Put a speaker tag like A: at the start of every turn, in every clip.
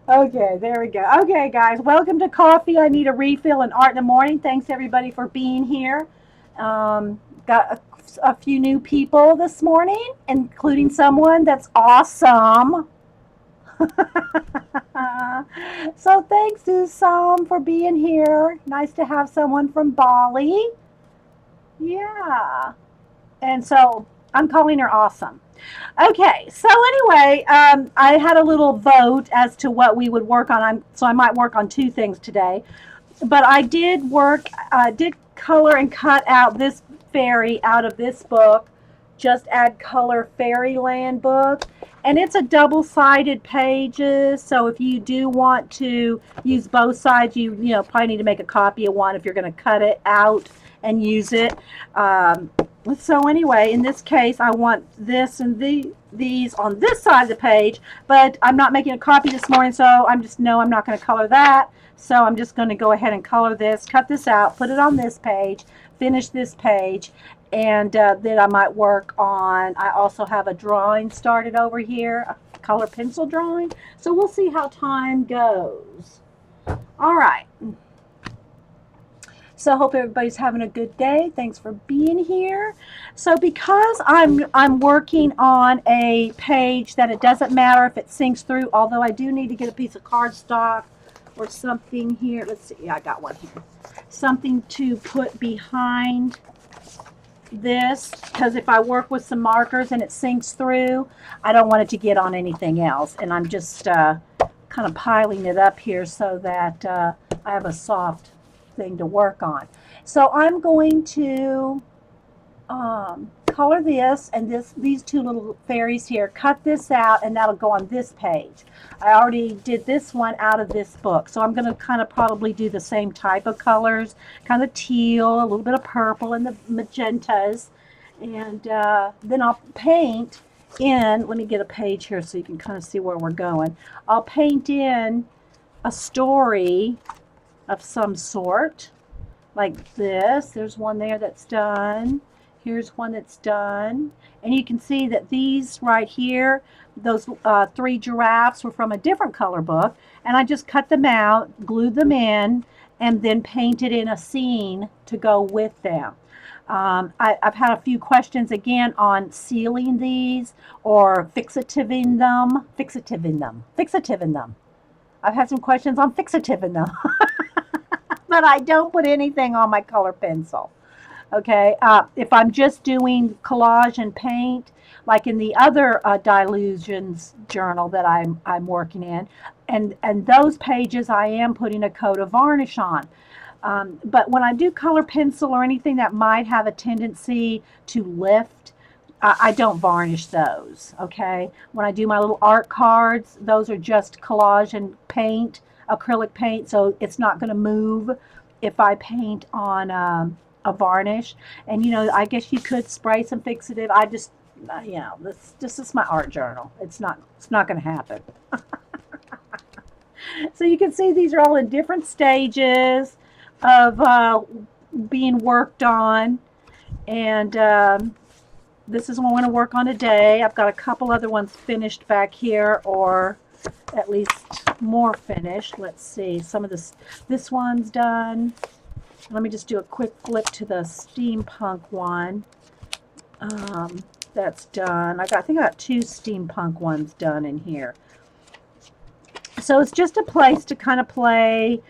A: Okay, there we go. Okay, guys, welcome to Coffee. I Need a Refill and Art in the Morning. Thanks, everybody, for being here. Got a few new people this morning, including someone that's awesome. So, thanks to Sam for being here. Nice to have someone from Bali. Yeah. And so I'm calling her awesome. Okay, so anyway, I had a little vote as to what we would work on. So I might work on two things today. But I did did color and cut out this fairy out of this book, Just Add Color Fairyland book. And it's a double-sided pages, so if you do want to use both sides, you probably need to make a copy of one if you're going to cut it out and use it. Um, so anyway, in this case, I want this and these on this side of the page, but I'm not making a copy this morning, so I'm not going to color that. So I'm just going to go ahead and color this, cut this out, put it on this page, finish this page, and then I might work on, I also have a drawing started over here, a color pencil drawing. So we'll see how time goes. All right. So I hope everybody's having a good day. Thanks for being here. So because I'm working on a page that it doesn't matter if it sinks through, although I do need to get a piece of cardstock or something here. Let's see. Yeah, I got one here. Something to put behind this, because if I work with some markers and it sinks through, I don't want it to get on anything else. And I'm just kind of piling it up here so that I have a soft thing to work on. So I'm going to color this and these two little fairies here, cut this out, and that'll go on this page. I already did this one out of this book, so I'm going to kind of probably do the same type of colors, kind of teal, a little bit of purple, and the magentas, and then I'll paint in, let me get a page here so you can kind of see where we're going. I'll paint in a story of some sort, like this. There's one there that's done. Here's one that's done. And you can see that these right here, those three giraffes were from a different color book. And I just cut them out, glued them in, and then painted in a scene to go with them. I've had a few questions again on sealing these or fixativing them. I've had some questions on fixativing them. But I don't put anything on my color pencil. Okay, if I'm just doing collage and paint, like in the other Dilutions journal that I'm working in, and those pages I am putting a coat of varnish on. But when I do color pencil or anything that might have a tendency to lift, I don't varnish those. Okay, when I do my little art cards, those are just collage and paint, acrylic paint, so it's not going to move if I paint on a varnish. And I guess you could spray some fixative. I just, this is my art journal. It's not going to happen. So you can see these are all in different stages of being worked on, and this is what I'm going to work on today. I've got a couple other ones finished back here, or at least more finished. Let's see. This one's done. Let me just do a quick flip to the steampunk one. That's done. I think I got two steampunk ones done in here. So it's just a place to kind of play,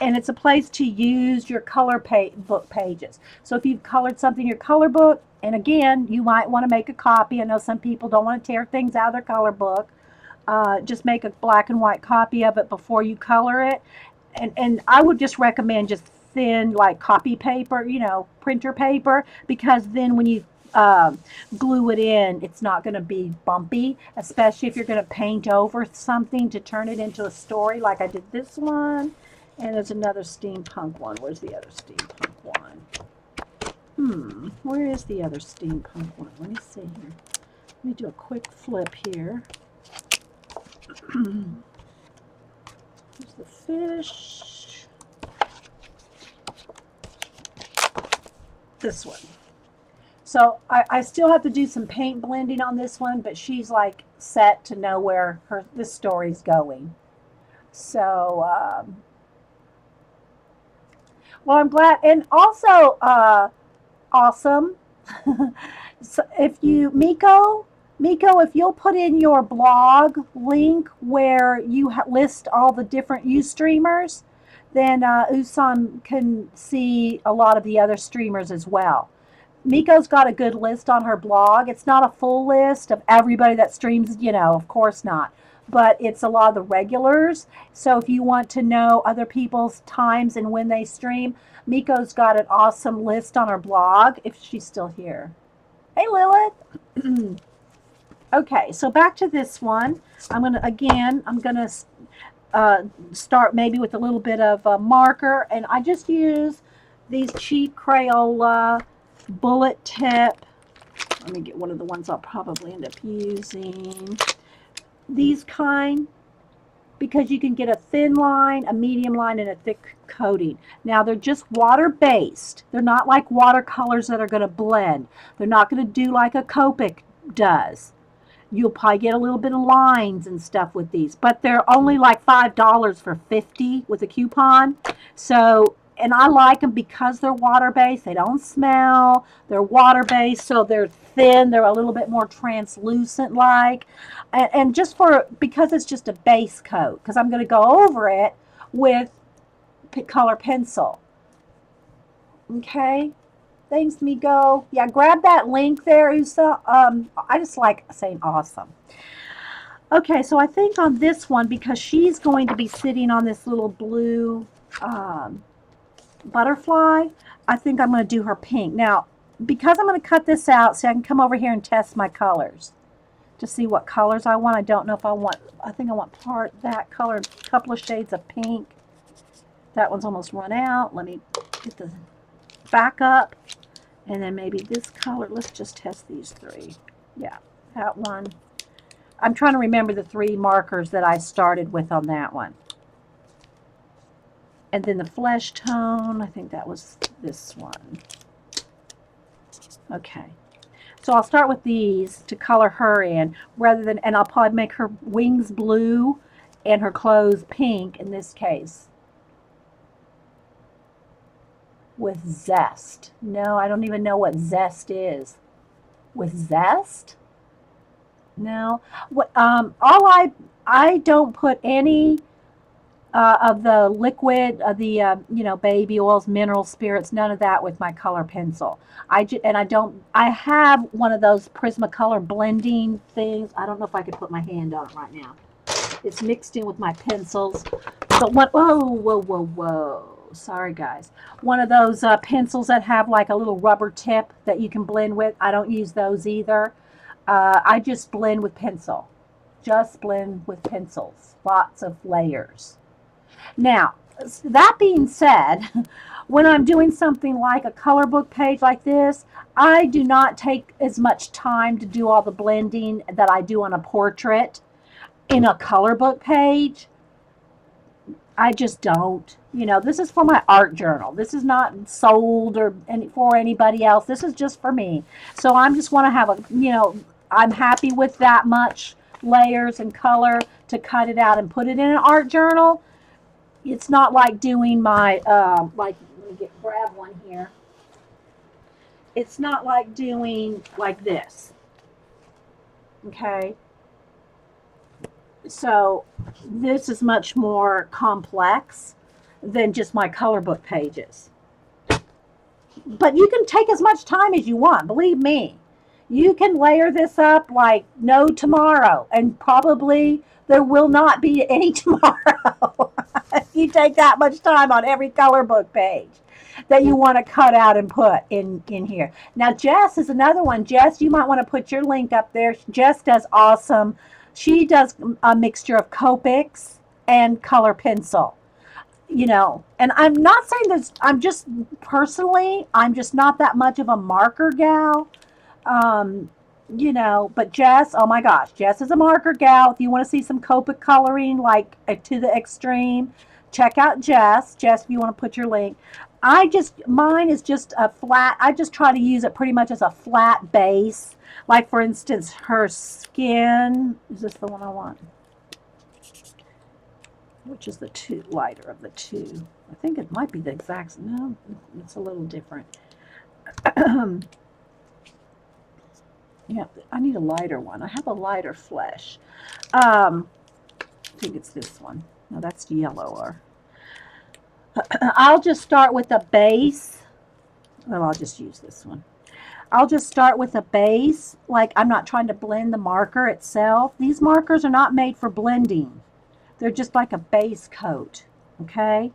A: and it's a place to use your color book pages. So if you've colored something in your color book, and again, you might want to make a copy. I know some people don't want to tear things out of their color book. Just make a black and white copy of it before you color it. And I would just recommend just thin, like copy paper, printer paper, because then when you glue it in, it's not going to be bumpy, especially if you're going to paint over something to turn it into a story, like I did this one. And there's another steampunk one. Where's the other steampunk one? Where is the other steampunk one? Let me see here. Let me do a quick flip here. Here's the fish. This one. So I still have to do some paint blending on this one, but she's like set to know where this story's going. So, well, I'm glad. And also, awesome. So if you, Miko, if you'll put in your blog link where you list all the different Ustreamers, then Usam can see a lot of the other streamers as well. Miko's got a good list on her blog. It's not a full list of everybody that streams, of course not. But it's a lot of the regulars. So if you want to know other people's times and when they stream, Miko's got an awesome list on her blog if she's still here. Hey, Lilith. Okay, so back to this one. I'm gonna start maybe with a little bit of a marker, and I just use these cheap Crayola bullet tip. Let me get one of the ones I'll probably end up using. These kind, because you can get a thin line, a medium line, and a thick coating. Now they're just water based. They're not like watercolors that are going to blend. They're not going to do like a Copic does. You'll probably get a little bit of lines and stuff with these, but they're only like $5 for 50 with a coupon. So, and I like them because they're water based. They don't smell. They're water based, so they're thin. They're a little bit more translucent like. And just because it's just a base coat, because I'm going to go over it with color pencil. Okay. Thanks, Miko. Yeah, grab that link there, Usa. I just like saying awesome. Okay, so I think on this one, because she's going to be sitting on this little blue butterfly, I think I'm going to do her pink. Now, because I'm going to cut this out so I can come over here and test my colors to see what colors I want. I don't know if I think I want that color, a couple of shades of pink. That one's almost run out. Let me get the back up. And then maybe this color. Let's just test these three. Yeah, that one. I'm trying to remember the three markers that I started with on that one. And then the flesh tone, I think that was this one. Okay. So I'll start with these to color her in, and I'll probably make her wings blue and her clothes pink in this case. With zest. No, I don't even know what zest is. With zest? No. What? I don't put any of the liquid, baby oils, mineral spirits, none of that with my color pencil. I have one of those Prismacolor blending things. I don't know if I could put my hand on it right now. It's mixed in with my pencils. But whoa. Sorry, guys. One of those pencils that have like a little rubber tip that you can blend with. I don't use those either. I just blend with pencil. Just blend with pencils. Lots of layers. Now, that being said, when I'm doing something like a color book page like this, I do not take as much time to do all the blending that I do on a portrait in a color book page. I just don't. This is for my art journal. This is not sold for anybody else. This is just for me. So I just want to have I'm happy with that much layers and color to cut it out and put it in an art journal. It's not like doing my, let me grab one here. It's not like doing like this. Okay. So this is much more complex than just my color book pages. But you can take as much time as you want, believe me. You can layer this up like no tomorrow, and probably there will not be any tomorrow. You take that much time on every color book page that you want to cut out and put in here. Now, Jess is another one. Jess, you might want to put your link up there. Jess does awesome. She does a mixture of Copics and color pencil. And I'm not saying this, I'm just not that much of a marker gal. But Jess, oh my gosh, Jess is a marker gal. If you want to see some Copic coloring, like to the extreme, check out Jess. Jess, if you want to put your link. Mine is just a flat, I just try to use it pretty much as a flat base. Like, for instance, her skin, is this the one I want? which is the two lighter of the two. I think it might be the exact, no, it's a little different. Yeah, I need a lighter one. I have a lighter flesh. I think it's this one. No, that's yellower. I'll just start with a base. Well, I'll just use this one. I'll just start with a base. Like, I'm not trying to blend the marker itself. These markers are not made for blending. They're just like a base coat, okay?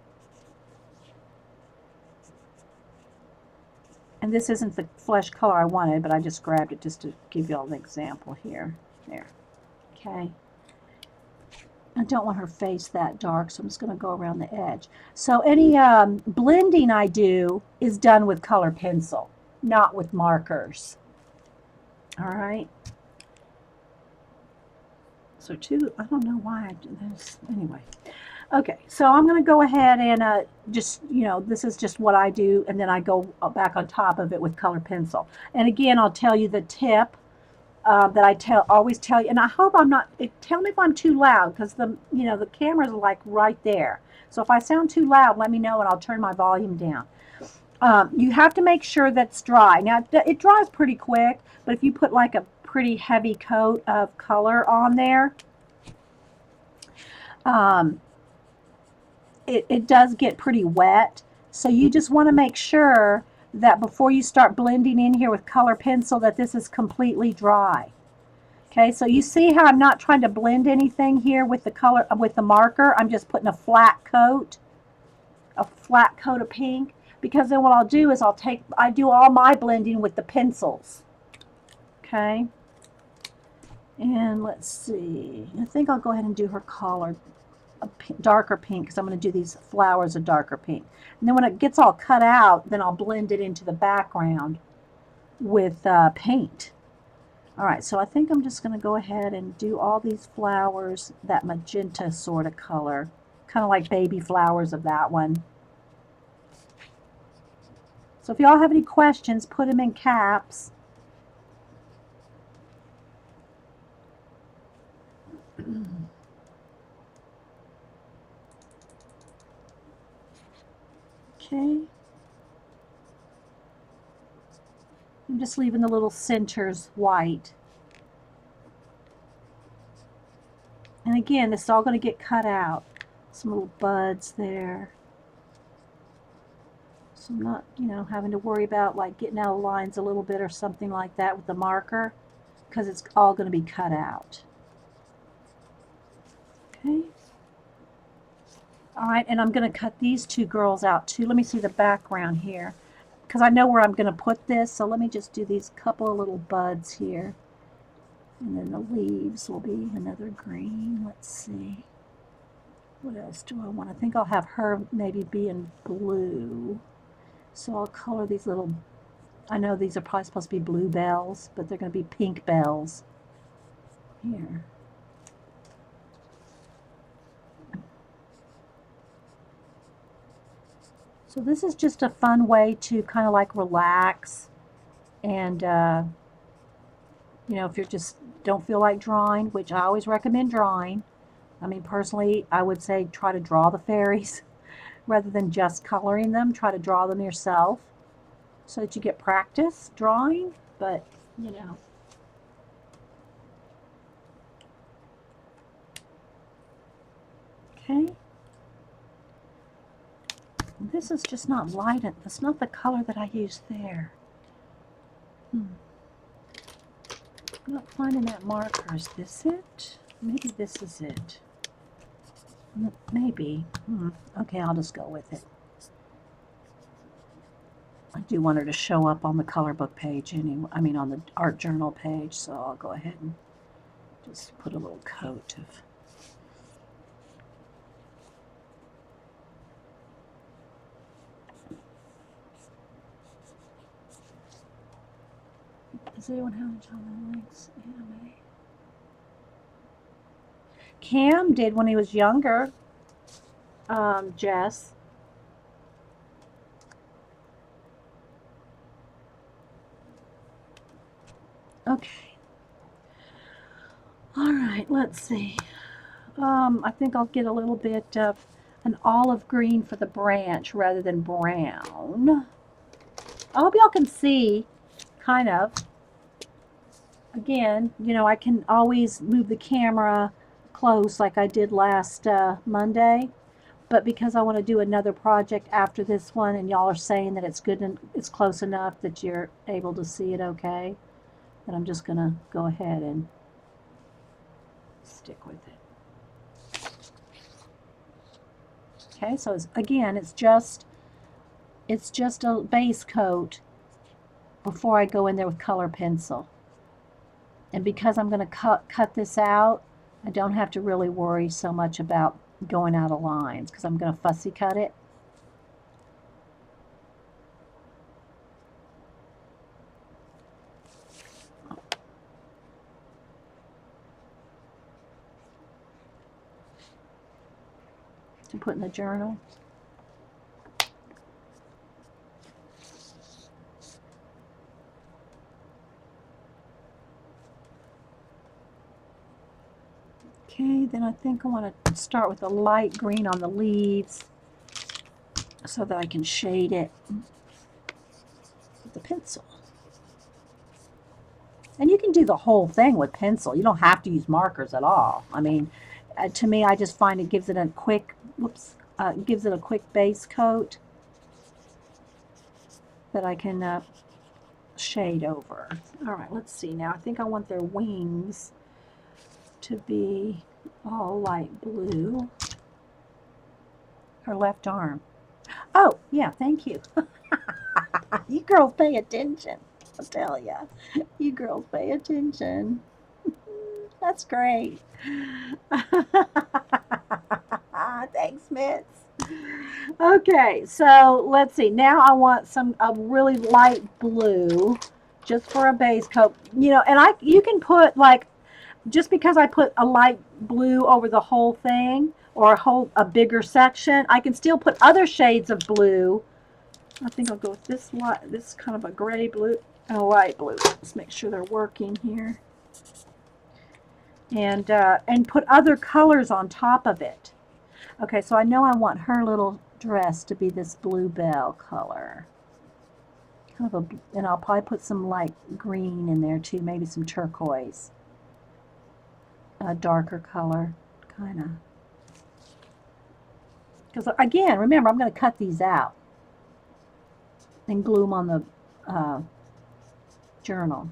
A: And this isn't the flesh color I wanted, but I just grabbed it just to give you all an example here. There, okay? I don't want her face that dark, so I'm just going to go around the edge. So any blending I do is done with color pencil, not with markers. All right? So I don't know why I do this. Anyway. Okay, so I'm going to go ahead and just, this is just what I do, and then I go back on top of it with color pencil. And again, I'll tell you the tip that I always tell you, and I hope I'm not, tell me if I'm too loud, because the camera's like right there. So if I sound too loud, let me know, and I'll turn my volume down. You have to make sure that's dry. Now, it dries pretty quick, but if you put like a pretty heavy coat of color on there, it does get pretty wet. So you just want to make sure that before you start blending in here with color pencil that this is completely dry. Okay, so you see how I'm not trying to blend anything here with the marker. I'm just putting a flat coat of pink, because then what I'll do is I do all my blending with the pencils. Okay, and let's see, I think I'll go ahead and do her collar a darker pink, because I'm going to do these flowers a darker pink. And then when it gets all cut out, then I'll blend it into the background with paint. All right, so I think I'm just going to go ahead and do all these flowers that magenta sort of color, kind of like baby flowers of that one. So if y'all have any questions, put them in caps. Okay. I'm just leaving the little centers white. And again, this is all going to get cut out. Some little buds there. So I'm not, having to worry about like getting out of lines a little bit or something like that with the marker, because it's all going to be cut out. Okay. All right, and I'm going to cut these two girls out too. Let me see the background here, because I know where I'm going to put this. So let me just do these couple of little buds here. And then the leaves will be another green. Let's see. What else do I want? I think I'll have her maybe be in blue. So I'll color these little, I know these are probably supposed to be blue bells, but they're going to be pink bells. Here. So this is just a fun way to kind of like relax, and if you just don't feel like drawing, which I always recommend drawing. I mean, personally, I would say try to draw the fairies rather than just coloring them. Try to draw them yourself so that you get practice drawing, but Okay. This is just not light. That's not the color that I used there. I'm not finding that marker. Is this it? Maybe this is it. Maybe. Okay, I'll just go with it. I do want her to show up on the color book page anyway. I mean, on the art journal page. So I'll go ahead and just put a little coat of. Does anyone have any John Links anime? Cam did when he was younger. Jess. Okay. All right, let's see. I think I'll get a little bit of an olive green for the branch rather than brown. I hope y'all can see, kind of. Again, you know, I can always move the camera close like I did last Monday. But because I want to do another project after this one, and y'all are saying that it's good and it's close enough that you're able to see it okay, then I'm just going to go ahead and stick with it. Okay, so again, it's just a base coat before I go in there with color pencil. And because I'm going to cut this out, I don't have to really worry so much about going out of lines because I'm going to fussy cut it. To put in the journal. Okay, then I think I want to start with a light green on the leaves so that I can shade it with the pencil. And you can do the whole thing with pencil. You don't have to use markers at all. I mean, to me, I just find it gives it a quick, gives it a quick base coat that I can shade over. All right, let's see now. I think I want their wings to be all light blue. Her left arm. Oh, yeah, thank you. You girls pay attention. I'll tell ya. You girls pay attention. That's great. Thanks, Mitz. Okay, so let's see. Now I want a really light blue just for a base coat. You know, and you can put like, just because I put a light blue over the whole thing or a bigger section, I can still put other shades of blue. I think I'll go with this kind of a gray blue and a light blue. Let's make sure they're working here. And put other colors on top of it. Okay, so I know I want her little dress to be this bluebell color. Kind of and I'll probably put some light green in there too, maybe some turquoise. A darker color, kind of. Because again, remember, I'm going to cut these out and glue them on the journal.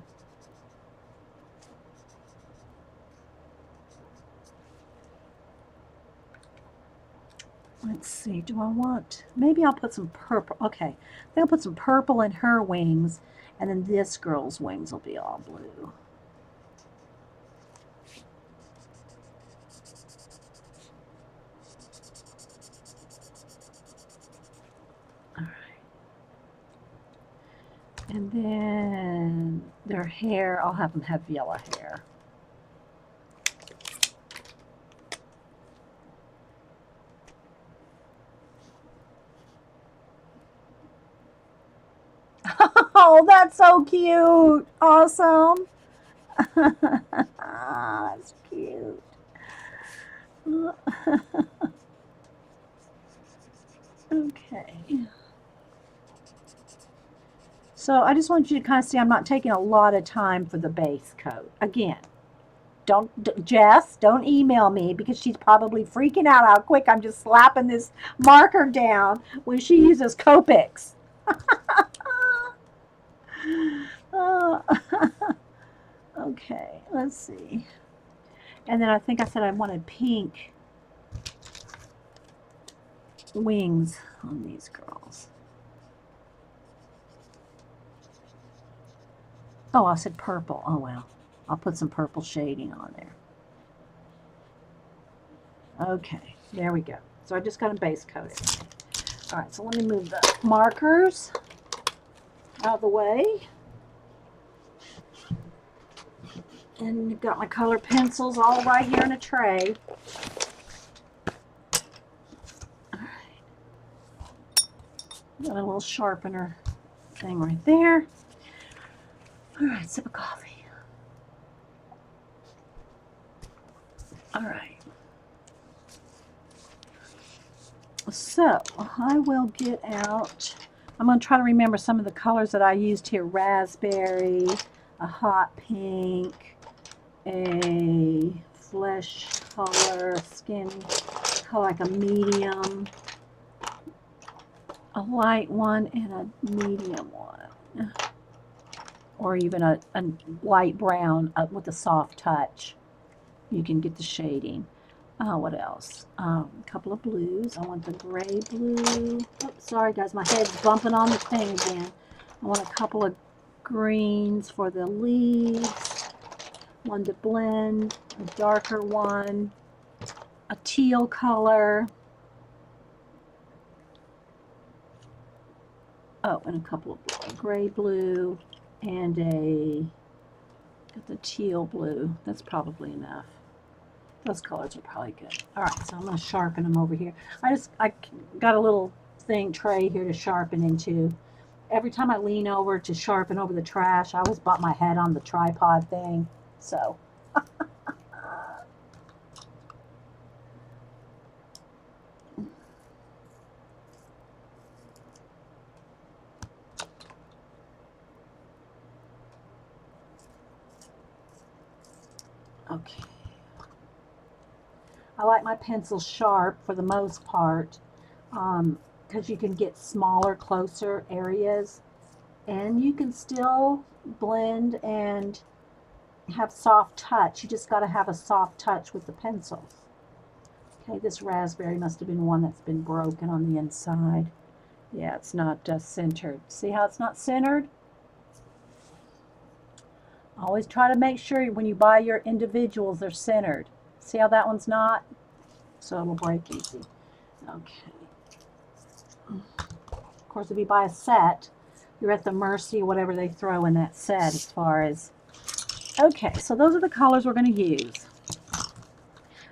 A: Let's see, do I want, maybe I'll put some purple. Okay, I think I'll put some purple in her wings, and then this girl's wings will be all blue. All right. And then their hair, I'll have them have yellow hair. Oh, that's so cute. Awesome. That's cute. Okay. So I just want you to kind of see I'm not taking a lot of time for the base coat. Again, Jess, don't email me because she's probably freaking out how quick I'm just slapping this marker down when she uses Copics. Okay, let's see. And then I think I said I wanted pink wings on these girls. Oh, I said purple. Oh, well. I'll put some purple shading on there. Okay, there we go. So I just got to base coat it. All right, so let me move the markers out of the way. And got my color pencils all right here in a tray. All right. Got a little sharpener thing right there. All right, sip of coffee. All right. So I will get out. I'm going to try to remember some of the colors that I used here. Raspberry, a hot pink, a flesh color, skin color, like a medium, a light one, and a medium one. Or even a light brown with a soft touch. You can get the shading. What else? A couple of blues. I want the gray blue. Oh, sorry guys, my head's bumping on the thing again. I want a couple of greens for the leaves. One to blend, a darker one, a teal color. Oh, and a couple of gray blue and got the teal blue. That's probably enough. Those colors are probably good. All right, so I'm going to sharpen them over here. I got a little tray here to sharpen into. Every time I lean over to sharpen over the trash, I always bump my head on the tripod thing. So, okay. I like my pencils sharp for the most part, because you can get smaller, closer areas, and you can still blend and have soft touch. You just got to have a soft touch with the pencils. Okay, this raspberry must have been one that's been broken on the inside. Yeah, it's not centered. See how it's not centered? Always try to make sure when you buy your individuals, they're centered. See how that one's not? So it'll break easy. Okay. Of course, if you buy a set, you're at the mercy of whatever they throw in that set as far as... Okay, so those are the colors we're going to use.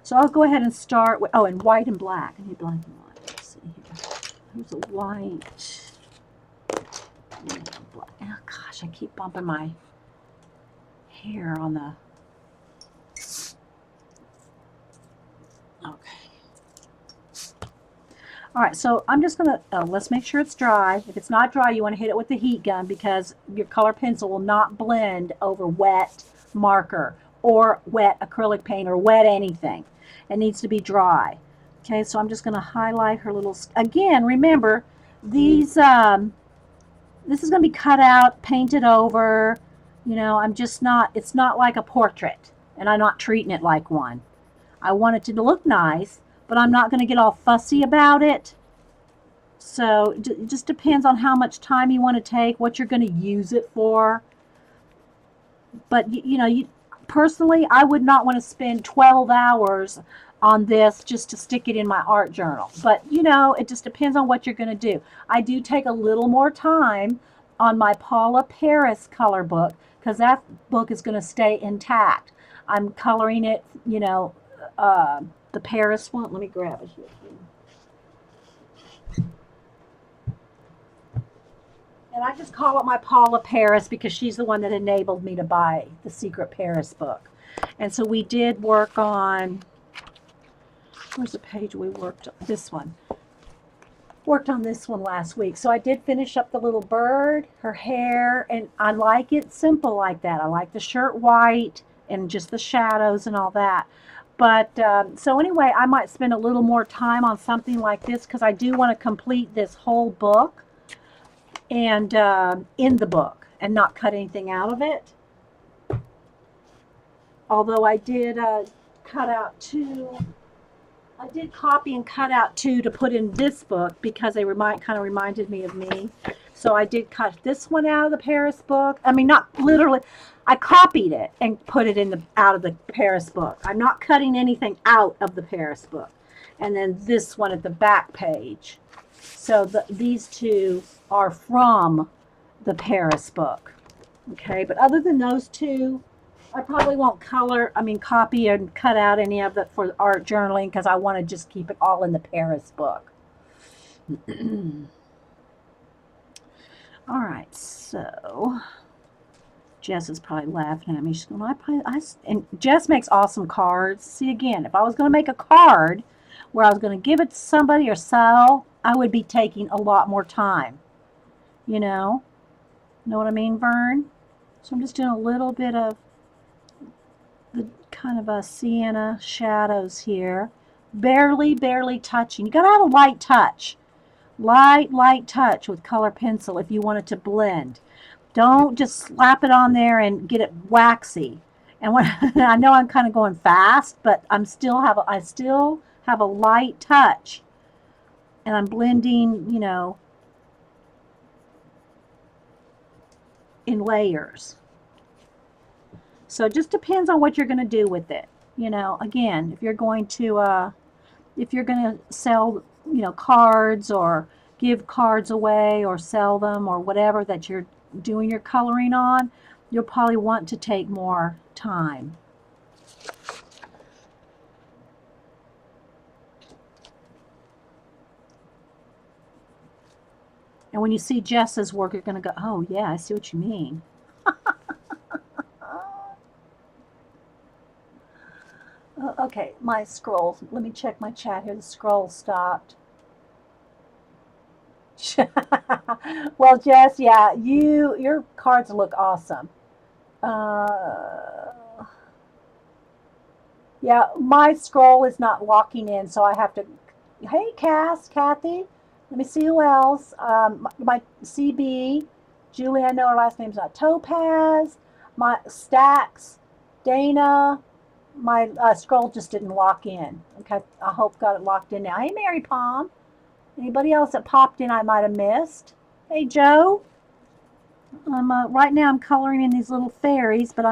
A: So I'll go ahead and start with... Oh, and white and black. I need black and white. Let's see here. Here's a white. And a black. Oh, gosh, I keep bumping my hair on the... Okay. All right, so I'm just going to, let's make sure it's dry. If it's not dry, you want to hit it with the heat gun because your color pencil will not blend over wet marker or wet acrylic paint or wet anything. It needs to be dry. Okay, so I'm just going to highlight her little, again, remember, these, this is going to be cut out, painted over. You know, I'm just not, it's not like a portrait, and I'm not treating it like one. I want it to look nice, but I'm not going to get all fussy about it. So it just depends on how much time you want to take, what you're going to use it for. But, you know, personally, I would not want to spend 12 hours on this just to stick it in my art journal. But, you know, it just depends on what you're going to do. I do take a little more time on my Paula Paris color book because that book is going to stay intact. I'm coloring it, you know, the Paris one. Let me grab it here. And I just call it my Paula Paris because she's the one that enabled me to buy the Secret Paris book. And so we did work on, where's the page we worked on? This one. Worked on this one last week. So I did finish up the little bird, her hair, and I like it simple like that. I like the shirt white and just the shadows and all that. But so anyway, I might spend a little more time on something like this because I do want to complete this whole book and in the book and not cut anything out of it. Although I did cut out two. I did copy and cut out two to put in this book because they kind of reminded me of me. So I did cut this one out of the Paris book. I mean, not literally. I copied it and put it in out of the Paris book. I'm not cutting anything out of the Paris book. And then this one at the back page. So these two are from the Paris book. Okay, but other than those two, I probably won't copy and cut out any of it for art journaling because I want to just keep it all in the Paris book. All right, so Jess is probably laughing at me. She's going, and Jess makes awesome cards. See, again, if I was going to make a card where I was going to give it to somebody or sell, I would be taking a lot more time. You know what I mean, Vern? So I'm just doing a little bit of the kind of a sienna shadows here. Barely touching. You got to have a light touch. Light touch with color pencil if you want it to blend. Don't just slap it on there and get it waxy. And when I know I'm kind of going fast, but I still have a light touch, and I'm blending, in layers. So it just depends on what you're going to do with it. Again, if you're going to sell, cards or give cards away or sell them or whatever that you're doing your coloring on, you'll probably want to take more time. And when you see Jess's work, you're going to go, oh, yeah, I see what you mean. Okay, my scroll. Let me check my chat here. The scroll stopped. Well, Jess, yeah, your cards look awesome. Yeah, my scroll is not locking in, so I have to. Hey, Kathy. Let me see who else. My CB, Julie. I know her last name's not Topaz. My Stacks, Dana. My scroll just didn't lock in. Okay, I hope got it locked in now. Hey, Mary Palm. Anybody else that popped in I might have missed? Hey, Joe. Right now I'm coloring in these little fairies, but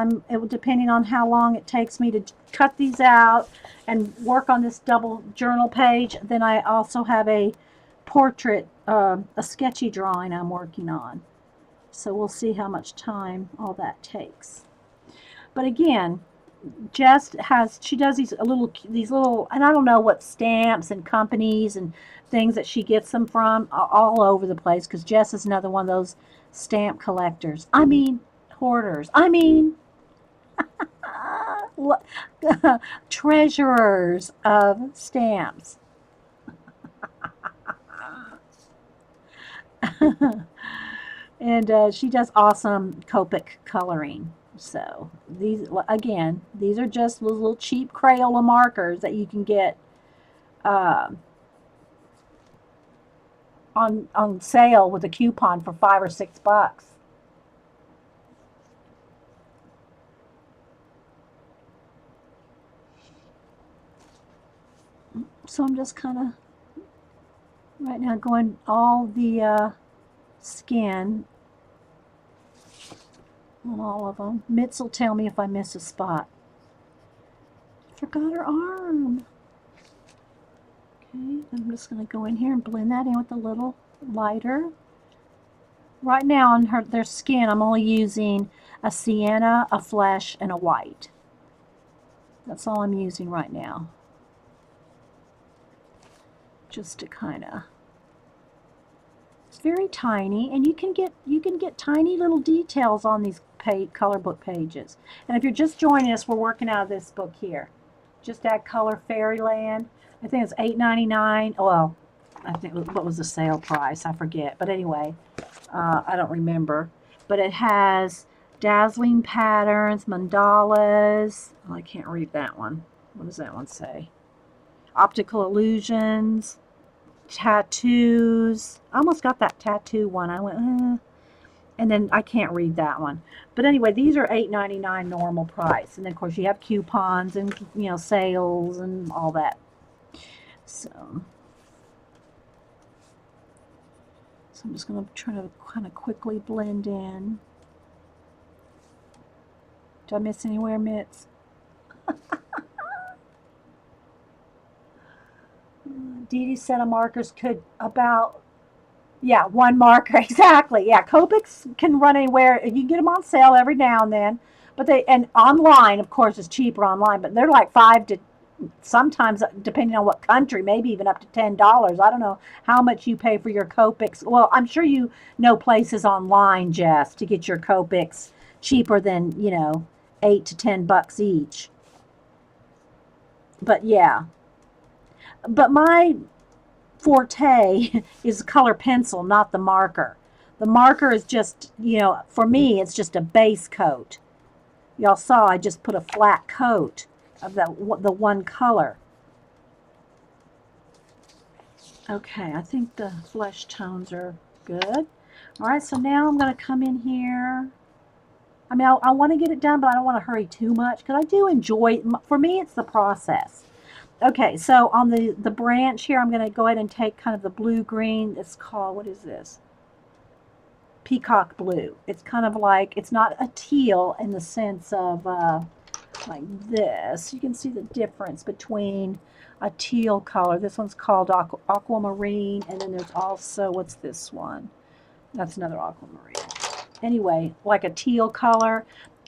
A: depending on how long it takes me to cut these out and work on this double journal page. Then I also have a portrait, a sketchy drawing I'm working on. So we'll see how much time all that takes. But again, she does these little, and I don't know what stamps and companies and things that she gets them from all over the place, because Jess is another one of those stamp collectors. I mean, hoarders. I mean, treasurers of stamps. And she does awesome Copic coloring. So these are just little cheap Crayola markers that you can get uh, on sale with a coupon for $5 or $6. So I'm just kind of right now going all the skin on all of them. Mitz will tell me if I miss a spot. Forgot her arm. Okay, I'm just going to go in here and blend that in with a little lighter. Right now on their skin, I'm only using a sienna, a flesh, and a white. That's all I'm using right now. Just to kind of, it's very tiny, and you can get tiny little details on these color book pages. And if you're just joining us, we're working out of this book here. Just Add Color Fairyland. I think it's $8.99. Well, I think what was the sale price? I forget. But anyway, I don't remember. But it has dazzling patterns, mandalas. Oh, I can't read that one. What does that one say? Optical illusions, tattoos. I almost got that tattoo one. I went, and then I can't read that one. But anyway, these are $8.99 normal price, and then of course you have coupons and sales and all that. So I'm just going to try to kind of quickly blend in. Did I miss anywhere, Mitz? Dee Dee said a markers could about, yeah, one marker, exactly. Yeah, Copics can run anywhere. You can get them on sale every now and then. But and online, of course, is cheaper online, but they're like $5 to sometimes, depending on what country, maybe even up to $10. I don't know how much you pay for your Copics. Well, I'm sure you know places online, Jess, to get your Copics cheaper than, $8 to $10 each. But yeah. But my forte is color pencil, not the marker. The marker is just, for me, it's just a base coat. Y'all saw I just put a flat coat of the one color. Okay, I think the flesh tones are good. All right, so now I'm going to come in here. I mean, I want to get it done, but I don't want to hurry too much because I do enjoy, for me, it's the process. Okay, so on the branch here, I'm going to go ahead and take kind of the blue-green. It's called, what is this? Peacock blue. It's kind of like, it's not a teal in the sense of like this. You can see the difference between a teal color. This one's called aquamarine, and then there's also, what's this one? That's another aquamarine. Anyway, like a teal color.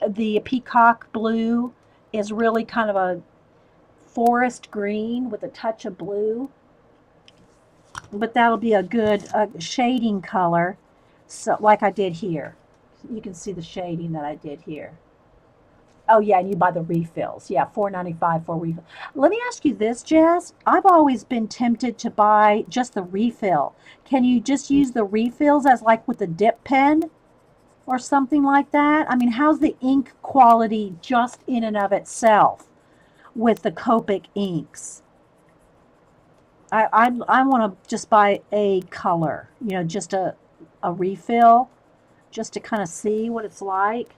A: The peacock blue is really kind of a forest green with a touch of blue. But that'll be a good shading color, so like I did here. You can see the shading that I did here. Oh yeah, and you buy the refills. Yeah, $4.95 for refill. Let me ask you this, Jess. I've always been tempted to buy just the refill. Can you just use the refills as like with the dip pen or something like that? I mean, how's the ink quality just in and of itself with the Copic inks? I want to just buy a color, just a refill, just to kind of see what it's like.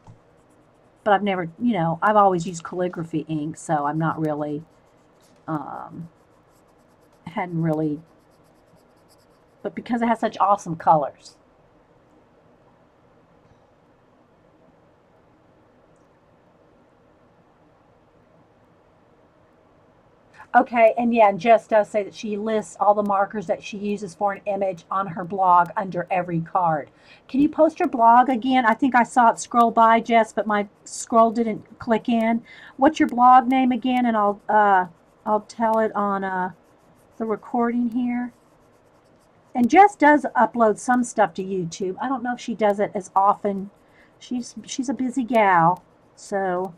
A: But I've never, I've always used calligraphy ink, so I'm not really, um, hadn't really, but because it has such awesome colors. Okay, and yeah, Jess does say that she lists all the markers that she uses for an image on her blog under every card. Can you post your blog again? I think I saw it scroll by, Jess, but my scroll didn't click in. What's your blog name again? And I'll tell it on the recording here. And Jess does upload some stuff to YouTube. I don't know if she does it as often. She's a busy gal, so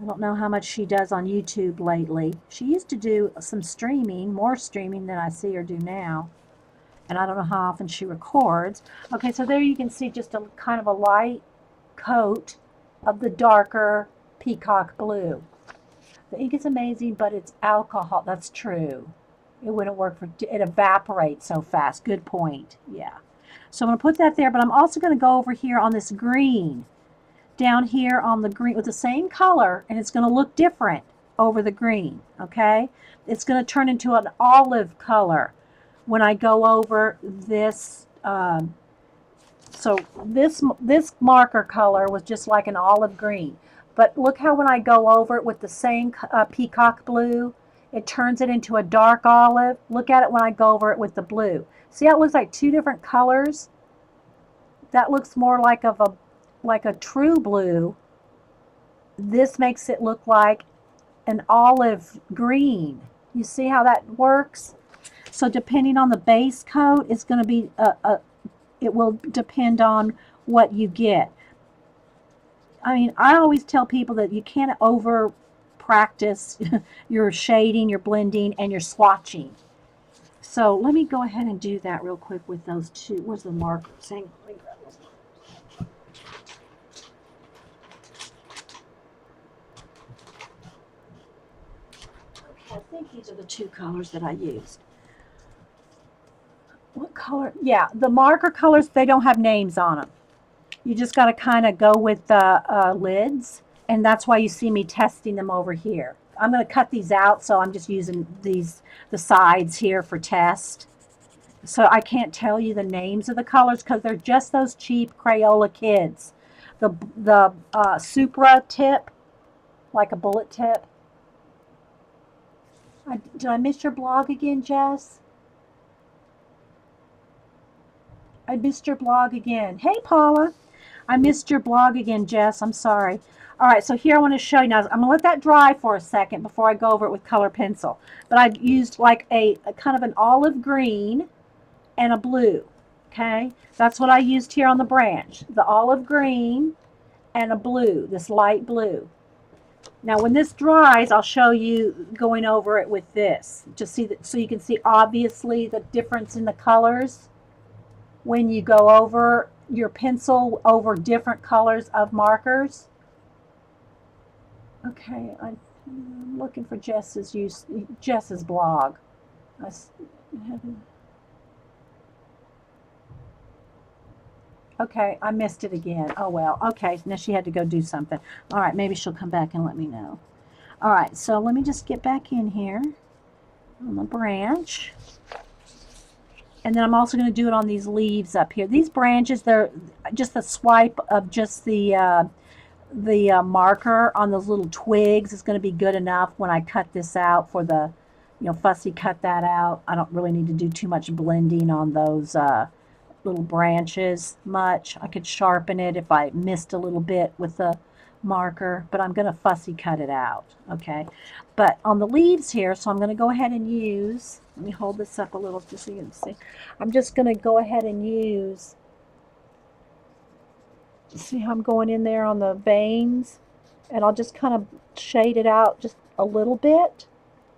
A: I don't know how much she does on YouTube lately. She used to do some streaming, more streaming than I see her do now. And I don't know how often she records. Okay, so there you can see just a kind of a light coat of the darker peacock blue. The ink is amazing, but it's alcohol. That's true. It wouldn't work it evaporates so fast. Good point. Yeah. So I'm going to put that there, but I'm also going to go over here on this green, down here on the green with the same color, and it's going to look different over the green. Okay, it's going to turn into an olive color when I go over this. So this marker color was just like an olive green, but look how when I go over it with the same peacock blue, it turns it into a dark olive. Look at it when I go over it with the blue. See how it looks like two different colors? That looks more like a true blue. This makes it look like an olive green. You see how that works? So depending on the base coat, it's going to be it will depend on what you get. I mean, I always tell people that you can't over practice your shading, your blending, and your swatching. So let me go ahead and do that real quick with those two. Where's the markers? Hang on, let me grab those. Okay, I think these are the two colors that I used. What color? Yeah, the marker colors, they don't have names on them. You just got to kind of go with the lids, and that's why you see me testing them over here. I'm going to cut these out, so I'm just using the sides here for test. So I can't tell you the names of the colors because they're just those cheap Crayola kids. The Supra tip, like a bullet tip. Did I miss your blog again, Jess? I missed your blog again. Hey, Paula. I missed your blog again, Jess. I'm sorry. All right, so here I want to show you now. I'm going to let that dry for a second before I go over it with color pencil. But I used like a kind of an olive green and a blue. Okay, that's what I used here on the branch. The olive green and a blue, this light blue. Now when this dries, I'll show you going over it with this. Just see that, so you can see obviously the difference in the colors when you go over your pencil over different colors of markers. Okay, I'm looking for Jess's blog. Okay, I missed it again. Oh well. Okay, now she had to go do something. All right, maybe she'll come back and let me know. All right, so let me just get back in here on the branch. And then I'm also going to do it on these leaves up here. These branches, they're just a swipe of just the marker on those little twigs is going to be good enough when I cut this out for the, Fussy cut that out. I don't really need to do too much blending on those little branches much. I could sharpen it if I missed a little bit with the marker, but I'm going to Fussy cut it out, okay? But on the leaves here, so I'm going to go ahead and use, let me hold this up a little just so you can see. I'm just going to go ahead and use, see how I'm going in there on the veins, and I'll just kind of shade it out just a little bit,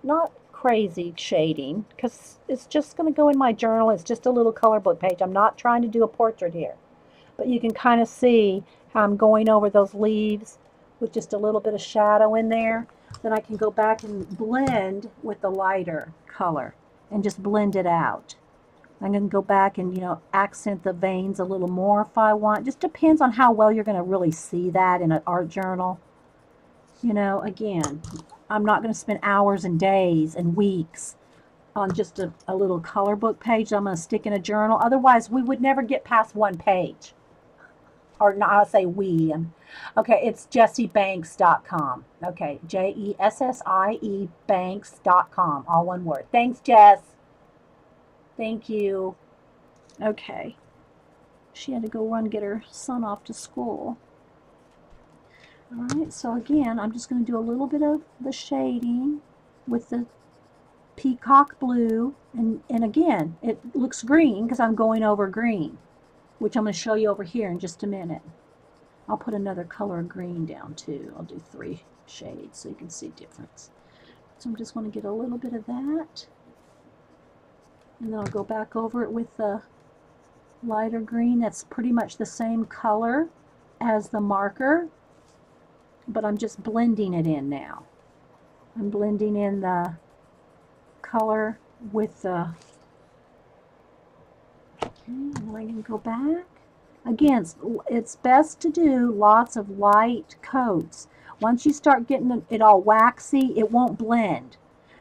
A: not crazy shading, because it's just going to go in my journal. It's just a little color book page. I'm not trying to do a portrait here, but you can kind of see how I'm going over those leaves with just a little bit of shadow in there. Then I can go back and blend with the lighter color and just blend it out. I'm going to go back and, accent the veins a little more if I want. Just depends on how well you're going to really see that in an art journal. Again, I'm not going to spend hours and days and weeks on just a little color book page I'm going to stick in a journal. Otherwise, we would never get past one page. Or not, I'll say we. Okay, it's jessiebanks.com. Okay, JESSIE banks.com. All one word. Thanks, Jess. Thank you. Okay. She had to go run get her son off to school. All right, so again, I'm just going to do a little bit of the shading with the peacock blue. And again, it looks green because I'm going over green, which I'm going to show you over here in just a minute. I'll put another color of green down too. I'll do 3 shades so you can see difference. So I'm just going to get a little bit of that. And then I'll go back over it with the lighter green. That's pretty much the same color as the marker, but I'm just blending it in now. I'm blending in the color with the, okay, and then I can go back. Again, it's best to do lots of light coats. Once you start getting it all waxy, it won't blend.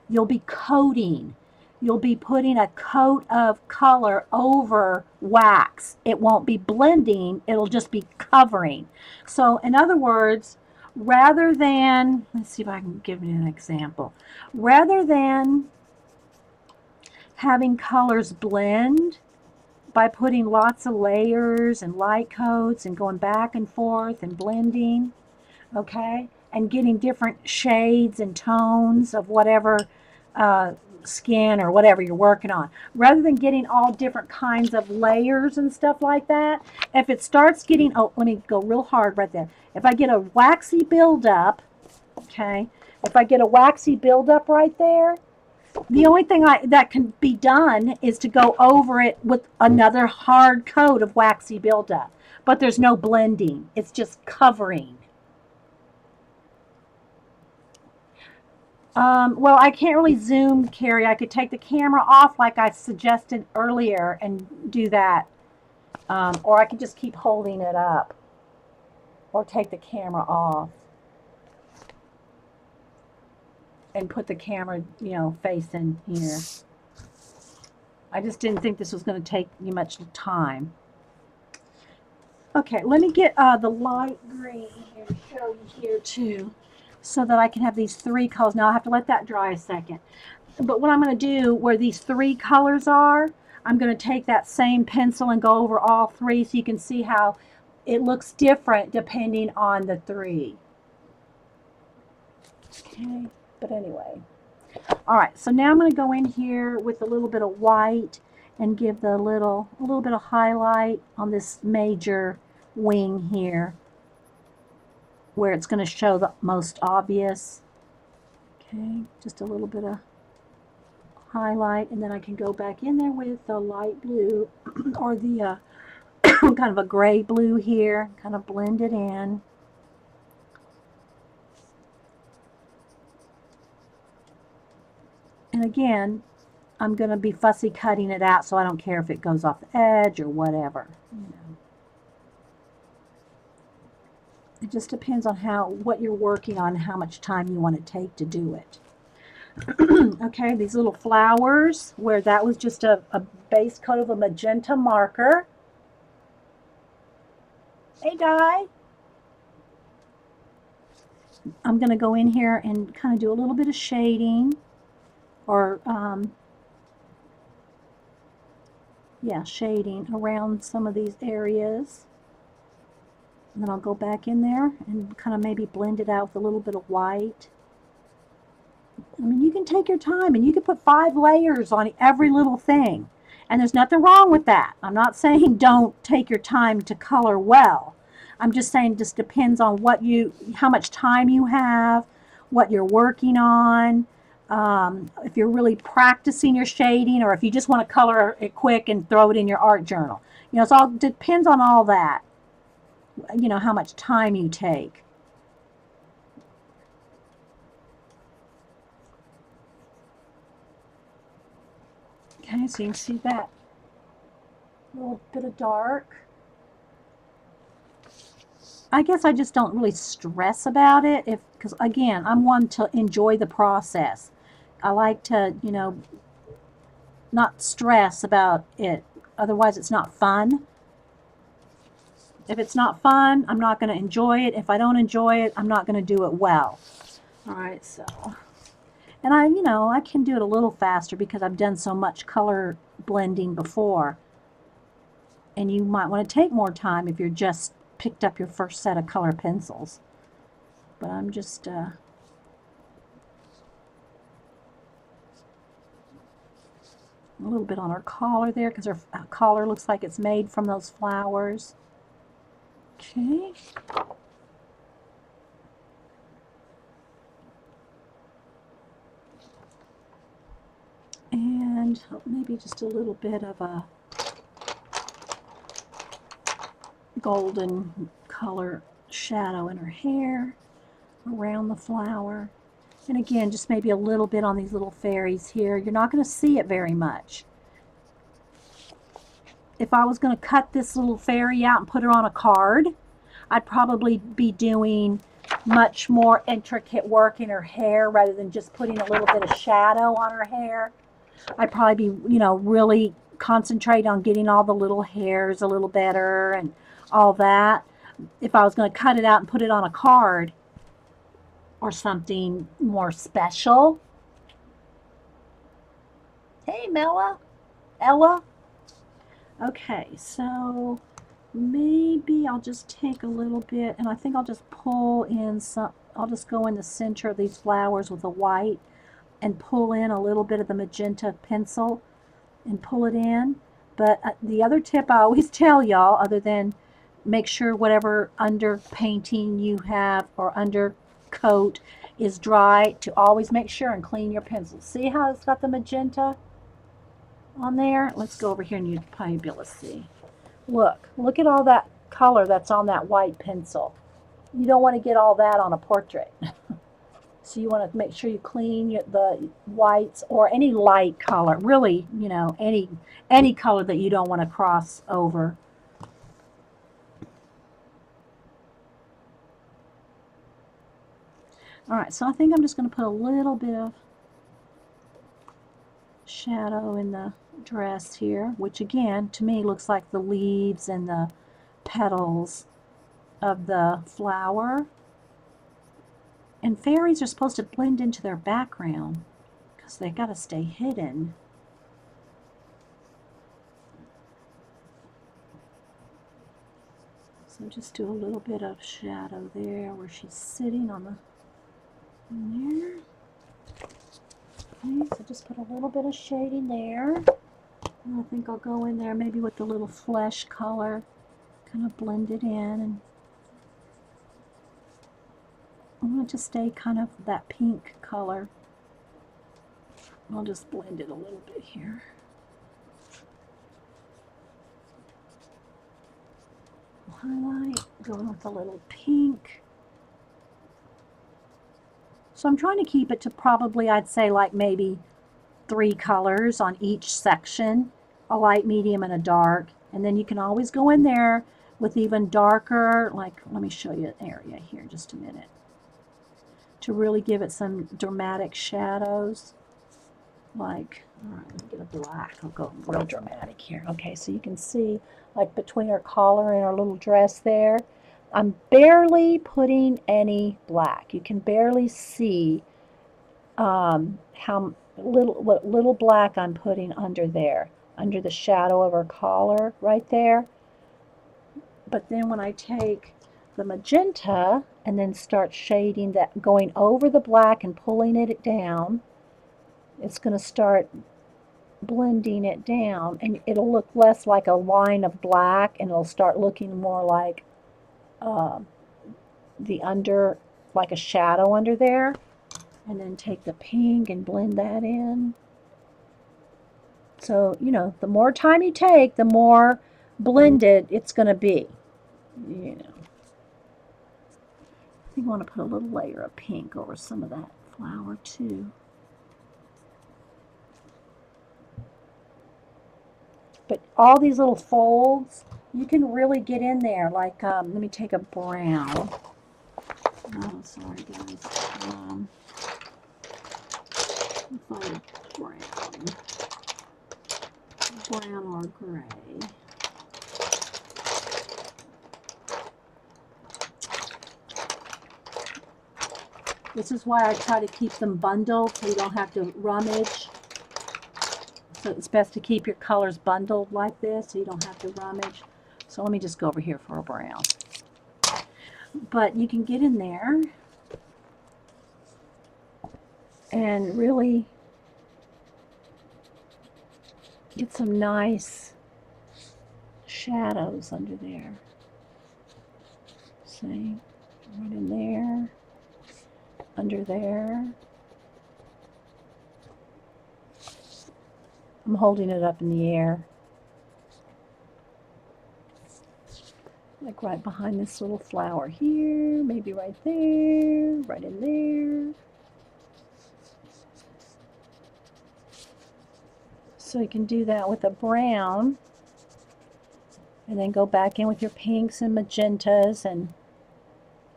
A: You'll be coating. You'll be putting a coat of color over wax. It won't be blending, it'll just be covering. So in other words, rather than, let's see if I can give you an example. Rather than having colors blend by putting lots of layers and light coats and going back and forth and blending, okay, and getting different shades and tones of whatever skin or whatever you're working on, rather than getting all different kinds of layers and stuff like that, if it starts getting, oh, let me go real hard right there. If I get a waxy buildup, okay, if I get a waxy buildup right there, the only thing that can be done is to go over it with another hard coat of waxy buildup. But there's no blending. It's just covering. Well, I can't really zoom, Carrie. I could take the camera off like I suggested earlier and do that. Or I could just keep holding it up. Or take the camera off. And put the camera, facing here. I just didn't think this was going to take you much time. Okay, let me get the light green here to show you here too, so that I can have these 3 colors. Now I'll have to let that dry a second. But what I'm going to do, where these 3 colors are, I'm going to take that same pencil and go over all 3 so you can see how it looks different depending on the 3. Okay. But anyway, all right, so now I'm going to go in here with a little bit of white and give a little bit of highlight on this major wing here. where it's going to show the most obvious. Okay, just a little bit of highlight, and then I can go back in there with the light blue or the kind of a gray blue here, kind of blend it in. And again, I'm going to be fussy cutting it out, so I don't care if it goes off the edge or whatever. You know. It just depends on what you're working on, how much time you want to take to do it. Okay, these little flowers, where that was just a base coat of a magenta marker. Hey, Di. I'm going to go in here and kind of do a little bit of shading, or yeah, shading around some of these areas. And then I'll go back in there and kind of maybe blend it out with a little bit of white. I mean, you can take your time, and you can put 5 layers on every little thing. And there's nothing wrong with that. I'm not saying don't take your time to color well. I'm just saying it just depends on how much time you have, what you're working on, if you're really practicing your shading, or if you just want to color it quick and throw it in your art journal. You know, it all depends on all that. You know, how much time you take. Okay, so you can see that little bit of dark. I guess I just don't really stress about it, because again, I'm one to enjoy the process. I like to, you know, not stress about it. Otherwise, it's not fun. If it's not fun, I'm not going to enjoy it. If I don't enjoy it, I'm not going to do it well. All right, so, and I can do it a little faster because I've done so much color blending before. And you might want to take more time if you're just picked up your first set of color pencils. But I'm just a little bit on her collar there, because her collar looks like it's made from those flowers. Okay. And maybe just a little bit of a golden color shadow in her hair around the flower. And again, just maybe a little bit on these little fairies here. You're not going to see it very much. If I was going to cut this little fairy out and put her on a card, I'd probably be doing much more intricate work in her hair rather than just putting a little bit of shadow on her hair. I'd probably be, really concentrate on getting all the little hairs a little better and all that. If I was going to cut it out and put it on a card or something more special. Hey, Ella. Okay, so maybe I'll just take a little bit, and I think I'll just pull in I'll just go in the center of these flowers with a white and pull in a little bit of the magenta pencil and pull it in. But the other tip I always tell y'all, other than make sure whatever underpainting you have or undercoat is dry, to always make sure and clean your pencils. See how it's got the magenta on there? Let's go over here and you'd probably be able to see. Look at all that color that's on that white pencil. You don't want to get all that on a portrait. So you want to make sure you clean the whites or any light color, really, any color that you don't want to cross over. All right, so I think I'm just going to put a little bit of shadow in the dress here, which again, to me, looks like the leaves and the petals of the flower. And fairies are supposed to blend into their background because they got to stay hidden. So just do a little bit of shadow there where she's sitting in there. Okay, so just put a little bit of shading there. And I think I'll go in there maybe with the little flesh color, kind of blend it in. And I want it to stay kind of that pink color. I'll just blend it a little bit here. Highlight, going with a little pink. So I'm trying to keep it to probably, I'd say, like maybe 3 colors on each section, a light, medium, and a dark. And then you can always go in there with even darker, like, let me show you an area here in just a minute, to really give it some dramatic shadows. Like, all right, let me get a black. I'll go real dramatic here. Okay, so you can see, like, between her collar and her little dress there, I'm barely putting any black. You can barely see how what little black I'm putting under there, under the shadow of her collar right there. But then when I take the magenta and then start shading that, going over the black and pulling it down, it's going to start blending it down, and it'll look less like a line of black, and it'll start looking more like the under, like a shadow under there. And then take the pink and blend that in. So, you know, the more time you take, the more blended it's going to be. You know, I think I want to put a little layer of pink over some of that flower too. But all these little folds, you can really get in there. Like, let me take a brown. Oh, sorry guys. Brown or gray. This is why I try to keep them bundled so you don't have to rummage. So it's best to keep your colors bundled like this so you don't have to rummage. So let me just go over here for a brown. But you can get in there and really get some nice shadows under there. See, right in there, under there. I'm holding it up in the air. Like right behind this little flower here, maybe right there, right in there. So you can do that with a brown, and then go back in with your pinks and magentas, and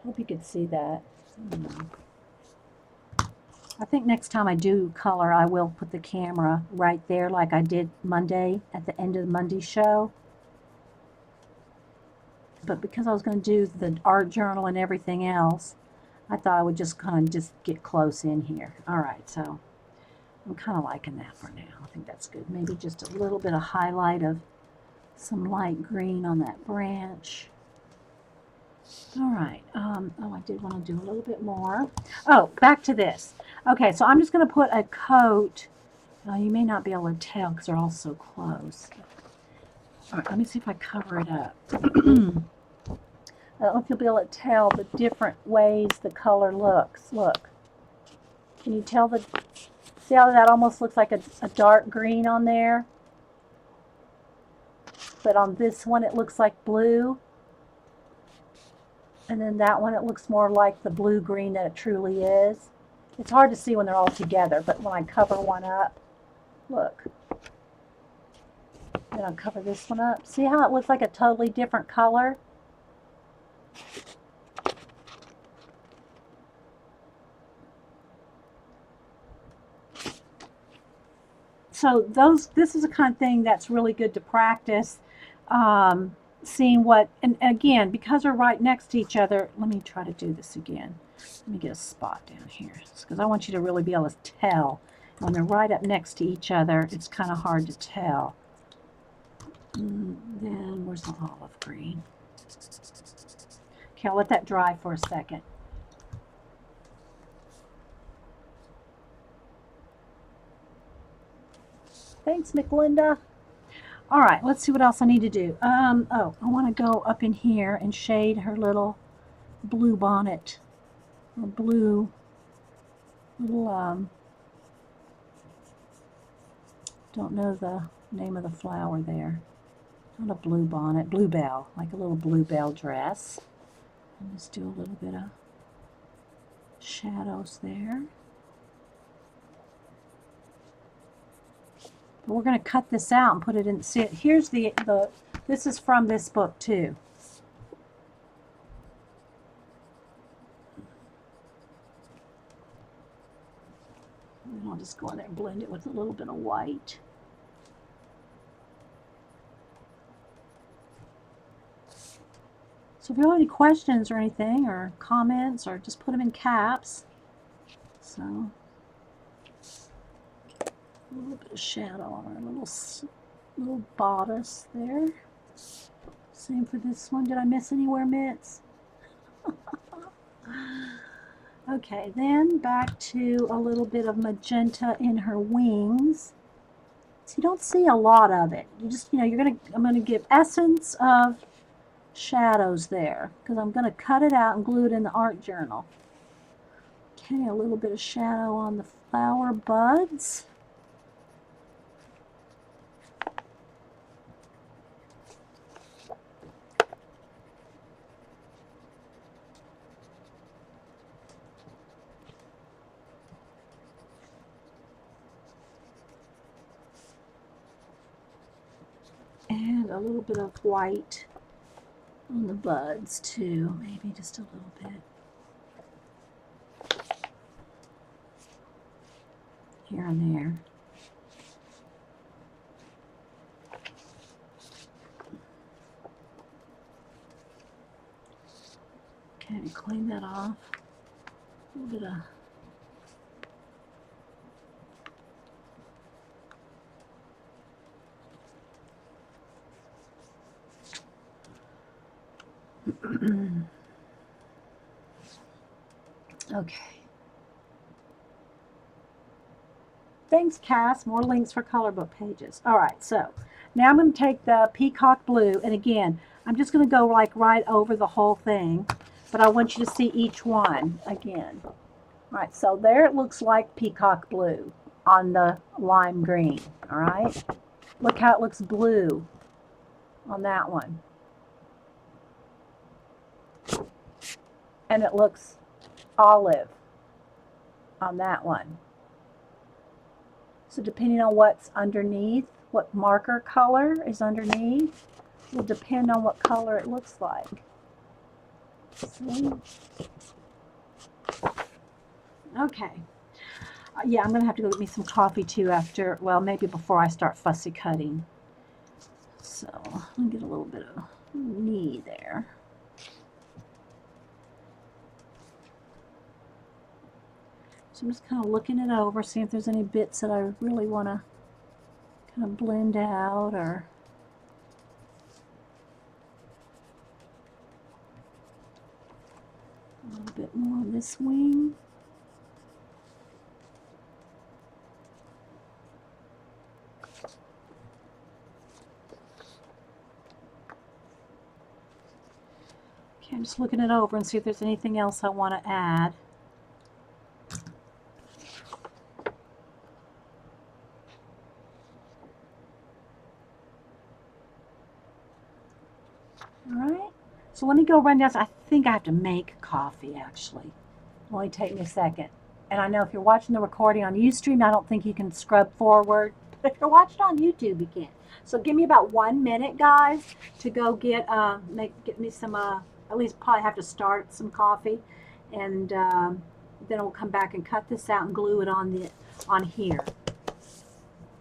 A: hope you could see that. I think next time I do color, I will put the camera right there like I did Monday at the end of the Monday show. But because I was going to do the art journal and everything else, I thought I would just kind of just get close in here. All right, so I'm kind of liking that for now. I think that's good. Maybe just a little bit of highlight of some light green on that branch. All right. Oh, I did want to do a little bit more. Oh, back to this. Okay, so I'm just going to put a coat. You may not be able to tell because they're all so close. All right, let me see if I cover it up. I don't know if you'll be able to tell the different ways the color looks. Look. Can you tell the... See how that almost looks like a dark green on there? But on this one it looks like blue. And then that one it looks more like the blue-green that it truly is. It's hard to see when they're all together, but when I cover one up, look. Then I'll cover this one up. See how it looks like a totally different color? So this is the kind of thing that's really good to practice, seeing what, and again, because they're right next to each other, let me try to do this again. Let me get a spot down here, because I want you to really be able to tell. When they're right up next to each other, it's kind of hard to tell. Then, where's the olive green? Okay, I'll let that dry for a second. Thanks, McLinda. All right, let's see what else I need to do. Oh, I want to go up in here and shade her little blue bonnet or blue little, don't know the name of the flower there. Not a blue bonnet, bluebell, like a little bluebell dress. And just do a little bit of shadows there. But we're going to cut this out and put it in. See, here's this is from this book too. And I'll just go in there and blend it with a little bit of white. So if you have any questions or anything, or comments, or just put them in caps. So a little bit of shadow on our little bodice there. Same for this one. Did I miss anywhere, Mitts? Okay, then back to a little bit of magenta in her wings. So you don't see a lot of it. You just, I'm gonna give essence of shadows there because I'm gonna cut it out and glue it in the art journal. Okay, a little bit of shadow on the flower buds. And a little bit of white on the buds too, maybe just a little bit. Here and there. Okay, clean that off. A little bit of okay. Thanks, Cass. More links for color book pages. All right, so now I'm going to take the peacock blue, and again, I'm just going to go like right over the whole thing, but I want you to see each one again. All right, so there it looks like peacock blue on the lime green. All right, look how it looks blue on that one. And it looks olive on that one. So depending on what's underneath, what marker color is underneath, will depend on what color it looks like. See? Okay. Yeah, I'm going to have to go get me some coffee too after, well, maybe before I start fussy cutting. So let me get a little bit of knee there. So I'm just kind of looking it over, seeing if there's any bits that I really want to kind of blend out, or a little bit more on this wing. Okay, I'm just looking it over and see if there's anything else I want to add. Alright, so let me go run down. I think I have to make coffee actually. It'll only take me a second. And I know if you're watching the recording on Ustream, I don't think you can scrub forward. But if you're watching on YouTube, you can. So give me about 1 minute, guys, to go get me some, at least probably have to start some coffee. And then we'll come back and cut this out and glue it on here.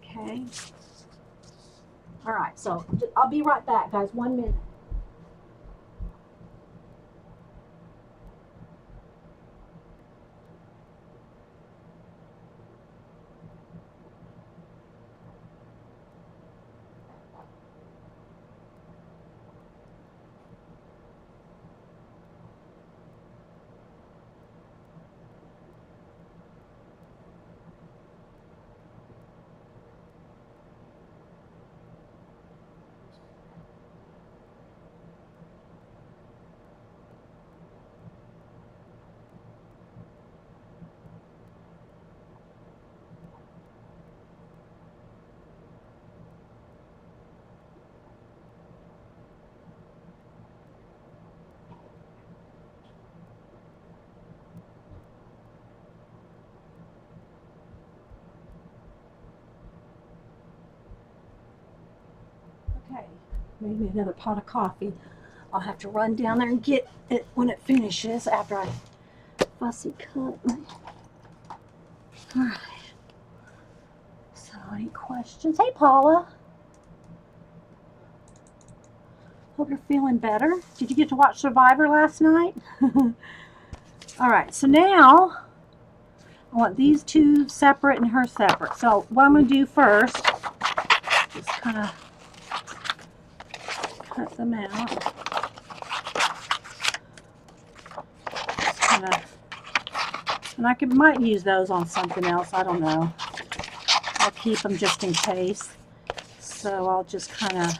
A: Okay. All right, so I'll be right back, guys. 1 minute. Okay, made me another pot of coffee. I'll have to run down there and get it when it finishes after I fussy cut. Alright. So, any questions? Hey, Paula. Hope you're feeling better. Did you get to watch Survivor last night? Alright, so now I want these two separate and her separate. So, what I'm going to do first, just kind of cut them out. Just kind of, and I might use those on something else. I don't know. I'll keep them just in case. So I'll just kind of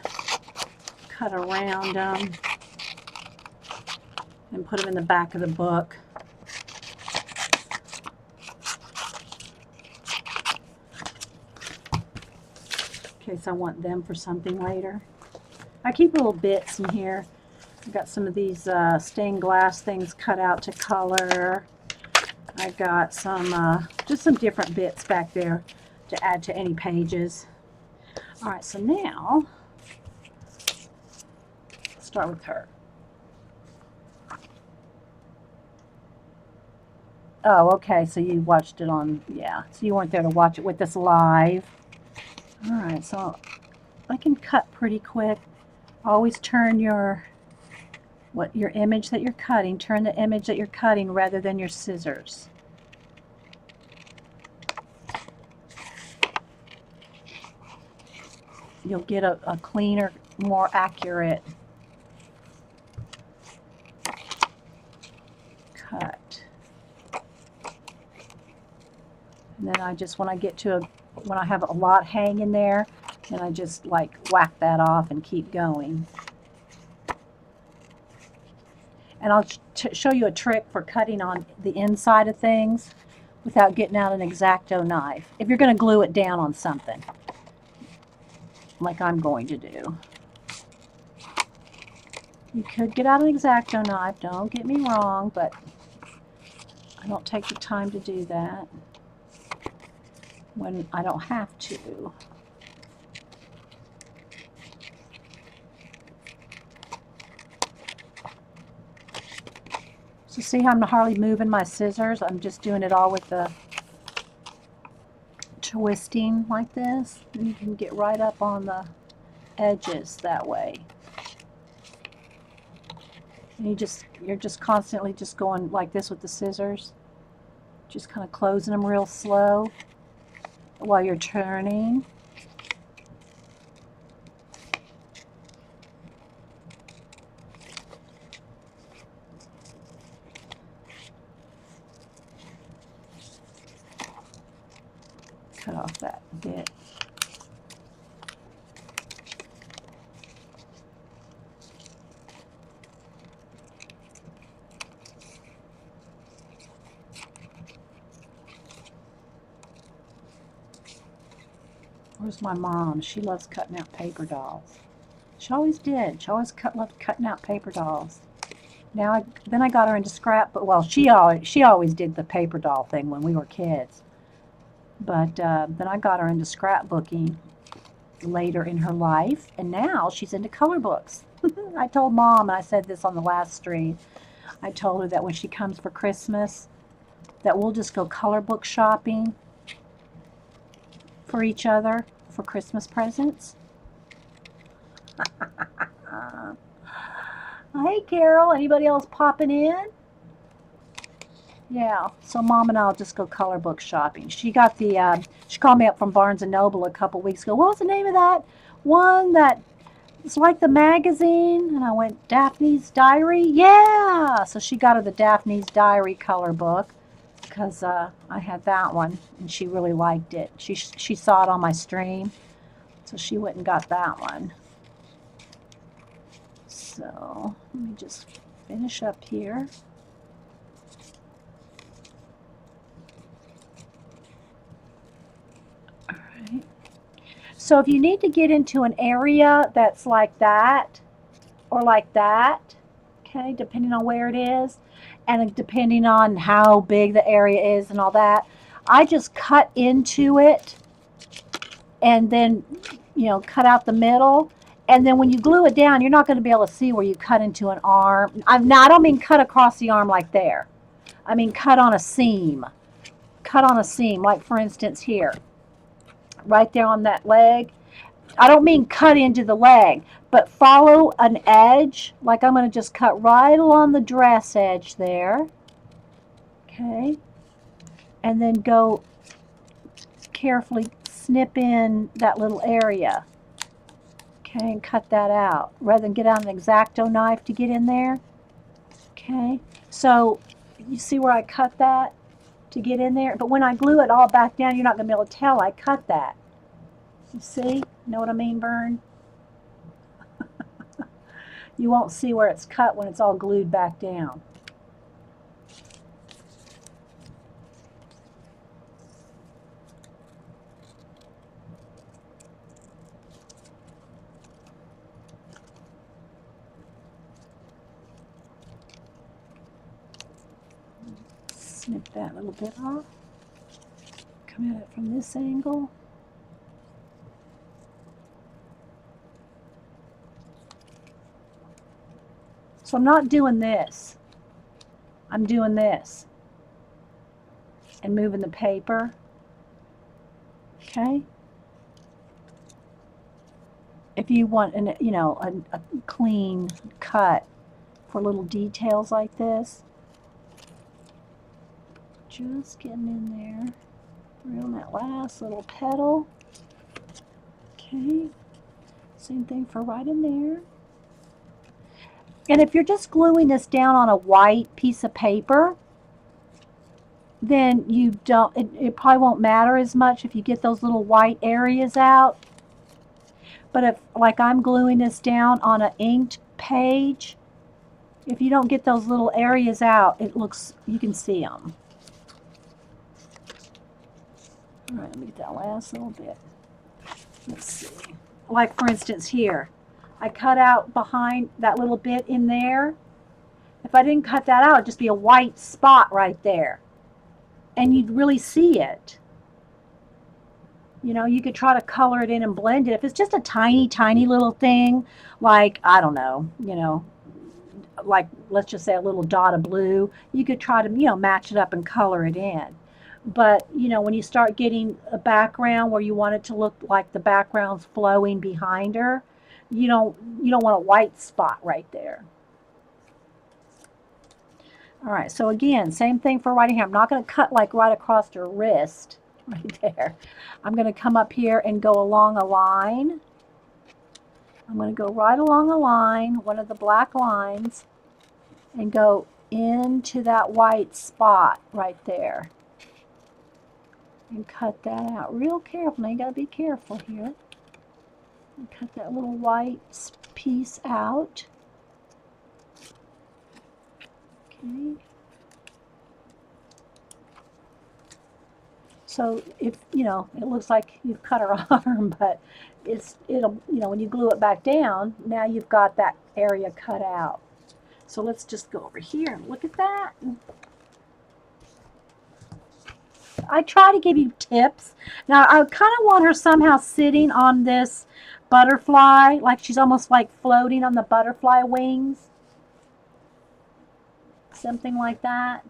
A: cut around them and put them in the back of the book. In case I want them for something later. I keep little bits in here. I've got some of these stained glass things cut out to color. I got some, just some different bits back there to add to any pages. All right, so now, let's start with her. Oh, okay, so you watched it on, yeah, so you weren't there to watch it with us live. All right, so I can cut pretty quick. Always turn your image that you're cutting, turn the image that you're cutting rather than your scissors. You'll get a cleaner, more accurate cut. And then I just, when I get to when I have a lot hanging there, then I just like whack that off and keep going. And I'll show you a trick for cutting on the inside of things without getting out an X-Acto knife. If you're going to glue it down on something, like I'm going to do. You could get out an X-Acto knife, don't get me wrong, but I don't take the time to do that when I don't have to. So see how I'm hardly moving my scissors? I'm just doing it all with the twisting like this. And you can get right up on the edges that way. And you're just constantly just going like this with the scissors. Just kind of closing them real slow while you're turning. Cut off that bit. Where's my mom? She loves cutting out paper dolls. She always did. She always loved cutting out paper dolls. Then I got her into scrapbook. Well, she always did the paper doll thing when we were kids. But then I got her into scrapbooking later in her life, and now she's into color books. I told Mom, and I said this on the last stream, I told her that when she comes for Christmas, that we'll just go color book shopping for each other for Christmas presents. Hey, Carol, anybody else popping in? Yeah, so Mom and I'll just go color book shopping. She got she called me up from Barnes & Noble a couple weeks ago. What was the name of that one that it's like the magazine? And I went, Daphne's Diary? Yeah! So she got her the Daphne's Diary color book because I had that one and she really liked it. She saw it on my stream, so she went and got that one. So let me just finish up here. Alright. So if you need to get into an area that's like that or like that, okay, depending on where it is and depending on how big the area is and all that, I just cut into it and then, cut out the middle And then when you glue it down, you're not going to be able to see where you cut into an arm. Now, I don't mean cut across the arm like there. I mean cut on a seam. Cut on a seam, like for instance here. Right there on that leg. I don't mean cut into the leg, but follow an edge. Like I'm going to just cut right along the dress edge there. Okay. And then go carefully snip in that little area. Okay, and cut that out. Rather than get out an X-Acto knife to get in there. Okay, so you see where I cut that to get in there? But when I glue it all back down, you're not going to be able to tell I cut that. You see? Know what I mean, Vern? You won't see where it's cut when it's all glued back down. Snip that little bit off. Come at it from this angle. So I'm not doing this. I'm doing this. And moving the paper. Okay. If you want an, you know, a clean cut for little details like this, just getting in there, right on that last little petal. Okay, same thing for right in there. And if you're just gluing this down on a white piece of paper, then you don't, it probably won't matter as much if you get those little white areas out. But if, like I'm gluing this down on an inked page, if you don't get those little areas out, it looks, you can see them. All right, let me get that last little bit. Let's see. Like for instance here, I cut out behind that little bit in there. If I didn't cut that out, it'd just be a white spot right there. And you'd really see it. You know, you could try to color it in and blend it. If it's just a tiny, tiny little thing, like, I don't know, you know, like, let's just say a little dot of blue, you could try to, you know, match it up and color it in. But, you know, when you start getting a background where you want it to look like the background's flowing behind her, you don't want a white spot right there. All right, so again, same thing for right here. I'm not going to cut like right across her wrist. Right there. I'm going to come up here and go along a line. I'm going to go right along a line, one of the black lines, and go into that white spot right there. And cut that out real careful. Now you got to be careful here. And cut that little white piece out. Okay. So if, you know, it looks like you've cut her arm, but it'll, you know, when you glue it back down, now you've got that area cut out. So let's just go over here and look at that. I try to give you tips. Now I kind of want her somehow sitting on this butterfly, like she's almost like floating on the butterfly wings. Something like that.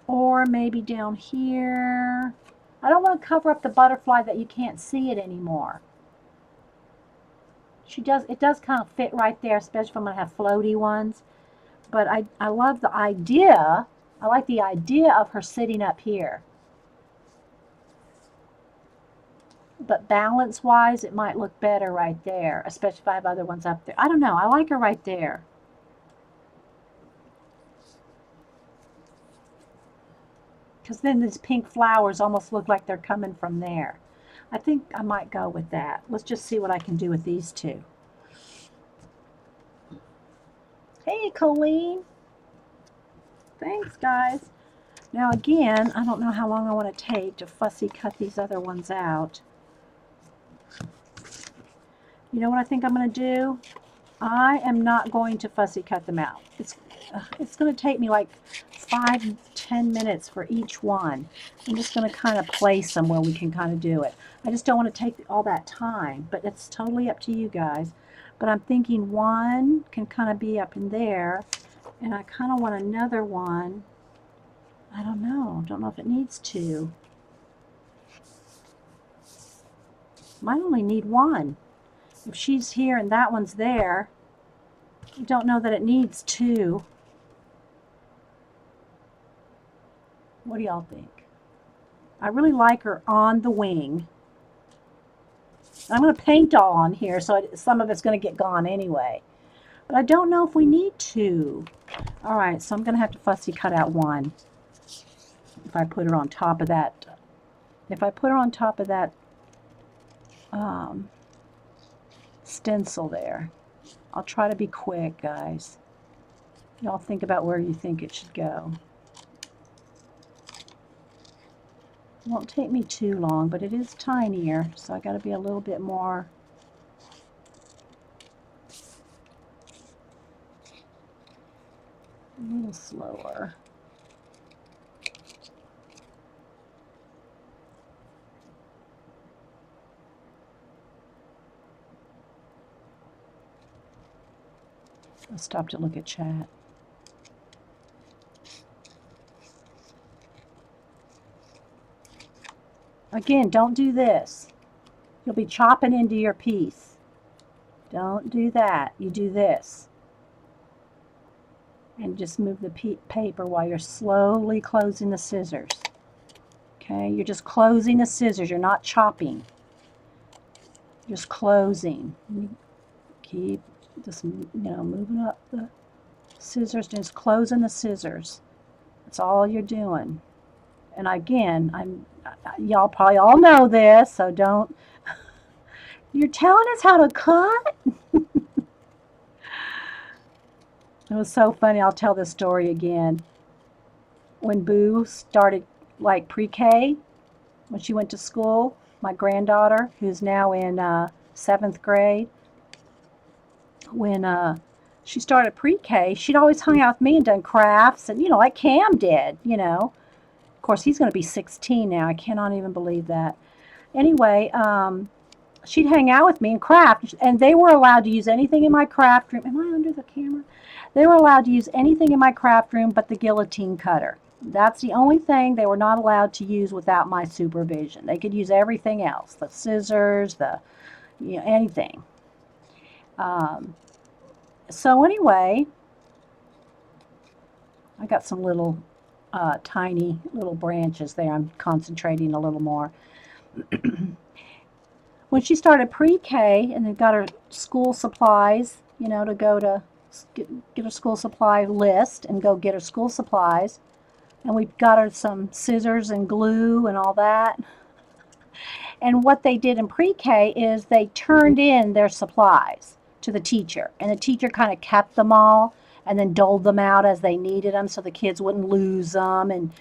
A: Or maybe down here. I don't want to cover up the butterfly that you can't see it anymore. It does kind of fit right there, especially if I'm going to have floaty ones. But I love the idea. I like the idea of her sitting up here. But balance-wise, it might look better right there, especially if I have other ones up there. I don't know. I like her right there. Because then these pink flowers almost look like they're coming from there. I think I might go with that. Let's just see what I can do with these two. Hey, Colleen. Thanks, guys. Now again, I don't know how long I want to take to fussy cut these other ones out. You know what I think I'm going to do? I am not going to fussy cut them out. It's going to take me like 5 10 minutes for each one. I'm just going to kind of place them where we can kind of do it. I just don't want to take all that time, but it's totally up to you guys. But I'm thinking one can kind of be up in there, and I kind of want another one. I don't know if it needs two. Might only need one. If she's here and that one's there, I don't know that it needs two. What do y'all think? I really like her on the wing. I'm going to paint all on here, so some of it's going to get gone anyway. But I don't know if we need two. All right, so I'm going to have to fussy cut out one. If I put her on top of that. If I put her on top of that stencil there. I'll try to be quick, guys. Y'all think about where you think it should go. It won't take me too long, but it is tinier, so I got to be a little bit more. A little slower. I'll stop to look at chat. Again, don't do this. You'll be chopping into your piece. Don't do that. You do this. And just move the paper while you're slowly closing the scissors. Okay, you're just closing the scissors. You're not chopping. Just closing. Keep just, moving up the scissors, just closing the scissors. That's all you're doing. And again, y'all probably all know this, so don't. You're telling us how to cut? It was so funny. I'll tell this story again. When Boo started like pre-K, when she went to school, my granddaughter, who's now in 7th grade, when she started pre-K, she'd always hung out with me and done crafts, and like Cam did, Of course, he's going to be 16 now. I cannot even believe that. Anyway, she'd hang out with me and craft, and they were allowed to use anything in my craft room. Am I under the camera? They were allowed to use anything in my craft room but the guillotine cutter. That's the only thing they were not allowed to use without my supervision. They could use everything else, the scissors, anything. So anyway, I got some little tiny little branches there. I'm concentrating a little more. When she started pre-K and then got her school supplies, to go to get her school supply list and go get her school supplies, and we got her some scissors and glue and all that. And what they did in pre-K is they turned in their supplies to the teacher, and the teacher kind of kept them all and then doled them out as they needed them, so the kids wouldn't lose them and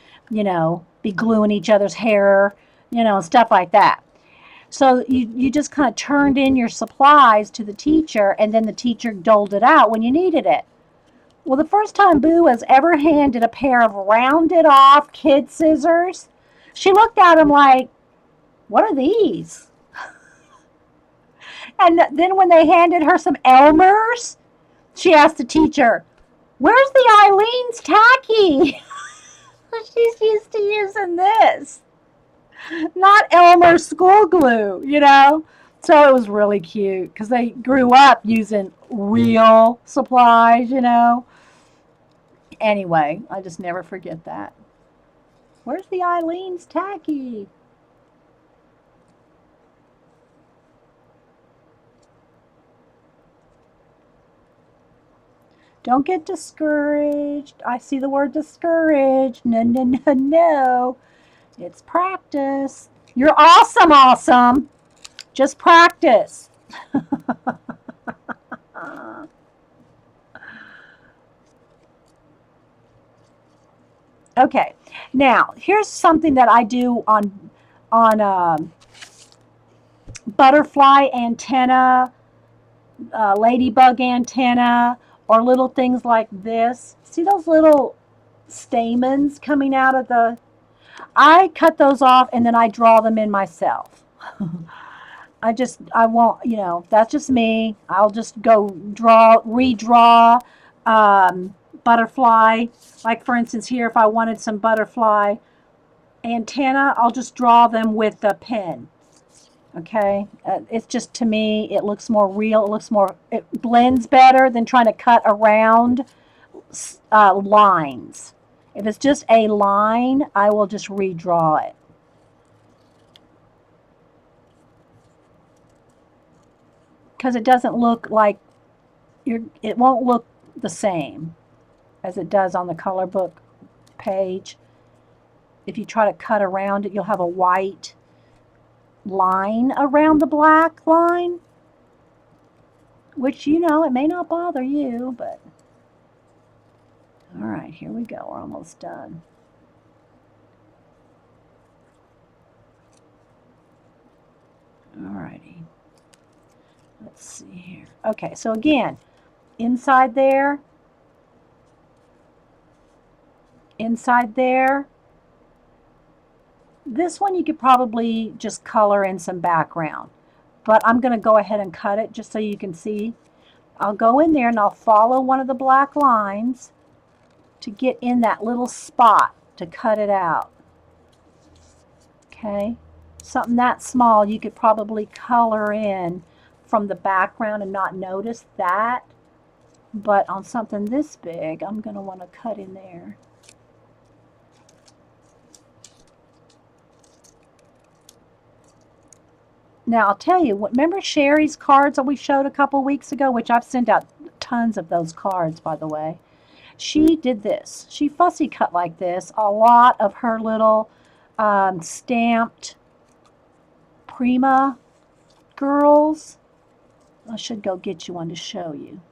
A: be gluing each other's hair, stuff like that. So you just kind of turned in your supplies to the teacher, and then the teacher doled it out when you needed it. Well, the first time Boo has ever handed a pair of rounded off kid scissors, she looked at him like, "What are these?" And then when they handed her some Elmer's, she asked the teacher, "Where's the Eileen's tacky?" She's used to using this. Not Elmer's school glue, So it was really cute because they grew up using real supplies, Anyway, I just never forget that. Where's the Eileen's tacky? Don't get discouraged. I see the word discouraged. No, no, no, no. It's practice. You're awesome. Just practice. Okay, now here's something that I do on butterfly antenna, ladybug antenna, or little things like this. See those little stamens coming out of the, I cut those off and then I draw them in myself. I won't, that's just me. I'll just go redraw butterfly. Like for instance here, if I wanted some butterfly antenna, I'll just draw them with a pen. Okay, it's just, to me, it looks more real. It blends better than trying to cut around lines. If it's just a line, I will just redraw it. Because it doesn't look like it won't look the same as it does on the color book page. If you try to cut around it, you'll have a white line around the black line, which, it may not bother you, but all right, here we go. We're almost done. All righty. Let's see here. Okay, so again, inside there, this one you could probably just color in some background, but I'm going to go ahead and cut it just so you can see. I'll go in there and I'll follow one of the black lines to get in that little spot to cut it out. Okay, something that small you could probably color in from the background and not notice that, but on something this big, I'm going to want to cut in there. Now, I'll tell you, remember Sherry's cards that we showed a couple weeks ago, which I've sent out tons of those cards, by the way. She did this. She fussy cut like this a lot of her little stamped Prima girls. I should go get you one to show you.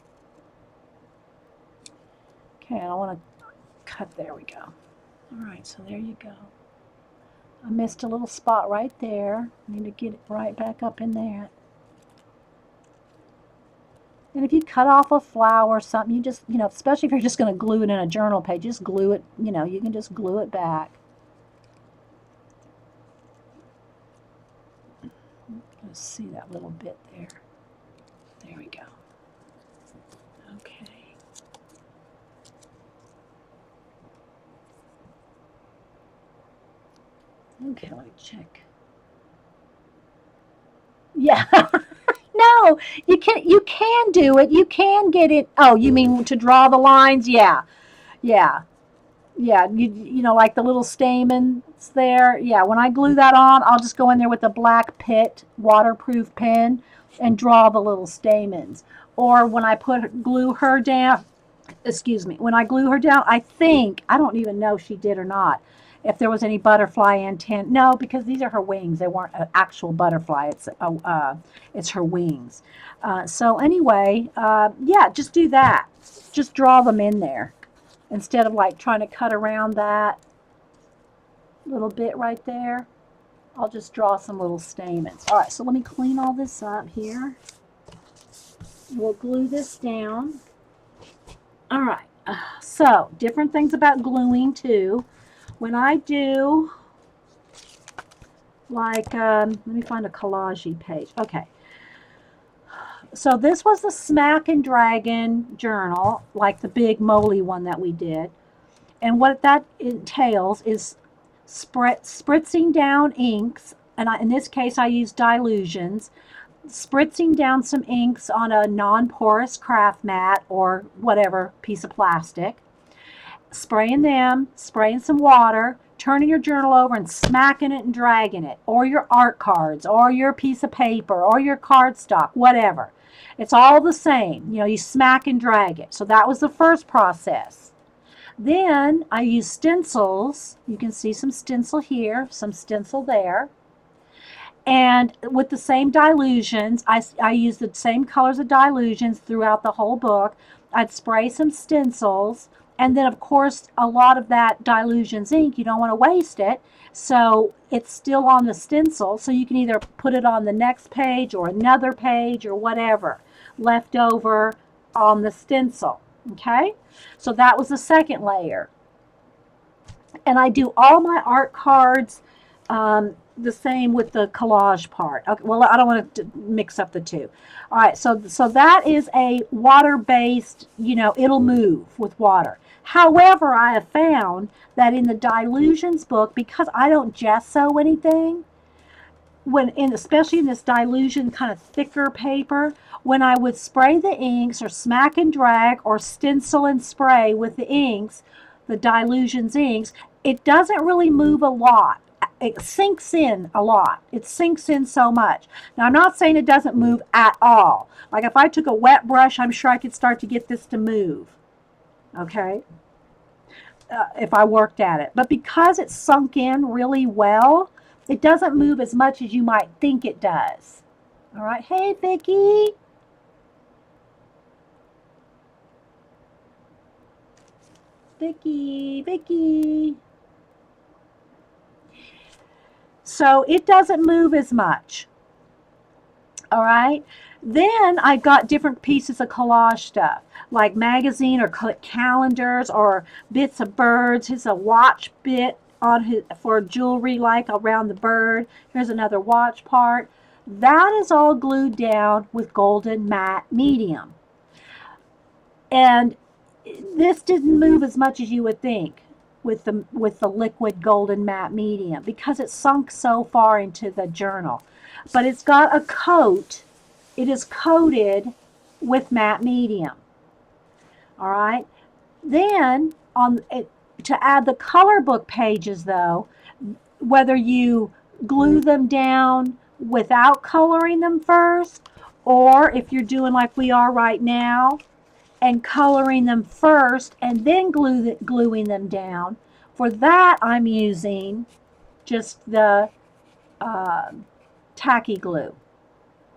A: Okay, I don't want to cut. There we go. All right, so there you go. I missed a little spot right there. I need to get it right back up in there. And if you cut off a flower or something, you just, especially if you're just going to glue it in a journal page, just glue it, you can just glue it back. Let's see that little bit there. There we go. Okay. Okay, let me check. Yeah. No, you can do it. You can get it. Oh, you mean to draw the lines? Yeah. Yeah. Yeah, like the little stamens there. Yeah, when I glue that on, I'll just go in there with a black Pitt waterproof pen and draw the little stamens. Or when I glue her down, when I glue her down, I don't even know if she did or not, if there was any butterfly antenna. No, because these are her wings. They weren't an actual butterfly. It's her wings. So anyway, yeah, just do that. Just draw them in there instead of like trying to cut around that little bit right there. I'll just draw some little stamens. All right, so let me clean all this up here. We'll glue this down. All right, so different things about gluing too. When I do, like, let me find a collage page. Okay. So this was the Smack and Dragon journal, like the big moly one that we did. And what that entails is spritzing down inks, and in this case I used dilutions, spritzing down some inks on a non-porous craft mat or whatever piece of plastic, spraying some water, turning your journal over and smacking it and dragging it, or your art cards, or your piece of paper, or your cardstock, whatever. It's all the same. You smack and drag it. So that was the first process. Then I used stencils. You can see some stencil here, some stencil there. And with the same dilutions, I used the same colors of dilutions throughout the whole book. I'd spray some stencils. And then, of course, a lot of that dilutions ink, you don't want to waste it. So it's still on the stencil. So you can either put it on the next page or another page or whatever left over on the stencil. Okay? So that was the second layer. And I do all my art cards the same with the collage part. Okay, well, I don't want to mix up the two. All right, so that is a water-based, it'll move with water. However, I have found that in the Dilutions book, because I don't gesso anything, especially in this Dilution kind of thicker paper, when I would spray the inks or smack and drag or stencil and spray with the inks, the Dilutions inks, it doesn't really move a lot. It sinks in a lot. It sinks in so much. Now, I'm not saying it doesn't move at all. Like if I took a wet brush, I'm sure I could start to get this to move. Okay? If I worked at it. But because it's sunk in really well, it doesn't move as much as you might think it does. All right. Hey, Vicki. Vicki. So it doesn't move as much. All right. Then I got different pieces of collage stuff, like magazine or calendars or bits of birds. Here's a watch bit on his for jewelry, like around the bird. Here's another watch part. That is all glued down with golden matte medium. And this didn't move as much as you would think with the liquid golden matte medium because it sunk so far into the journal. But it's got a coat. It is coated with matte medium. All right. Then to add the color book pages, though, whether you glue them down without coloring them first, or if you're doing like we are right now and coloring them first and then gluing them down, for that I'm using just the tacky glue.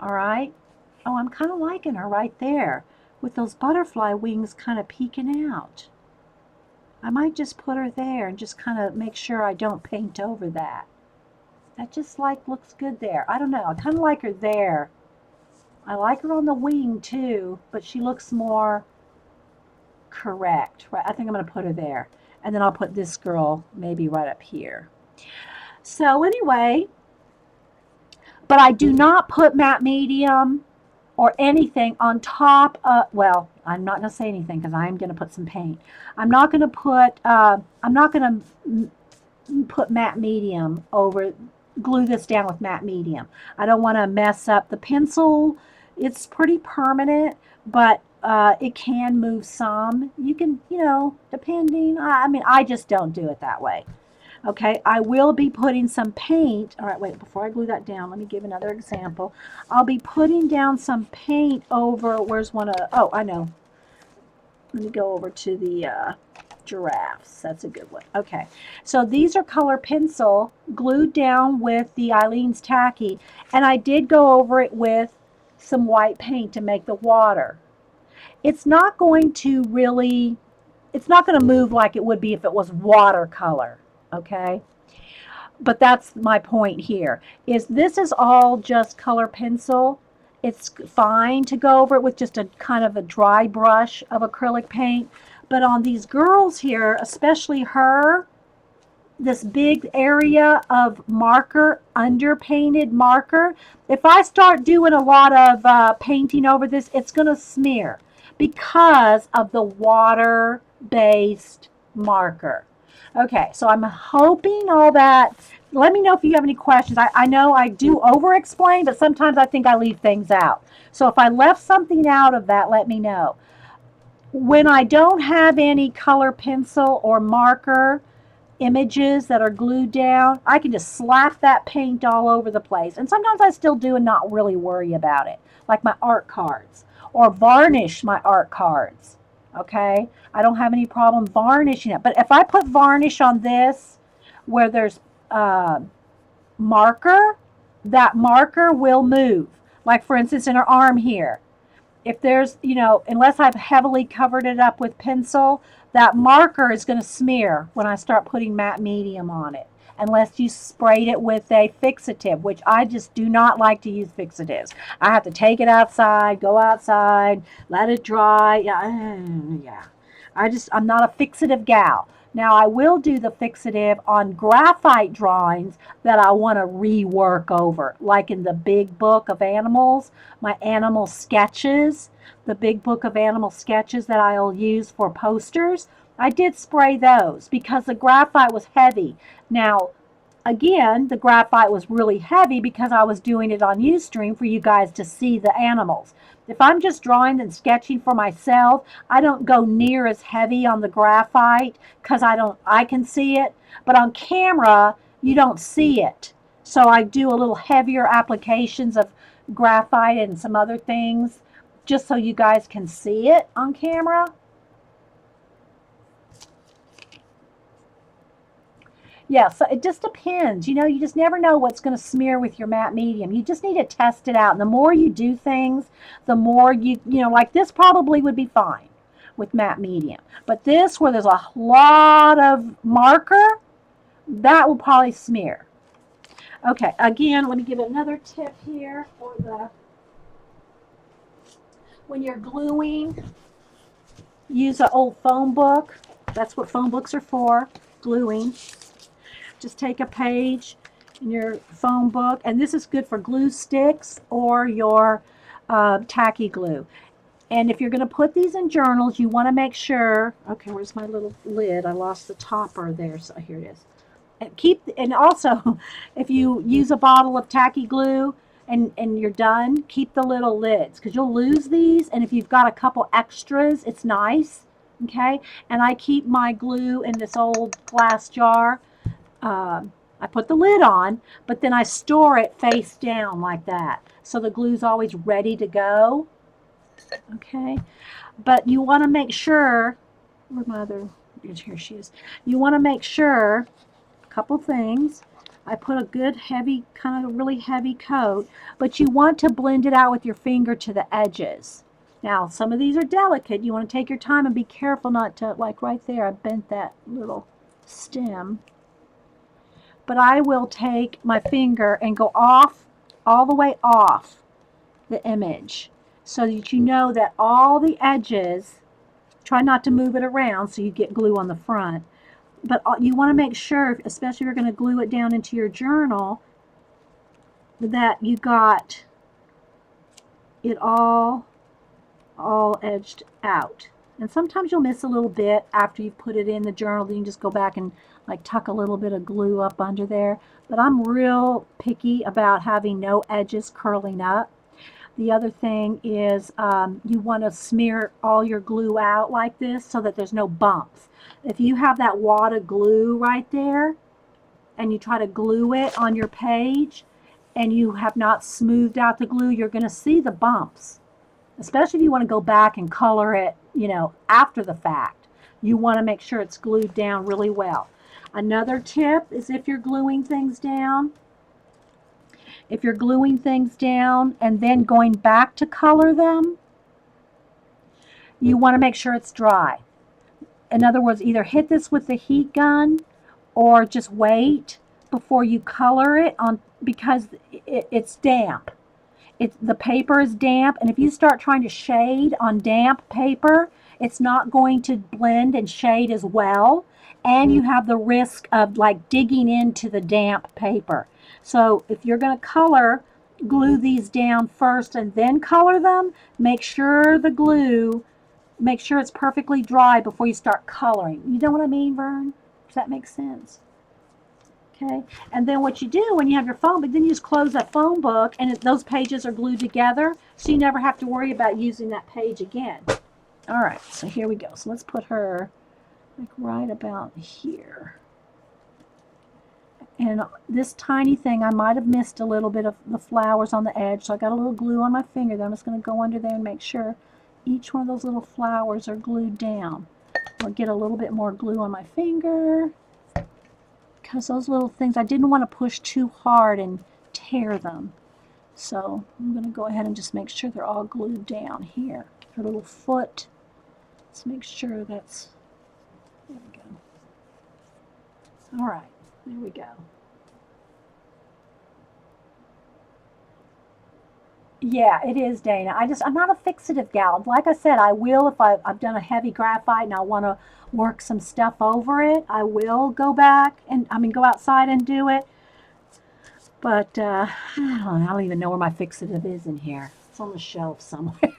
A: All right. Oh, I'm kind of liking her right there with those butterfly wings kind of peeking out. I might just put her there and just kind of make sure I don't paint over that. That just looks good there. I don't know. I kind of like her there. I like her on the wing too, but she looks more correct. Right? I think I'm going to put her there. And then I'll put this girl maybe right up here. So anyway, but I do not put matte medium or anything on top of, well, I'm not going to say anything because I'm going to put some paint. I'm not going to put matte medium over, glue this down with matte medium. I don't want to mess up the pencil. It's pretty permanent, but it can move some. You can, depending. I just don't do it that way. Okay, I will be putting some paint. All right, wait, before I glue that down, let me give another example. I'll be putting down some paint over, where's one of, oh, I know. Let me go over to the giraffes. That's a good one. Okay, so these are color pencil glued down with the Eileen's Tacky, and I did go over it with some white paint to make the water. It's not going to really, it's not going to move like it would be if it was watercolor. Okay, but that's my point here, is this is all just color pencil. It's fine to go over it with just a kind of a dry brush of acrylic paint, but on these girls here, especially her, this big area of marker, underpainted marker, if I start doing a lot of painting over this, it's going to smear because of the water-based marker. Okay, so I'm hoping all that. Let me know if you have any questions. I know I do over-explain, but sometimes I think I leave things out. So if I left something out of that, let me know. When I don't have any color pencil or marker images that are glued down, I can just slap that paint all over the place. And sometimes I still do and not really worry about it, like my art cards, or varnish my art cards. Okay, I don't have any problem varnishing it. But if I put varnish on this where there's marker, that marker will move. Like for instance in her arm here, if there's, unless I've heavily covered it up with pencil, that marker is going to smear when I start putting matte medium on it. Unless you sprayed it with a fixative, which I just do not like to use fixatives. I have to take it outside, go outside, let it dry. Yeah. I'm not a fixative gal. Now I will do the fixative on graphite drawings that I want to rework over, like in the big book of animals, my animal sketches, the big book of animal sketches that I'll use for posters. I did spray those because the graphite was heavy. Now, again, the graphite was really heavy because I was doing it on Ustream for you guys to see the animals. If I'm just drawing and sketching for myself, I don't go near as heavy on the graphite because I can see it, but on camera you don't see it. So I do a little heavier applications of graphite and some other things just so you guys can see it on camera. Yeah, so it just depends. You just never know what's going to smear with your matte medium. You just need to test it out. And the more you do things, the more like this probably would be fine with matte medium. But this, where there's a lot of marker, that will probably smear. Okay, again, let me give another tip here for when you're gluing, use an old phone book. That's what phone books are for, gluing. Just take a page in your phone book, and this is good for glue sticks or your tacky glue. And if you're going to put these in journals, you want to make sure, okay, where's my little lid? I lost the topper there, so here it is. And also, if you use a bottle of tacky glue and you're done, keep the little lids because you'll lose these. And if you've got a couple extras, it's nice. Okay. And I keep my glue in this old glass jar. I put the lid on, but then I store it face down like that. So the glue's always ready to go. Okay. But you want to make sure, where's my other, here she is. You want to make sure, a couple things. I put a good heavy, kind of really heavy coat, but you want to blend it out with your finger to the edges. Now, some of these are delicate. You want to take your time and be careful not to, like right there, I bent that little stem. But I will take my finger and go off, all the way off the image so that you know that all the edges, try not to move it around so you get glue on the front. But you want to make sure, especially if you're going to glue it down into your journal, that you got it all edged out. And sometimes you'll miss a little bit after you've put it in the journal. Then you can just go back and like tuck a little bit of glue up under there. But I'm real picky about having no edges curling up. The other thing is you want to smear all your glue out like this so that there's no bumps. If you have that wad of glue right there and you try to glue it on your page and you have not smoothed out the glue, you're going to see the bumps. Especially if you want to go back and color it, after the fact. You want to make sure it's glued down really well. Another tip is if you're gluing things down, and then going back to color them, you want to make sure it's dry. In other words, either hit this with the heat gun or just wait before you color it on because it's damp. The paper is damp, and if you start trying to shade on damp paper, it's not going to blend and shade as well, and you have the risk of like digging into the damp paper. So if you're going to color, glue these down first and then color them. Make sure it's perfectly dry before you start coloring. You know what I mean, Vern? Does that make sense? Okay, and then what you do when you have your phone book, then you just close that phone book and those pages are glued together, so you never have to worry about using that page again. All right, so here we go. So let's put her like right about here. And this tiny thing, I might have missed a little bit of the flowers on the edge, so I got a little glue on my finger that I'm just going to go under there and make sure each one of those little flowers are glued down. I'll get a little bit more glue on my finger. Because those little things, I didn't want to push too hard and tear them. So I'm going to go ahead and just make sure they're all glued down here. Her little foot. Let's make sure that's, there we go. All right, there we go. Yeah, it is, Dana. I'm not a fixative gal. Like I said, I will if I've done a heavy graphite and I want to work some stuff over it. I will go back and go outside and do it. But I don't even know where my fixative is in here. It's on the shelf somewhere.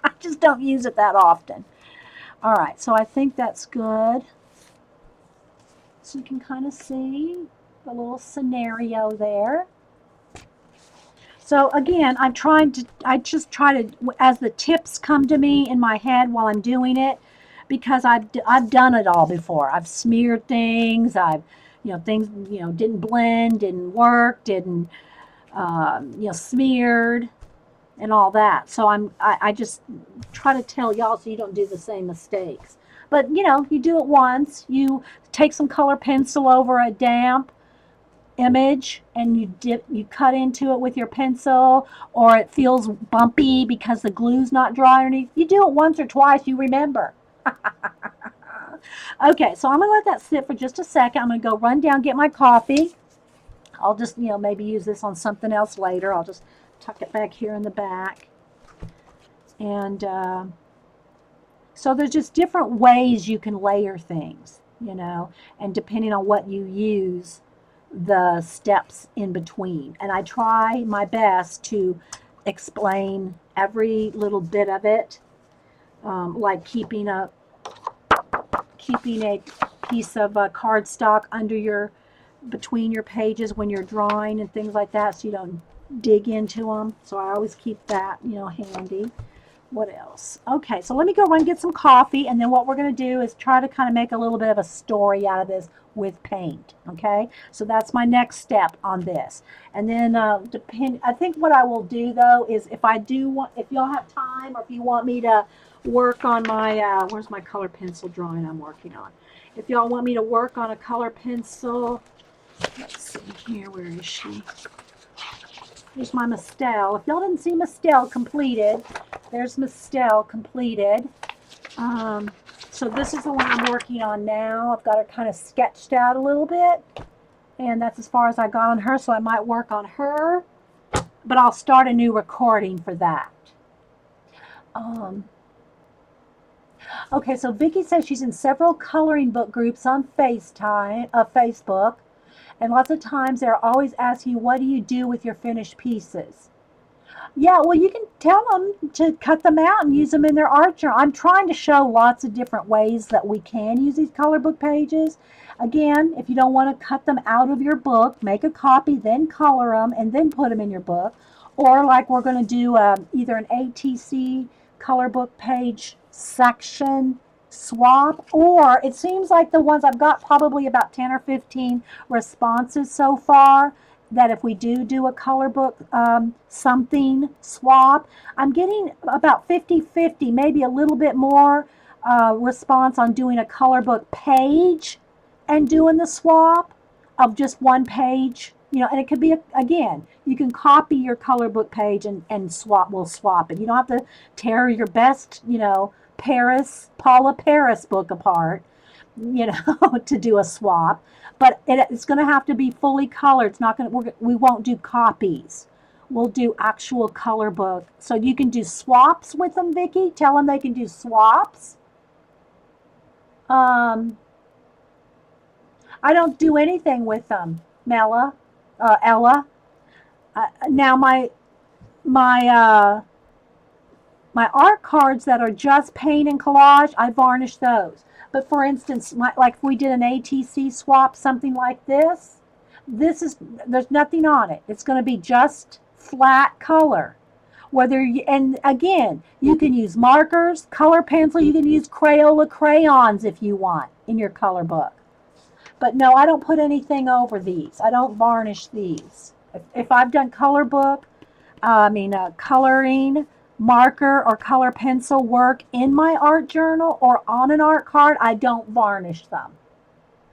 A: I just don't use it that often. All right, so I think that's good. So you can kind of see the little scenario there. So again, I just try to, as the tips come to me in my head while I'm doing it, because I've done it all before. I've smeared things. Things, didn't blend, didn't work, didn't, smeared and all that. So I just try to tell y'all so you don't do the same mistakes. But, you do it once. You take some color pencil over a damp image and you cut into it with your pencil, or it feels bumpy because the glue's not dry underneath. You do it once or twice, you remember. Okay, so I'm gonna let that sit for just a second. I'm gonna go run down, get my coffee. I'll just maybe use this on something else later. I'll just tuck it back here in the back. And so there's just different ways you can layer things, and depending on what you use, the steps in between. And I try my best to explain every little bit of it, like keeping a piece of cardstock between your pages when you're drawing and things like that, so you don't dig into them. So I always keep that handy. What else? Okay, so let me go run and get some coffee, and then what we're going to do is try to kind of make a little bit of a story out of this with paint. Okay, so that's my next step on this. And then I think what I will do though is if y'all have time, or if you want me to work on my where's my color pencil drawing I'm working on. If y'all want me to work on a color pencil, let's see here, where is she? Here's my Mistel. If y'all didn't see Mistel completed, there's Mistel completed. So this is the one I'm working on now. I've got her kind of sketched out a little bit, and that's as far as I got on her, so I might work on her, but I'll start a new recording for that. Okay, so Vicki says she's in several coloring book groups on Facebook, and lots of times they're always asking you, what do you do with your finished pieces? Yeah, well, you can tell them to cut them out and use them in their art journal. I'm trying to show lots of different ways that we can use these color book pages. Again, if you don't want to cut them out of your book, make a copy, then color them, and then put them in your book. Or like we're going to do either an ATC color book page section swap, or it seems like the ones I've got probably about 10 or 15 responses so far, that if we do a color book something swap, I'm getting about 50-50, maybe a little bit more response on doing a color book page and doing the swap of just one page. And it could be, again, you can copy your color book page and we'll swap it. You don't have to tear your best, Paula Paris book apart, to do a swap. But it's going to have to be fully colored. It's not going to. We won't do copies. We'll do actual color book. So you can do swaps with them, Vicki. Tell them they can do swaps. I don't do anything with them, Ella. Now my art cards that are just paint and collage, I varnish those. But for instance, like if we did an ATC swap, something like this, there's nothing on it. It's going to be just flat color. And again, you can use markers, color pencil, you can use Crayola crayons if you want in your color book. But no, I don't put anything over these. I don't varnish these. If I've done color book, coloring, marker, or color pencil work in my art journal or on an art card, I don't varnish them.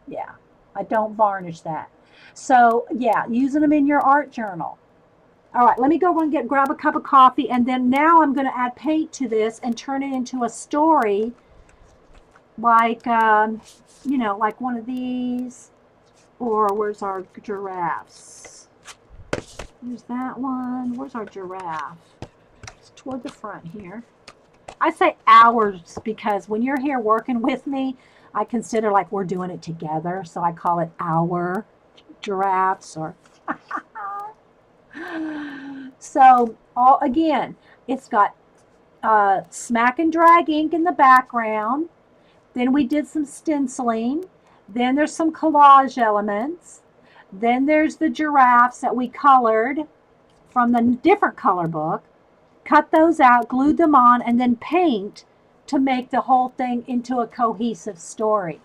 A: Yeah, I don't varnish that. So yeah, using them in your art journal. All right, let me go and grab a cup of coffee, and then now I'm going to add paint to this and turn it into a story, like like one of these, or where's our giraffes? Here's that one. Where's our giraffe? toward the front here. I say ours because when you're here working with me, I consider like we're doing it together. So I call it our giraffes or so all again, it's got smack and drag ink in the background. Then we did some stenciling. Then there's some collage elements. Then there's the giraffes that we colored from the different color book. Cut those out, glued them on, and then paint to make the whole thing into a cohesive story.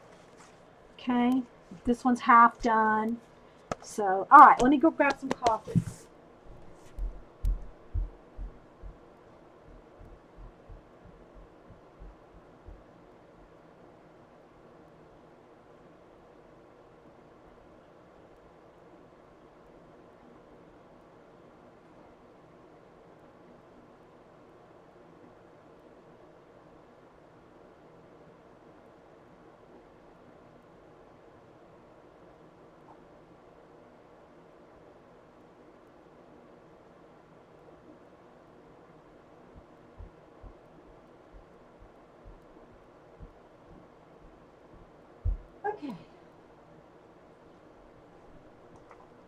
A: Okay, this one's half done. So, all right, let me go grab some coffee. Okay.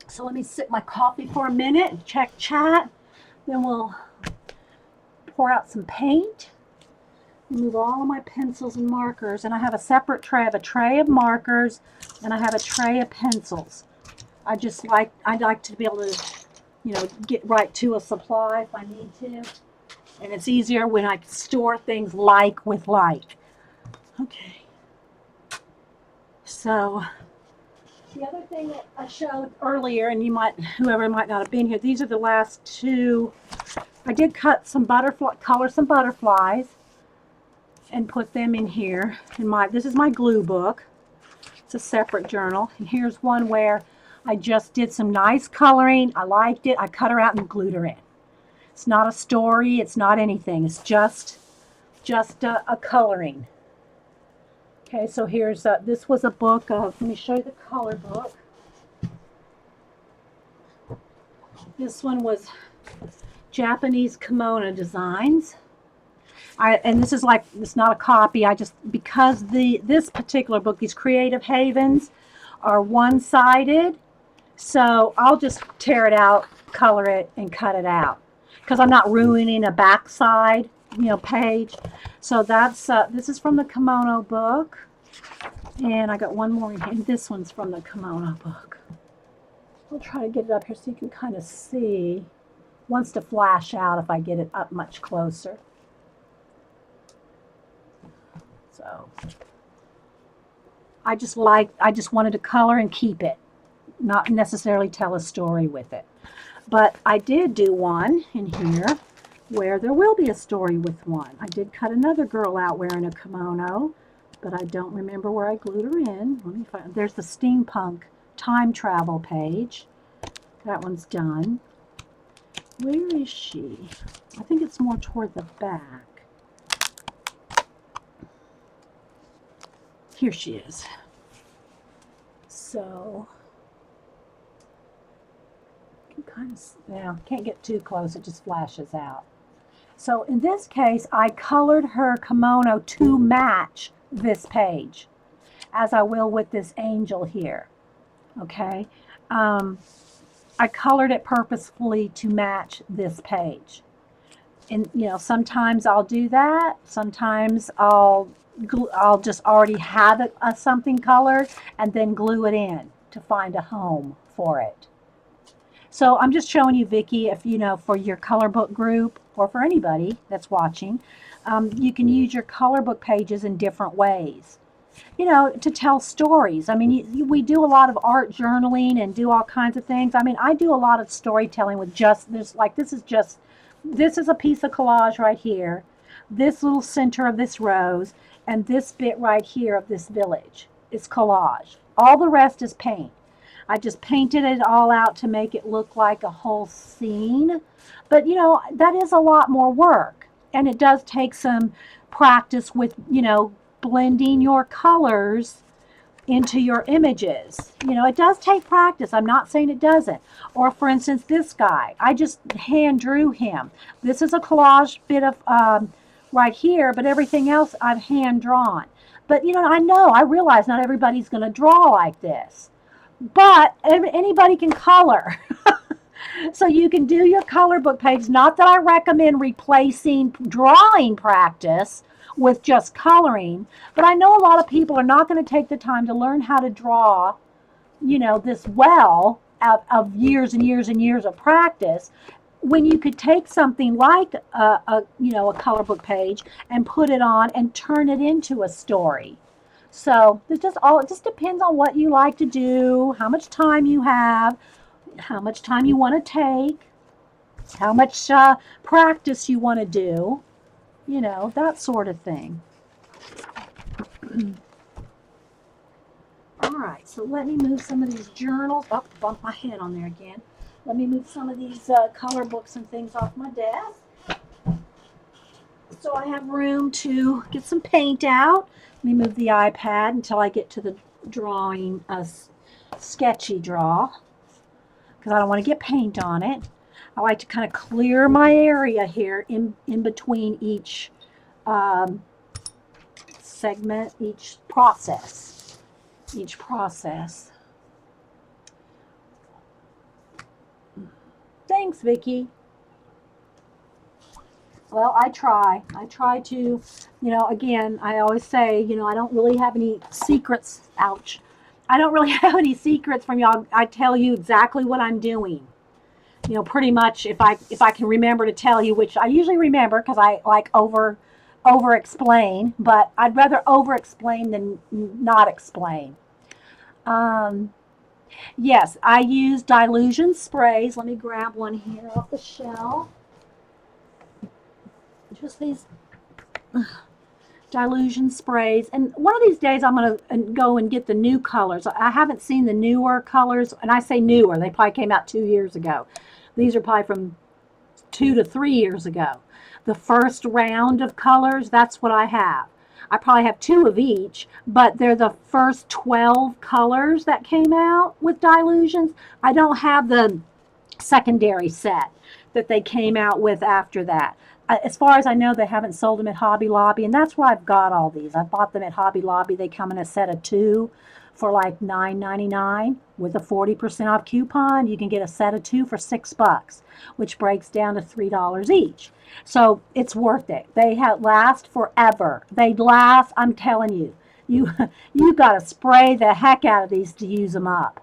A: So let me sip my coffee for a minute and check chat. Then we'll pour out some paint. Remove all of my pencils and markers. And I have a separate tray. I have a tray of markers and I have a tray of pencils. I'd like to be able to, get right to a supply if I need to. And it's easier when I store things like with like. Okay. So the other thing that I showed earlier, and whoever might not have been here, these are the last two. I did color some butterflies and put them in here. This is my glue book. It's a separate journal. And here's one where I just did some nice coloring. I liked it. I cut her out and glued her in. It's not a story. It's not anything. It's just a coloring. Okay, so here's this was a book of, let me show you the color book. This one was Japanese kimono designs. And this is it's not a copy. Because this particular book, these Creative Havens, are one-sided, so I'll just tear it out, color it, and cut it out because I'm not ruining a backside, page. So that's this is from the kimono book, and I got one more in here. And this one's from the kimono book. I'll try to get it up here so you can kind of see. It wants to flash out if I get it up much closer. So I just wanted to color and keep it, not necessarily tell a story with it. But I did do one in here where there will be a story with one. I did cut another girl out wearing a kimono, but I don't remember where I glued her in. Let me find. There's the steampunk time travel page. That one's done. Where is she? I think it's more toward the back. Here she is. So can't get too close, it just flashes out. So in this case, I colored her kimono to match this page, as I will with this angel here. Okay, I colored it purposefully to match this page. And sometimes I'll do that. Sometimes I'll just already have it something colored and then glue it in to find a home for it. So I'm just showing you, Vicki, if for your color book group or for anybody that's watching, you can use your color book pages in different ways, to tell stories. I mean, we do a lot of art journaling and do all kinds of things. I mean, I do a lot of storytelling with just this. This is a piece of collage right here, this little center of this rose, and this bit right here of this village is collage. All the rest is paint. I just painted it all out to make it look like a whole scene. But, that is a lot more work. And it does take some practice with, blending your colors into your images. You know, it does take practice. I'm not saying it doesn't. Or for instance, this guy, I just hand drew him. This is a collage bit of right here, but everything else I've hand drawn. But you know, I realize not everybody's going to draw like this. But anybody can color. So you can do your color book page. Not that I recommend replacing drawing practice with just coloring, but I know a lot of people are not going to take the time to learn how to draw, you know, this well out of years and years and years of practice, when you could take something like a color book page and put it on and turn it into a story. So it just depends on what you like to do, how much time you have, how much time you want to take, how much practice you want to do, you know, that sort of thing. All right, so let me move some of these journals. Oh, bump my head on there again. Let me move some of these color books and things off my desk, so I have room to get some paint out. Let me move the iPad until I get to the drawing, sketchy draw, because I don't want to get paint on it. I like to kind of clear my area here in between each segment, each process. Thanks, Vicki. Well, I try. I try to, you know, again, I always say, you know, I don't really have any secrets. Ouch. I don't really have any secrets from y'all. I tell you exactly what I'm doing. You know, pretty much if I can remember to tell you, which I usually remember because I like over explain, but I'd rather over explain than not explain. Um, yes, I use dilution sprays. Let me grab one here off the shelf. Just these dilution sprays. And one of these days I'm going to go and get the new colors. I haven't seen the newer colors, and I say newer, they probably came out 2 years ago. These are probably from 2 to 3 years ago. The first round of colors, that's what I have. I probably have two of each, but they're the first 12 colors that came out with dilutions. I don't have the secondary set that they came out with after that. As far as I know, they haven't sold them at Hobby Lobby, and that's where I've got all these. I bought them at Hobby Lobby. They come in a set of two for like $9.99 with a 40% off coupon. You can get a set of two for $6, which breaks down to $3 each. So it's worth it. They last forever. They last. I'm telling you, you got to spray the heck out of these to use them up.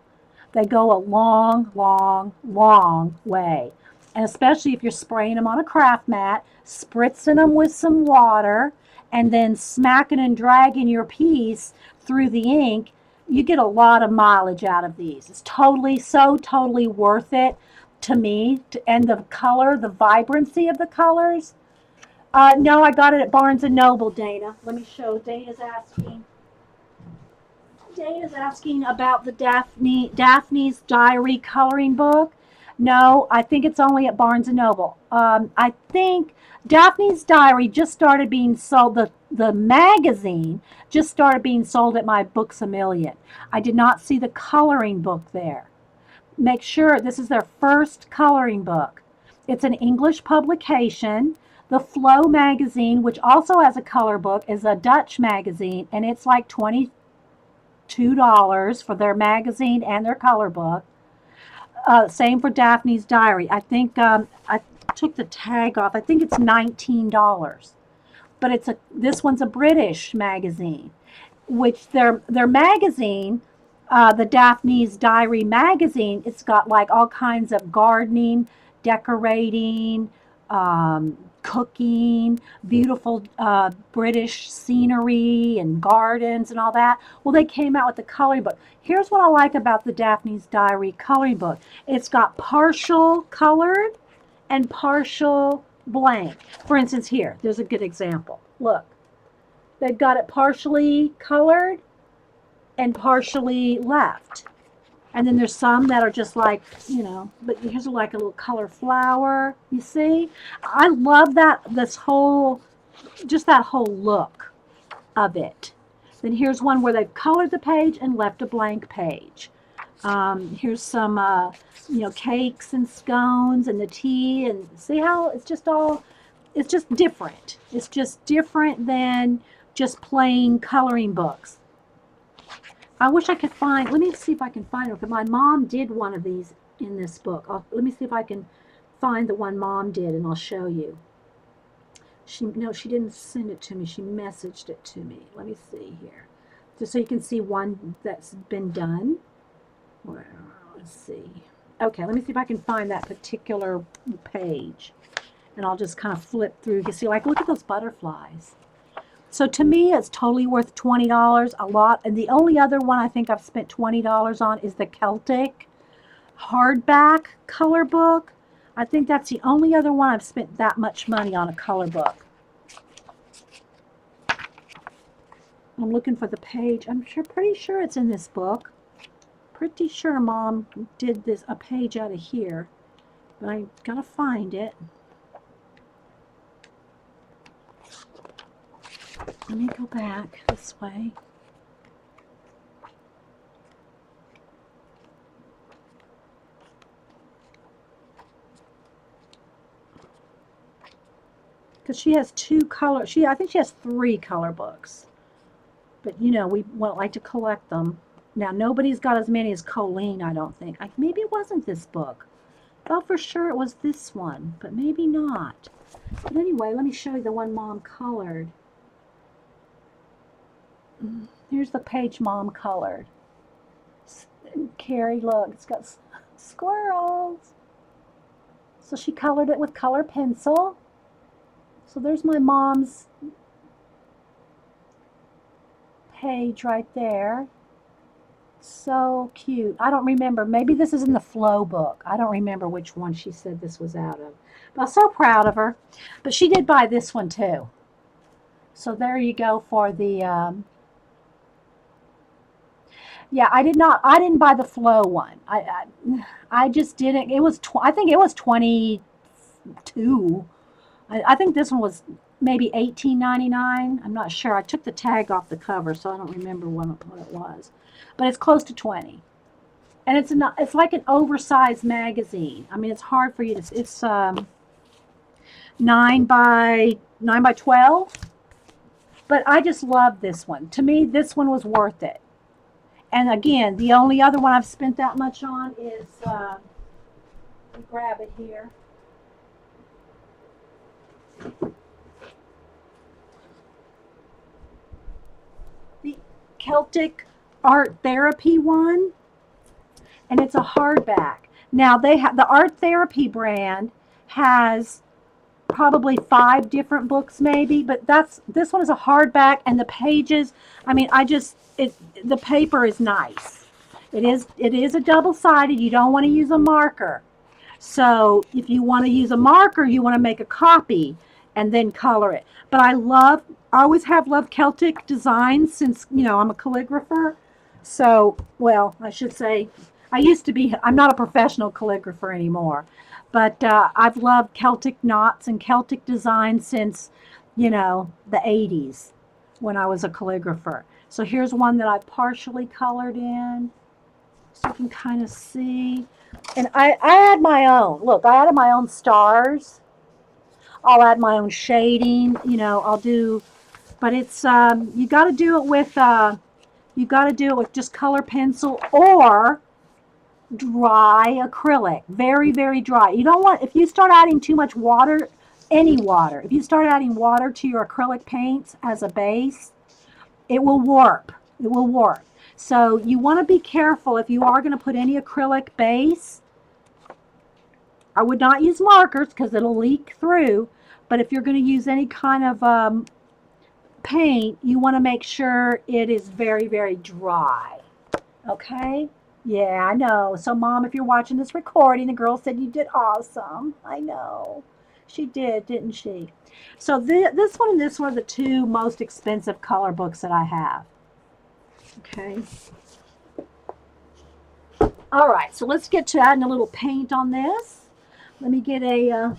A: They go a long, long, long way. And especially if you're spraying them on a craft mat, spritzing them with some water, and then smacking and dragging your piece through the ink, you get a lot of mileage out of these. It's totally worth it to me. And the color, the vibrancy of the colors. No, I got it at Barnes & Noble, Dana. Let me show. Dana's asking about the Daphne's Diary coloring book. No, I think it's only at Barnes and Noble. I think Daphne's Diary just started being sold. The magazine just started being sold at my Books a Million. I did not see the coloring book there. Make sure this is their first coloring book. It's an English publication. The Flow magazine, which also has a color book, is a Dutch magazine, and it's like $22 for their magazine and their color book. Same for Daphne's Diary. I think I took the tag off. I think it's $19. But this one's a British magazine, which their magazine, the Daphne's Diary magazine, it's got like all kinds of gardening, decorating, cooking, beautiful British scenery and gardens and all that. Well, they came out with the coloring book. Here's what I like about the Daphne's Diary coloring book. It's got partial colored and partial blank. For instance, here, there's a good example. Look, they've got it partially colored and partially left. And then there's some that are just like, you know, but here's like a little color flower, you see? I love that, that whole look of it. Then here's one where they've colored the page and left a blank page. Here's some, cakes and scones and the tea, and see how it's just different. It's just different than just plain coloring books. I wish I could find, let me see if I can find it. My mom did one of these in this book. Let me see if I can find the one Mom did, and I'll show you. She didn't send it to me. She messaged it to me. Let me see here. Just so you can see one that's been done. Well, let's see. Okay, let me see if I can find that particular page. And I'll just kind of flip through. You can see, like, look at those butterflies. So to me, it's totally worth $20, a lot. And the only other one I think I've spent $20 on is the Celtic hardback color book. I think that's the only other one I've spent that much money on a color book. I'm looking for the page. I'm pretty sure it's in this book. Pretty sure Mom did a page out of here. But I gotta find it. Let me go back this way. Because she has two color, I think she has 3 color books. But we like to collect them. Now nobody's got as many as Colleen, I don't think. Maybe it wasn't this book. I thought for sure it was this one, but maybe not. But anyway, let me show you the one Mom colored. Here's the page Mom colored. Carrie, look, it's got squirrels. So she colored it with color pencil. So there's my Mom's page right there. So cute. I don't remember. Maybe this is in the Flow book. I don't remember which one she said this was out of. But I'm so proud of her. But she did buy this one too. So there you go for the... Yeah, I didn't buy the Flow one. I just didn't. It was, I think it was 22. I think this one was maybe $18.99. I'm not sure. I took the tag off the cover, so I don't remember what it was. But it's close to 20. And it's like an oversized magazine. I mean, it's hard for you to, it's 9 by 12. But I just love this one. To me, this one was worth it. And again, the only other one I've spent that much on is, let me grab it here. The Celtic Art Therapy one, and it's a hardback. Now they have the Art Therapy brand has probably 5 different books maybe, but this one is a hardback, and the pages, I mean, the paper is nice. It is a double-sided. You don't want to use a marker. So if you want to use a marker, you want to make a copy and then color it. But I always have loved Celtic designs since, I'm a calligrapher. So, well, I should say, I'm not a professional calligrapher anymore. But I've loved Celtic knots and Celtic designs since, the 80s when I was a calligrapher. So here's one that I partially colored in. So you can kind of see. And I add my own. Look, I added my own stars. I'll add my own shading. I'll do. But it's you got to do it with just color pencil or dry acrylic. Very, very dry. You don't want, if you start adding too much water, if you start adding water to your acrylic paints as a base, it will warp. So you want to be careful if you are going to put any acrylic base. I would not use markers because it'll leak through. But if you're going to use any kind of paint, you want to make sure it is very, very dry. Okay? Yeah, I know. So, Mom, if you're watching this recording, the girl said you did awesome. I know. She did, didn't she? So this one and this one are the 2 most expensive color books that I have. Okay. All right, so let's get to adding a little paint on this. Let me get a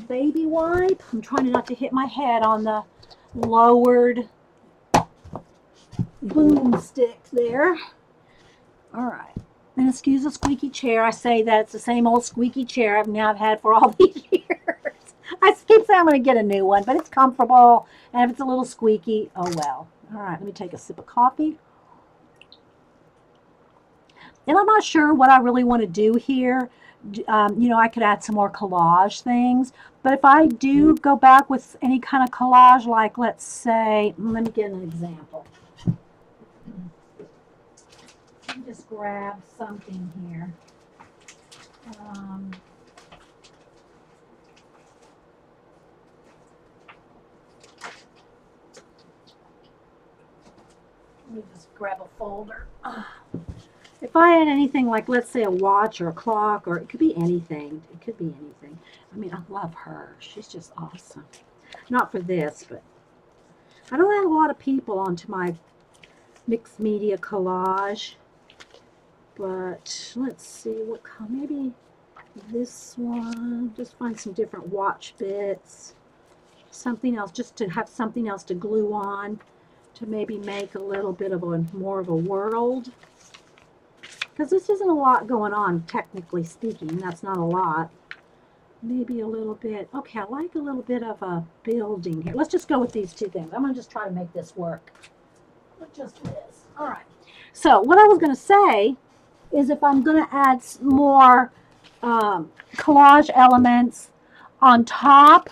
A: baby wipe. I'm trying not to hit my head on the lowered boomstick there. All right. And excuse the squeaky chair. I say that it's the same old squeaky chair I've had for all these years. I keep saying I'm going to get a new one, but it's comfortable. And if it's a little squeaky, oh well. All right, let me take a sip of coffee. And I'm not sure what I really want to do here. I could add some more collage things. But if I do go back with any kind of collage, like let's say, let me get an example. Let me just grab something here. Let me just grab a folder. If I had anything like, let's say, a watch or a clock, or it could be anything. It could be anything. I mean, I love her. She's just awesome. Not for this, but I don't have a lot of people onto my mixed media collage. But let's see, what maybe this one. Just find some different watch bits. Something else, just to have something else to glue on, to maybe make a little bit of more of a world. Because this isn't a lot going on, technically speaking. That's not a lot. Maybe a little bit. Okay, I like a little bit of a building here. Let's just go with these two things. I'm going to just try to make this work. Just this. All right. So what I was going to say is if I'm going to add more collage elements on top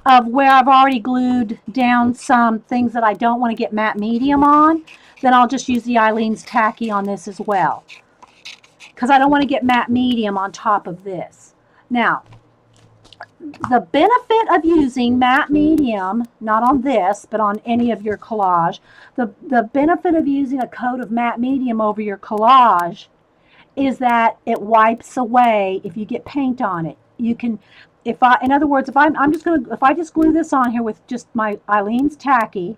A: of where I've already glued down some things that I don't want to get matte medium on, then I'll just use the Eileen's Tacky on this as well. Because I don't want to get matte medium on top of this. Now, the benefit of using matte medium, not on this, but on any of your collage, the benefit of using a coat of matte medium over your collage is that it wipes away if you get paint on it. You can, in other words, if I just glue this on here with just my Eileen's Tacky,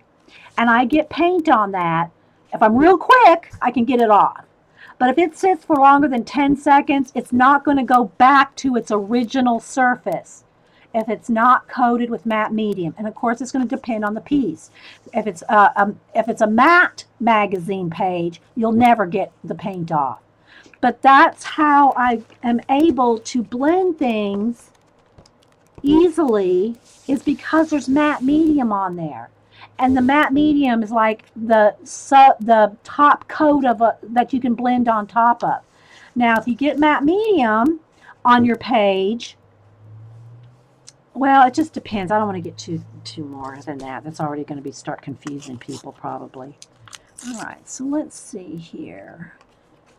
A: and I get paint on that, if I'm real quick, I can get it off. But if it sits for longer than 10 seconds, it's not going to go back to its original surface if it's not coated with matte medium. And of course, it's going to depend on the piece. If it's a matte magazine page, you'll never get the paint off. But that's how I am able to blend things easily, is because there's matte medium on there. And the matte medium is like the top coat of that you can blend on top of. Now, if you get matte medium on your page, well, it just depends. I don't want to get too more than that. That's already going to start confusing people probably. All right, so let's see here.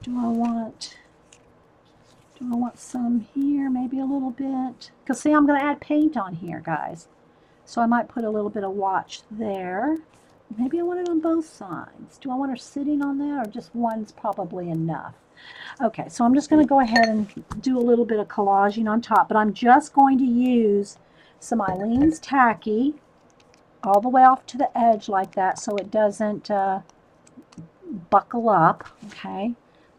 A: Do I want some here? Maybe a little bit. Because see, I'm going to add paint on here, guys. So I might put a little bit of watch there. Maybe I want it on both sides. Do I want her sitting on that, or just one's probably enough? Okay, so I'm just going to go ahead and do a little bit of collaging on top, but I'm just going to use some Eileen's Tacky all the way off to the edge like that so it doesn't buckle up, okay?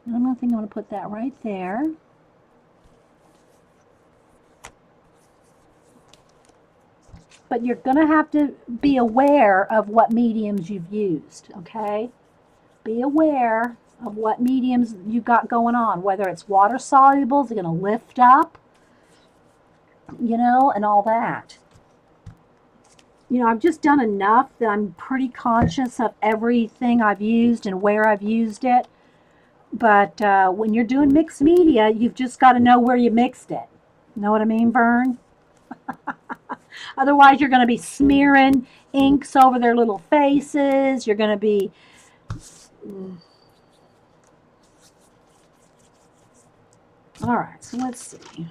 A: And I'm going to put that right there. But you're going to have to be aware of what mediums you've used, okay? Be aware of what mediums you've got going on, whether it's water soluble, is it going to lift up, and all that. I've just done enough that I'm pretty conscious of everything I've used and where I've used it. But when you're doing mixed media, you've just got to know where you mixed it. Know what I mean, Vern? Otherwise, you're going to be smearing inks over their little faces. You're going to be... All right, so let's see.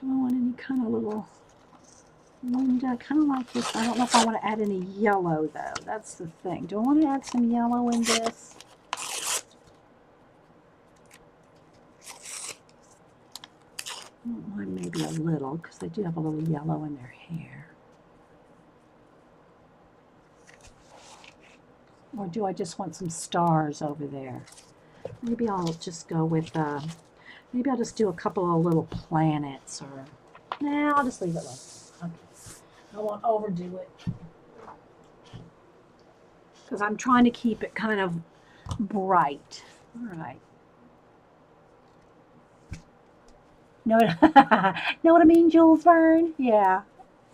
A: Do I want any kind of little... I kind of like this. I don't know if I want to add any yellow, though. That's the thing. Do I want to add some yellow in this? Maybe a little, because they do have a little yellow in their hair. Or do I just want some stars over there? Maybe I'll just go with, maybe I'll just do a couple of little planets, or, nah, I'll just leave it like that. Okay. I won't overdo it. because I'm trying to keep it kind of bright. All right. Know what, know what I mean, Jules Verne? Yeah.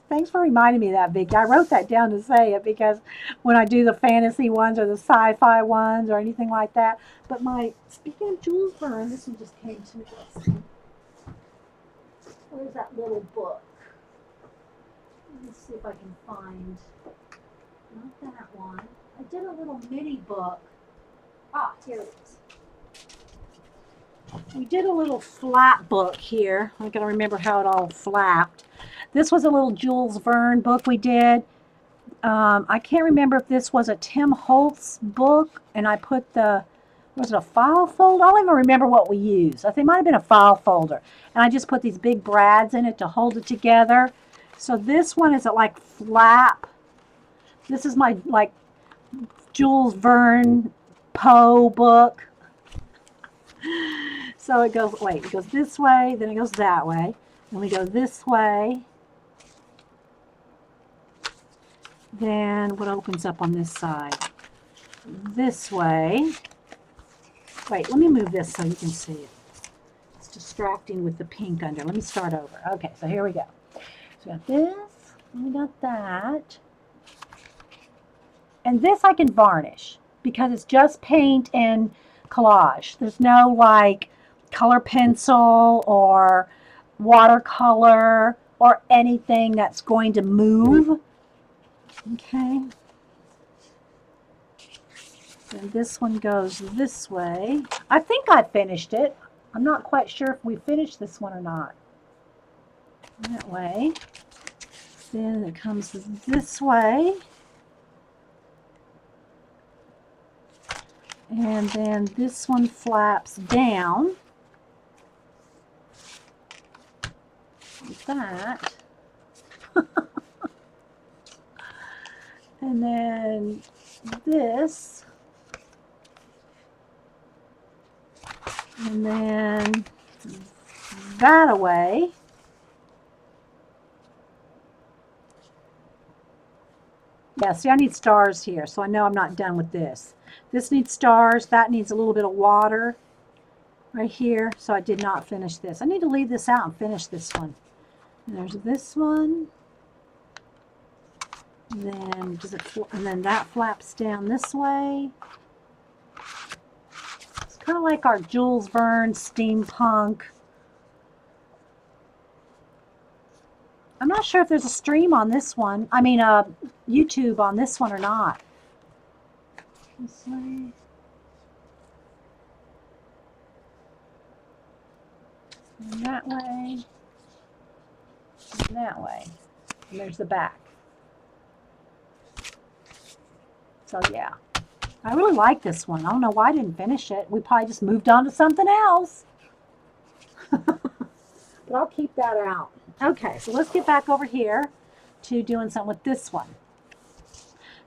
A: Thanks for reminding me of that, Vicki. I wrote that down to say it because when I do the fantasy ones or the sci-fi ones or anything like that. But speaking of Jules Verne, this one just came to me. Let's see. Where's that little book? Let me see if I can find, not that one. I did a little mini book. Ah, here it is. We did a little flap book here. I gotta remember how it all flapped. This was a little Jules Verne book we did. I can't remember if this was a Tim Holtz book, and I put was it a file folder? I don't even remember what we used. I think it might have been a file folder. And I just put these big brads in it to hold it together. So this one is like flap. This is my like Jules Verne Poe book. So it goes, wait, it goes this way, then it goes that way. Then we go this way. Then what opens up on this side? This way. Wait, let me move this so you can see it. It's distracting with the pink under. Let me start over. Okay, so here we go. So we got this, and we got that. And this I can varnish because it's just paint and collage. There's no like color pencil or watercolor or anything that's going to move. Okay. And this one goes this way. I think I finished it. I'm not quite sure if we finished this one or not. That way. Then it comes this way. And then this one flaps down. Like that. And then this. And then that away. Yeah, see, I need stars here, so I know I'm not done with this. This needs stars. That needs a little bit of water right here, so I did not finish this. I need to leave this out and finish this one. And there's this one. And then that flaps down this way. It's kind of like our Jules Verne steampunk. I'm not sure if there's a stream on this one. I mean, YouTube on this one or not. This way. And that way. And that way. And there's the back. So yeah. I really like this one. I don't know why I didn't finish it. We probably just moved on to something else. But I'll keep that out. Okay, so let's get back over here to doing something with this one.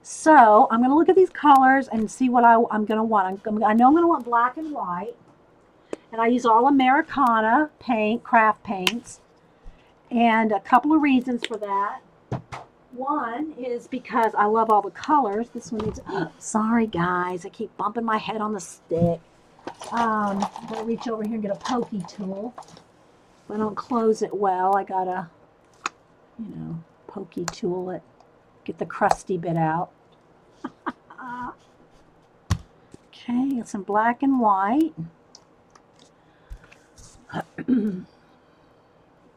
A: So I'm going to look at these colors and see what I'm going to want. I know I'm going to want black and white. And I use all Americana paint, craft paints. And a couple of reasons for that. One is because I love all the colors. This one needs, sorry guys, I keep bumping my head on the stick. I'm going to reach over here and get a pokey tool. If I don't close it well, I gotta, pokey tool it, get the crusty bit out. Okay, got some black and white. You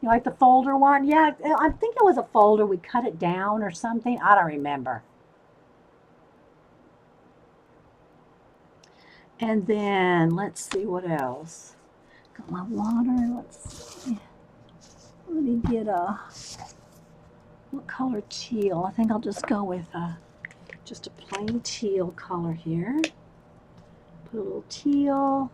A: like the folder one? Yeah, I think it was a folder. We cut it down or something. I don't remember. And then let's see what else. Got my water. Let's see. Let me get what color teal? I think I'll just go with just a plain teal color here. Put a little teal.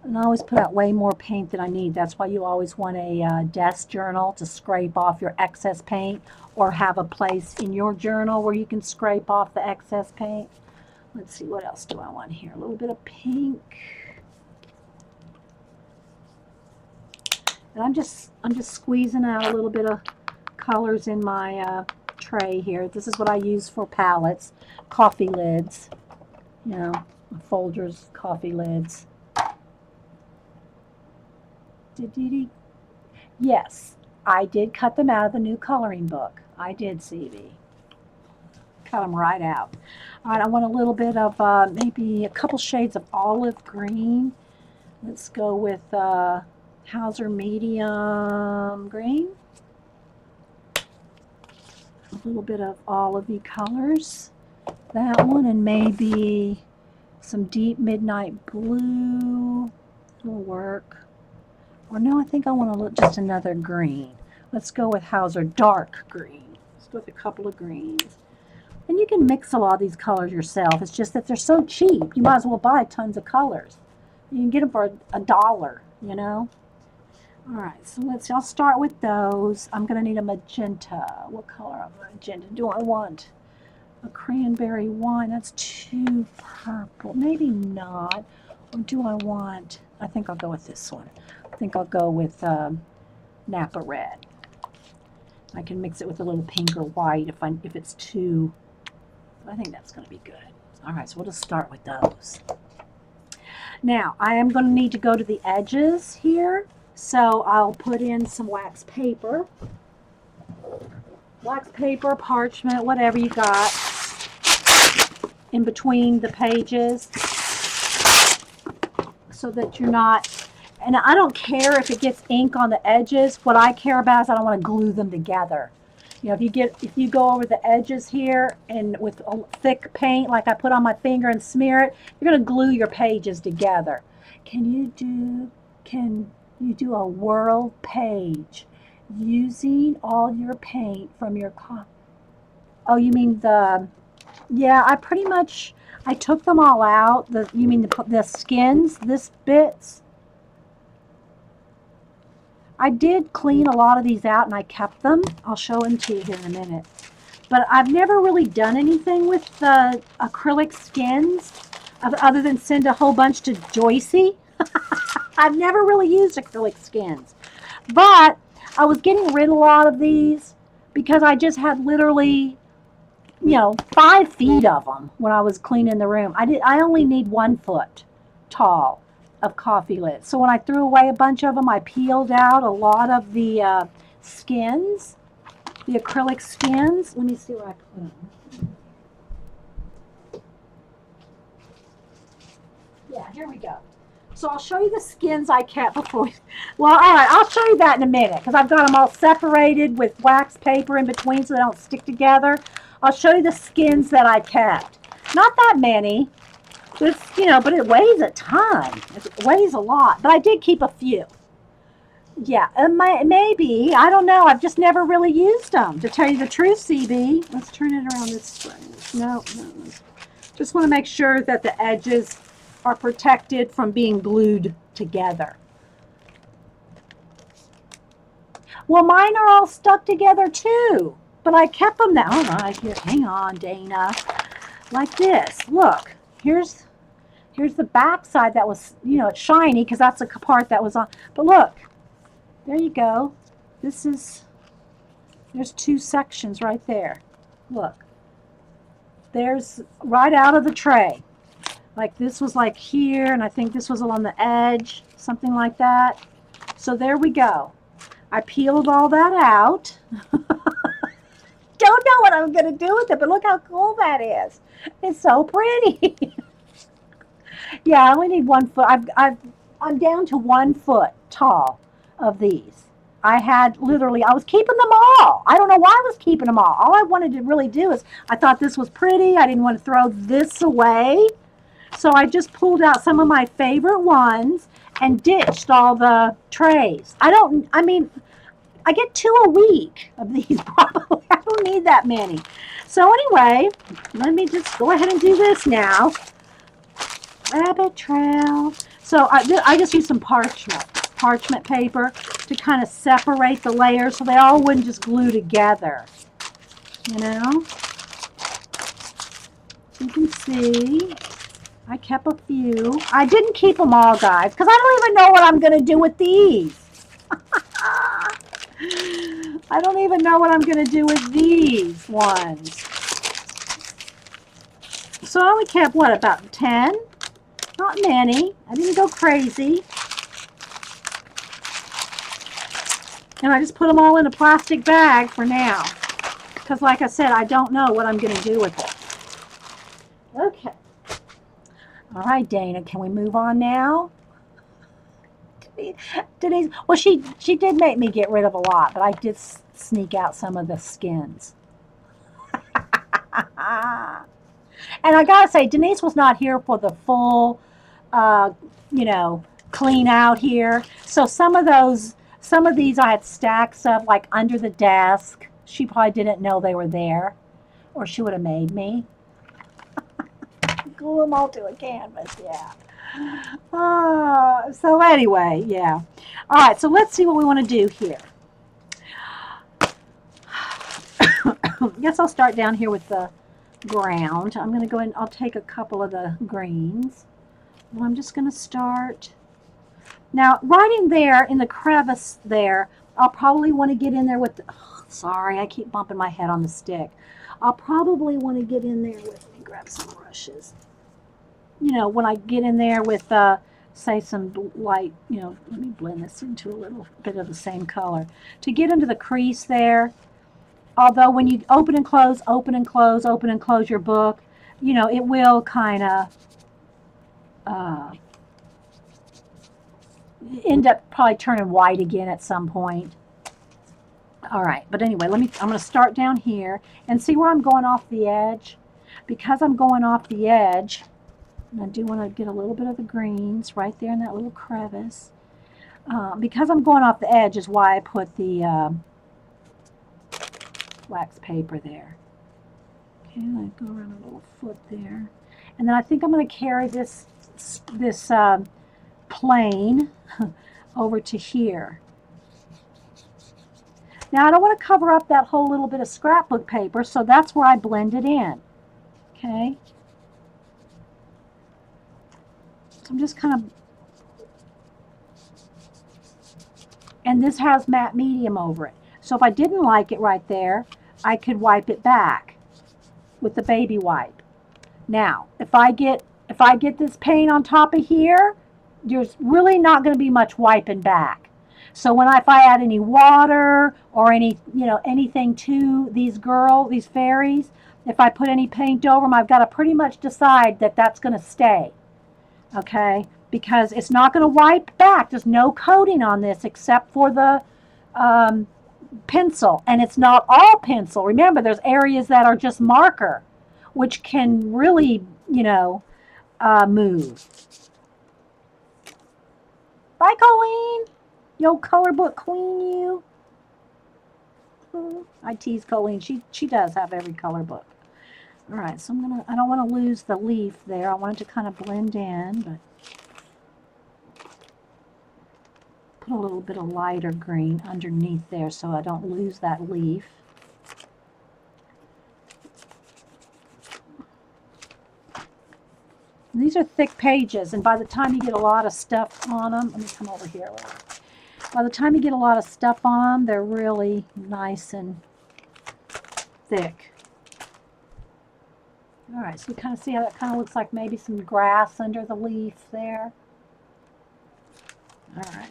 A: And I always put out way more paint than I need. That's why you always want a desk journal to scrape off your excess paint, or have a place in your journal where you can scrape off the excess paint. Let's see, what else do I want here? A little bit of pink. And I'm just squeezing out a little bit of colors in my tray here. This is what I use for palettes, coffee lids, you know, folders, coffee lids. Yes, I did cut them out of the new coloring book. I did, CB. Cut them right out. All right, I want a little bit of maybe a couple shades of olive green. Let's go with Hauser medium green. A little bit of olivey colors. That one, and maybe some deep midnight blue will work. Or no, I think I want to look just another green. Let's go with Hauser dark green. Let's go with a couple of greens. And you can mix a lot of these colors yourself. It's just that they're so cheap. You might as well buy tons of colors. You can get them for $1, you know. All right, so I'll start with those. I'm going to need a magenta. What color of magenta do I want? A cranberry wine. That's too purple. Maybe not. Or do I want, I think I'll go with this one. I think I'll go with Napa Red. I can mix it with a little pink or white if it's too, I think that's going to be good. All right, so we'll just start with those. Now, I am going to need to go to the edges here, so I'll put in some wax paper. Wax paper, parchment, whatever you got in between the pages so that you're not, and I don't care if it gets ink on the edges. What I care about is I don't want to glue them together. You know, if you go over the edges here and with a thick paint like I put on my finger and smear it, you're going to glue your pages together. Can you do a world page using all your paint from your oh, you mean yeah, I took them all out. You mean the skins, this bits? I did clean a lot of these out and I kept them. I'll show them to you here in a minute. But I've never really done anything with the acrylic skins other than send a whole bunch to Joycey. I've never really used acrylic skins. But I was getting rid of a lot of these because I just had literally, 5 feet of them when I was cleaning the room. I only need 1 foot tall of coffee lids. So when I threw away a bunch of them, I peeled out a lot of the skins, the acrylic skins. Let me see where I put them. Yeah, here we go. So I'll show you the skins I kept before. Well, all right, I'll show you that in a minute because I've got them all separated with wax paper in between so they don't stick together. I'll show you the skins that I kept. Not that many. It's, but it weighs a ton. It weighs a lot. But I did keep a few. Yeah, maybe. I don't know. I've just never really used them, to tell you the truth, CB. Let's turn it around this way. No. Just want to make sure that the edges are protected from being glued together. Well, mine are all stuck together too. But I kept them now. All right, here. Hang on, Dana. Like this. Look. Here's the back side that was, it's shiny because that's the part that was on. But look, there you go. There's 2 sections right there. Look, there's right out of the tray. Like this was like here, and I think this was along the edge, something like that. So there we go. I peeled all that out. Don't know what I'm going to do with it, but look how cool that is. It's so pretty. Yeah, I only need 1 foot. I'm down to 1 foot tall of these. I was keeping them all. I don't know why I was keeping them all. All I wanted to really do is, I thought this was pretty. I didn't want to throw this away. So I just pulled out some of my favorite ones and ditched all the trays. I get 2 a week of these probably. I don't need that many. So anyway, let me just go ahead and do this now. Rabbit trail. So I just used some parchment paper to kind of separate the layers so they all wouldn't just glue together. You can see I kept a few. I didn't keep them all, guys, because I don't even know what I'm going to do with these. I don't even know what I'm going to do with these ones. So I only kept, what, about 10? Not many. I didn't go crazy. And I just put them all in a plastic bag for now. Because like I said, I don't know what I'm going to do with it. Okay. All right, Dana, can we move on now? Denise, well, she did make me get rid of a lot, but I did sneak out some of the skins. And I gotta say, Denise was not here for the full, you know, clean out here. So some of these I had stacks of like under the desk. She probably didn't know they were there, or she would have made me glue them all to a canvas. Yeah. So anyway, yeah. All right, so let's see what we want to do here. I guess I'll start down here with the ground. I'm going to go in, I'll take a couple of the greens. And I'm just going to start. Now, right in there, in the crevice there, I'll probably want to get in there with, sorry, I keep bumping my head on the stick. I'll probably want to get in there with, let me grab some brushes. You know, when I get in there with, say, some light, you know, let me blend this into a little bit of the same color. To get into the crease there, although when you open and close, open and close, open and close your book, you know, it will kind of end up probably turning white again at some point. All right, but anyway, I'm going to start down here and see where I'm going off the edge. Because I'm going off the edge, and I do want to get a little bit of the greens right there in that little crevice. Because I'm going off the edge is why I put the wax paper there. Okay, I go around a little foot there. And then I think I'm going to carry this plane over to here. Now I don't want to cover up that whole little bit of scrapbook paper, so that's where I blend it in. Okay. So I'm just kind of, and this has matte medium over it. So if I didn't like it right there, I could wipe it back with the baby wipe. Now, if I get this paint on top of here, there's really not going to be much wiping back. So if I add any water or any, you know, anything to these fairies, if I put any paint over them, I've got to pretty much decide that that's going to stay. Okay? Because it's not going to wipe back. There's no coating on this except for the pencil. And it's not all pencil. Remember, there's areas that are just marker, which can really, you know, move. Bye, Colleen. Yo, color book queen, you. I tease Colleen. She does have every color book. All right, so I don't want to lose the leaf there. I want it to kind of blend in, but put a little bit of lighter green underneath there so I don't lose that leaf. And these are thick pages, and by the time you get a lot of stuff on them, let me come over here. By the time you get a lot of stuff on them, they're really nice and thick. All right, so you kind of see how that kind of looks like maybe some grass under the leaf there. All right.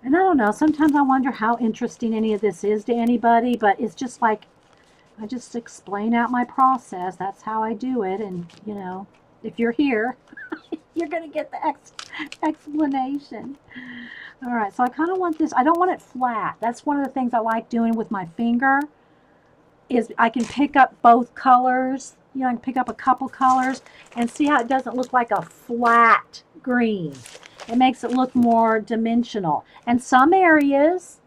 A: And I don't know, sometimes I wonder how interesting any of this is to anybody, but it's just like, I just explain out my process. That's how I do it, and, you know, if you're here, you're going to get the explanation. All right, so I kind of want this, I don't want it flat. That's one of the things I like doing with my finger, is I can pick up both colors. You know, I can pick up a couple colors and see how it doesn't look like a flat green. It makes it look more dimensional. And some areas,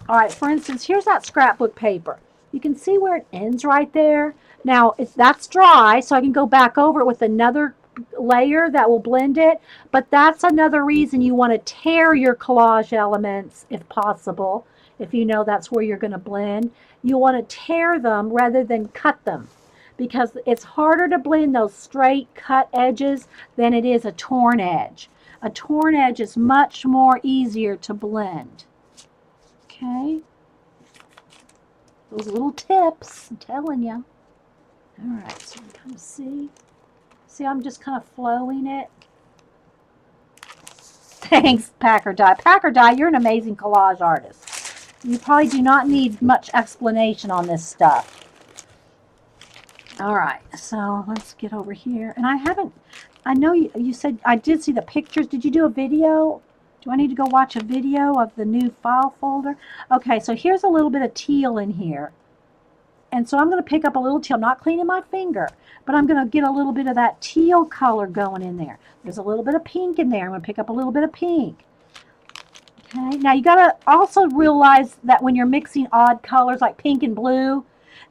A: all right, for instance, here's that scrapbook paper. You can see where it ends right there. Now, that's dry, so I can go back over it with another layer that will blend it. But that's another reason you want to tear your collage elements if possible. If you know that's where you're going to blend, you want to tear them rather than cut them, because it's harder to blend those straight cut edges than it is a torn edge. A torn edge is much more easier to blend. Okay. Those little tips, I'm telling you. All right, so we kind of see. See, I'm just kind of flowing it. Thanks, Packer Die. Packer Die, you're an amazing collage artist. You probably do not need much explanation on this stuff. All right, so let's get over here. And I know you said, I did see the pictures. Did you do a video? Do I need to go watch a video of the new file folder? Okay, so here's a little bit of teal in here. And so I'm going to pick up a little teal, not cleaning my finger, but I'm going to get a little bit of that teal color going in there. There's a little bit of pink in there. I'm going to pick up a little bit of pink. Okay, now you got to also realize that when you're mixing odd colors like pink and blue,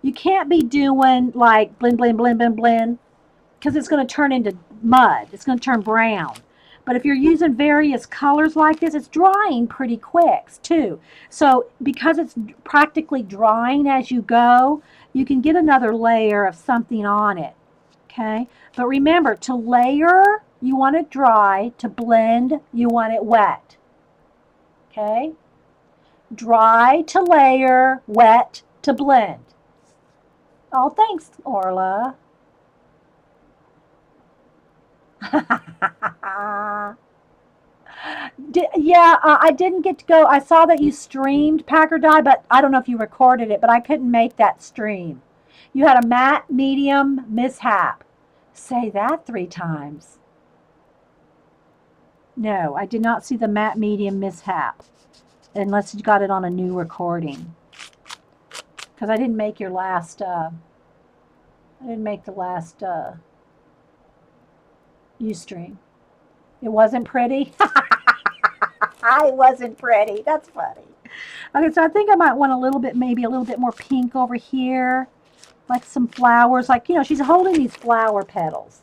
A: you can't be doing like blend, blend, blend, blend, blend, because it's going to turn into mud. It's going to turn brown. But if you're using various colors like this, it's drying pretty quick too. So because it's practically drying as you go, you can get another layer of something on it. Okay, but remember, to layer, you want it dry. To blend, you want it wet. Okay, dry to layer, wet to blend. Oh, thanks, Orla. I didn't get to go. I saw that you streamed Packer Die, but I don't know if you recorded it, but I couldn't make that stream. You had a matte medium mishap. Say that 3 times. No, I did not see the matte medium mishap, unless you got it on a new recording. Because I didn't make your last, I didn't make the last Ustream. It wasn't pretty. It wasn't pretty. That's funny. Okay, so I think I might want a little bit, maybe a little bit more pink over here, like some flowers. Like, she's holding these flower petals.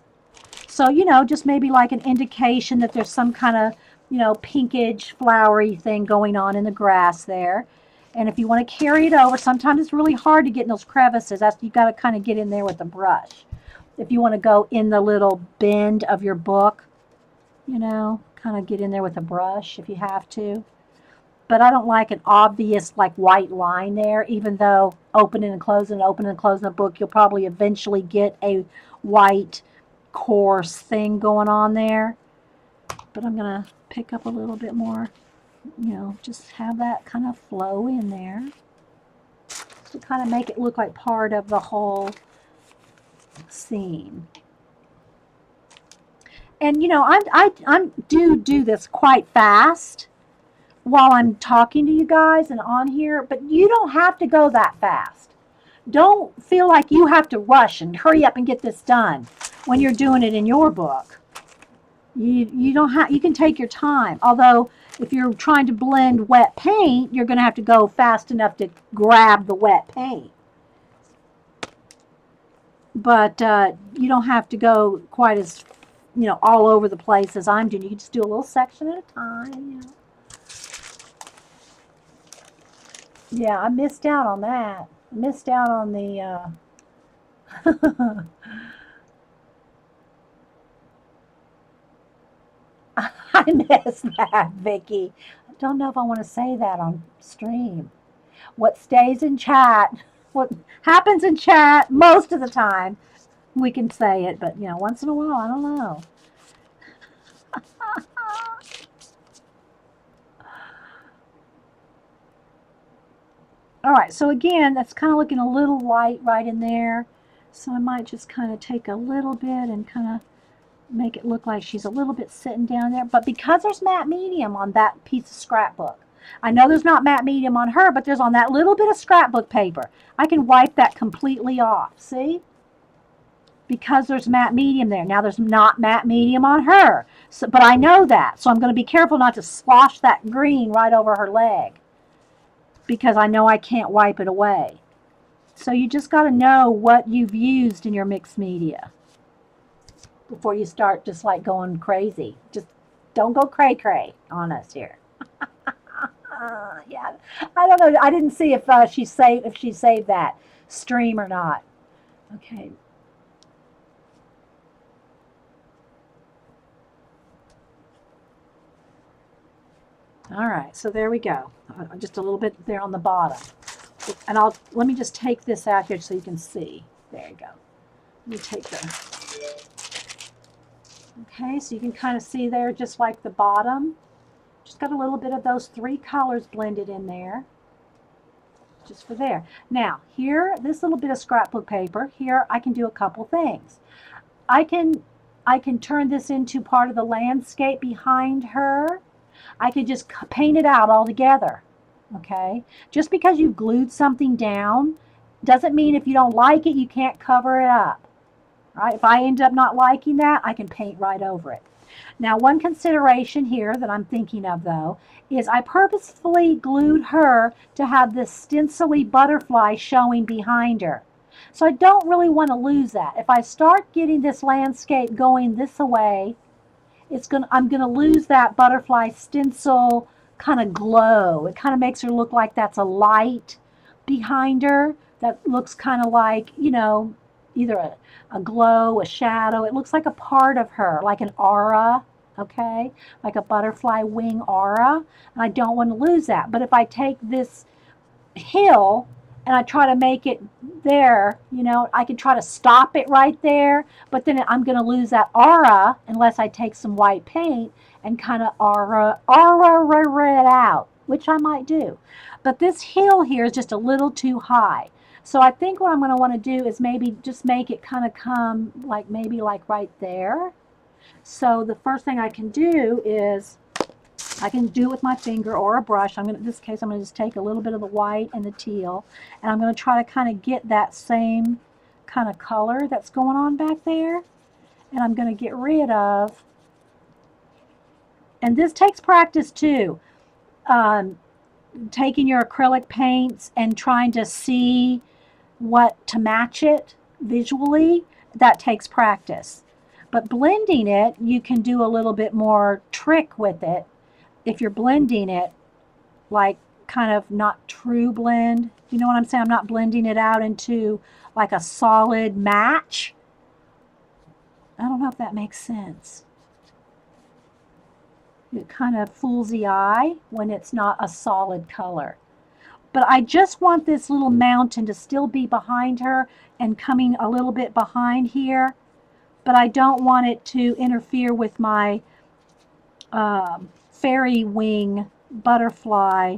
A: So, just maybe like an indication that there's some kind of, pinkish, flowery thing going on in the grass there. And if you want to carry it over, sometimes it's really hard to get in those crevices. You got to kind of get in there with a brush. If you want to go in the little bend of your book, kind of get in there with a brush if you have to. But I don't like an obvious like white line there, even though opening and closing the book, you'll probably eventually get a white coarse thing going on there. But I'm going to pick up a little bit more, just have that kind of flow in there to kind of make it look like part of the whole scene. And I do this quite fast while I'm talking to you guys and on here, but you don't have to go that fast. Don't feel like you have to rush and hurry up and get this done when you're doing it in your book. You don't have. You can take your time. Although if you're trying to blend wet paint, you're going to have to go fast enough to grab the wet paint. But you don't have to go quite as all over the place as I'm doing. You can just do a little section at a time. Yeah, I missed out on that. I missed out on the. I missed that, Vicky. I don't know if I want to say that on stream. What stays in chat, what happens in chat most of the time, we can say it, but once in a while, I don't know. All right, so again, that's kind of looking a little light right in there. So I might just kind of take a little bit and kind of make it look like she's a little bit sitting down there. But because there's matte medium on that piece of scrapbook, I know there's not matte medium on her, but there's on that little bit of scrapbook paper. I can wipe that completely off, see? Because there's matte medium there. Now there's not matte medium on her, so, but I know that. So I'm going to be careful not to slosh that green right over her leg, because I know I can't wipe it away. So you just got to know what you've used in your mixed media before you start just like going crazy. Just don't go cray-cray on us here. Yeah, I don't know. I didn't see if she saved that stream or not. Okay. All right, so there we go. Just a little bit there on the bottom. And let me just take this out here so you can see. There you go. Let me take the, okay, so you can kind of see there just like the bottom. Just got a little bit of those 3 colors blended in there. Just for there. Now, here, this little bit of scrapbook paper, here I can do a couple things. I can turn this into part of the landscape behind her. I could just paint it out altogether. Okay? Just because you've glued something down doesn't mean if you don't like it, you can't cover it up. Right? If I end up not liking that, I can paint right over it. Now, one consideration here that I'm thinking of, though, is I purposefully glued her to have this stencily butterfly showing behind her. So I don't really want to lose that. If I start getting this landscape going this way, I'm gonna lose that butterfly stencil kind of glow. It kind of makes her look like that's a light behind her that looks kind of like, either a glow, a shadow. It looks like a part of her, like an aura, okay? Like a butterfly wing aura. And I don't want to lose that. But if I take this hill and I try to make it there, I can try to stop it right there, but then I'm going to lose that aura unless I take some white paint and kind of aura it out, which I might do. But this hill here is just a little too high. So I think what I'm going to want to do is maybe just make it kind of come like maybe like right there. So the first thing I can do is I can do it with my finger or a brush. In this case, I'm going to just take a little bit of the white and the teal, and I'm going to try to kind of get that same kind of color that's going on back there. And I'm going to get rid of, and this takes practice too, taking your acrylic paints and trying to see what to match it visually. That takes practice. But blending it, you can do a little bit more trick with it. If you're blending it, like kind of not true blend, you know what I'm saying? I'm not blending it out into like a solid match. I don't know if that makes sense. It kind of fools the eye when it's not a solid color. But I just want this little mountain to still be behind her and coming a little bit behind here. But I don't want it to interfere with my fairy wing butterfly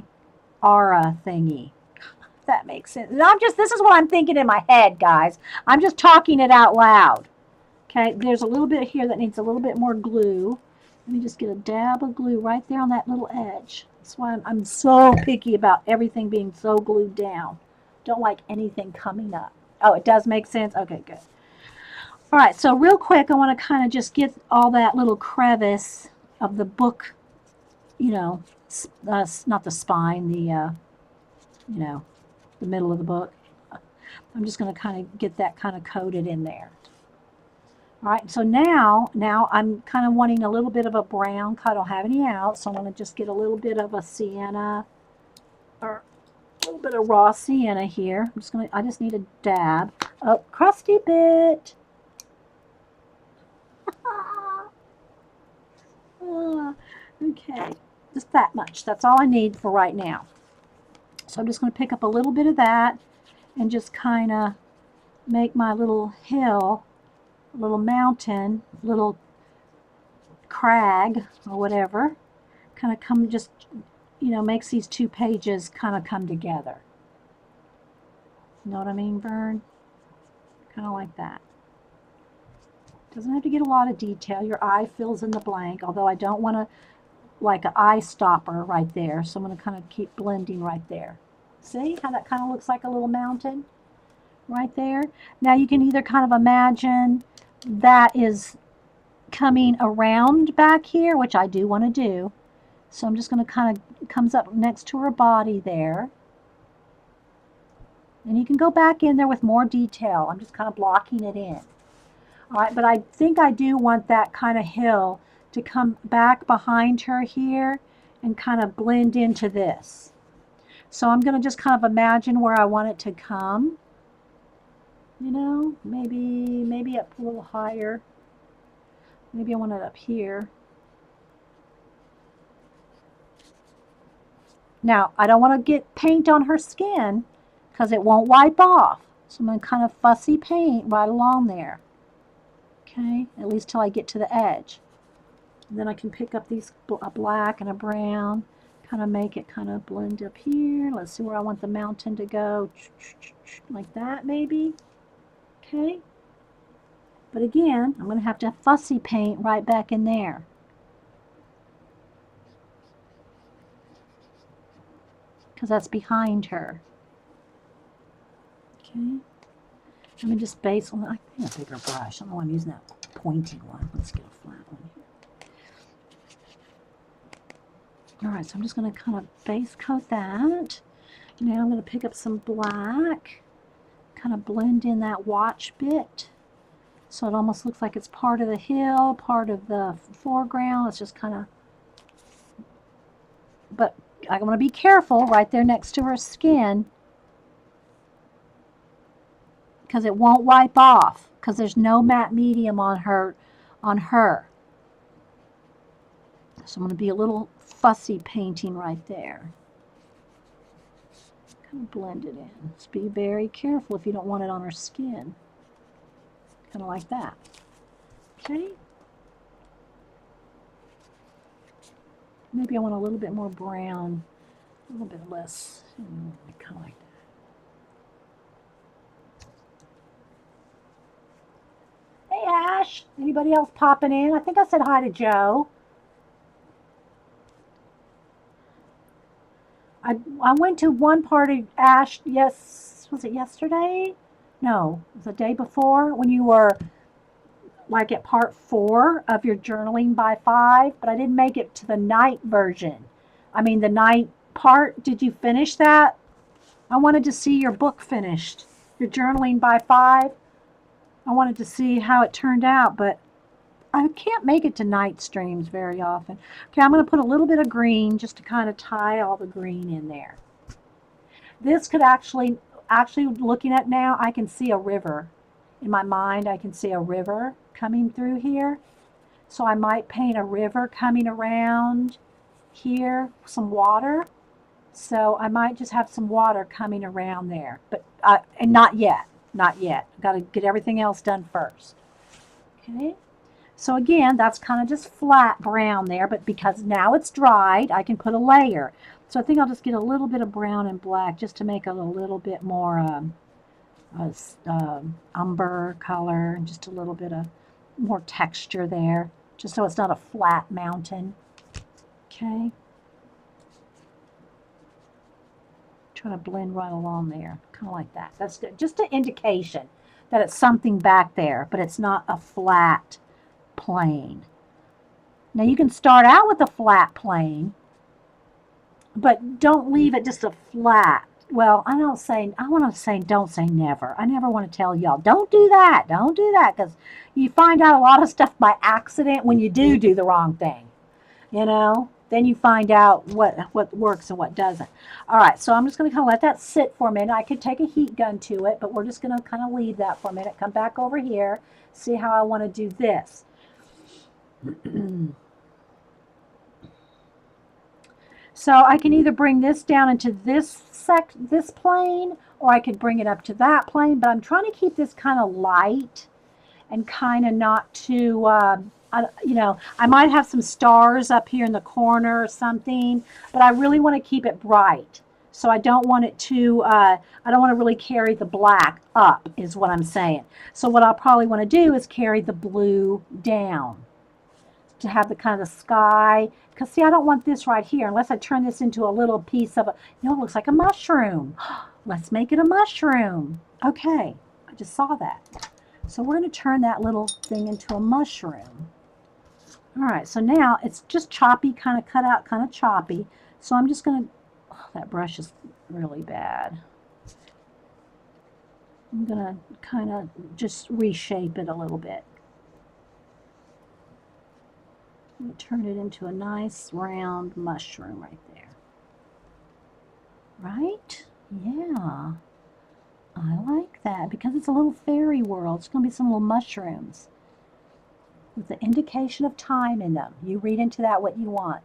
A: aura thingy. If that makes sense. And this is what I'm thinking in my head, guys. I'm just talking it out loud. Okay, there's a little bit here that needs a little bit more glue. Let me just get a dab of glue right there on that little edge. That's why I'm so picky about everything being so glued down. Don't like anything coming up. Oh, it does make sense? Okay, good. All right, so real quick, I want to kind of just get all that little crevice of the book, not the spine, the middle of the book. I'm just going to kind of get that kind of coated in there. All right, so now I'm kind of wanting a little bit of a brown. I don't have any out, so I'm going to just get a little bit of a sienna or a little bit of raw sienna here. I just need a dab. Oh, crusty bit. Okay, just that much. That's all I need for right now. So I'm just going to pick up a little bit of that and just kind of make my little hill, little mountain, little crag or whatever, kind of come just, makes these 2 pages kind of come together. You know what I mean, Vern? Kind of like that. Doesn't have to get a lot of detail. Your eye fills in the blank, although I don't want to like an eye stopper right there. So I'm going to kind of keep blending right there. See how that kind of looks like a little mountain right there? Now you can either kind of imagine that is coming around back here, which I do want to do. So I'm just going to kind of, comes up next to her body there. And you can go back in there with more detail. I'm just kind of blocking it in. All right, but I think I do want that kind of hill to come back behind her here and kind of blend into this. So I'm going to just kind of imagine where I want it to come. Maybe up a little higher. Maybe I want it up here. Now, I don't want to get paint on her skin, because it won't wipe off. So I'm going to kind of fussy paint right along there. Okay, at least till I get to the edge. And then I can pick up these, a black and a brown, kind of make it kind of blend up here. Let's see where I want the mountain to go. Like that maybe. Okay. But again, I'm going to have to fussy paint right back in there. Because that's behind her. Okay. Let me just base on, I need a bigger brush. I don't know why I'm using that pointy one. Let's get a flat one here. Alright, so I'm just going to kind of base coat that. Now I'm going to pick up some black, kind of blend in that watch bit. So it almost looks like it's part of the hill, part of the foreground. It's just kind of, but I want to be careful right there next to her skin, because it won't wipe off, because there's no matte medium on her. So I'm going to be a little fussy painting right there. Kind of blend it in. Just be very careful if you don't want it on her skin. Kind of like that. Okay. Maybe I want a little bit more brown, a little bit less, kind of like that. Hey Ash, anybody else popping in? I think I said hi to Joe. I went to one party, Ash, yes, was it yesterday? No, it was the day before when you were like at part 4 of your journaling by 5, but I didn't make it to the night version. I mean the night part. Did you finish that? I wanted to see your book finished. Your journaling by 5. I wanted to see how it turned out, but I can't make it to night streams very often. Okay, I'm going to put a little bit of green just to kind of tie all the green in there. This could actually looking at now, I can see a river. In my mind, I can see a river coming through here. So I might paint a river coming around here, some water. So I might just have some water coming around there. But and not yet. Not yet. I've got to get everything else done first. Okay. So again, that's kind of just flat brown there, but because now it's dried, I can put a layer. So I think I'll just get a little bit of brown and black just to make it a little bit more umber color, and just a little bit of more texture there, just so it's not a flat mountain. Okay. Try to blend right along there, kind of like that. That's just an indication that it's something back there, but it's not a flat plane. Now you can start out with a flat plane, but don't leave it just a flat. Well, I want to say don't say never. I never want to tell y'all, don't do that. Don't do that, because you find out a lot of stuff by accident when you do the wrong thing. Then you find out what works and what doesn't. All right, so I'm just going to kind of let that sit for a minute. I could take a heat gun to it, but we're just going to kind of leave that for a minute. Come back over here, see how I want to do this. So I can either bring this down into this plane, or I could bring it up to that plane, but I'm trying to keep this kind of light and kind of not too, I might have some stars up here in the corner or something, but I really want to keep it bright. So I don't want it to, I don't want to really carry the black up, is what I'm saying. So what I'll probably want to do is carry the blue down to have the kind of sky. Because see, I don't want this right here unless I turn this into a little piece of, it looks like a mushroom. Let's make it a mushroom. Okay, I just saw that. So we're going to turn that little thing into a mushroom. All right, so now it's just choppy, kind of cut out, kind of choppy. So I'm just going to, that brush is really bad. I'm going to kind of just reshape it a little bit. And turn it into a nice round mushroom right there. Right? Yeah. I like that because it's a little fairy world. It's going to be some little mushrooms with the indication of time in them. You read into that what you want.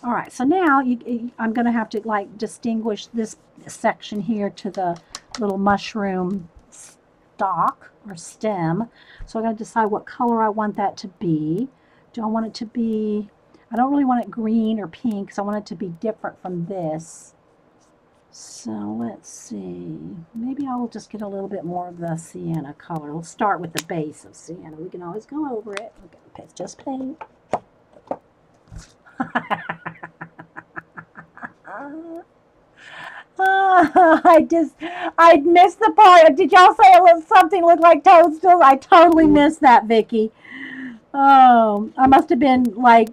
A: All right, so now I'm going to have to like distinguish this section here to the little mushroom stalk or stem. So I got to decide what color I want that to be. Do I want it to be, I don't really want it green or pink because I want it to be different from this. So let's see, maybe I'll just get a little bit more of the sienna color. We'll start with the base of sienna. We can always go over it. Okay, it's just paint. I missed the part. Did y'all say it was something looked like toadstools? I totally missed that, Vicky. Oh, I must have been like,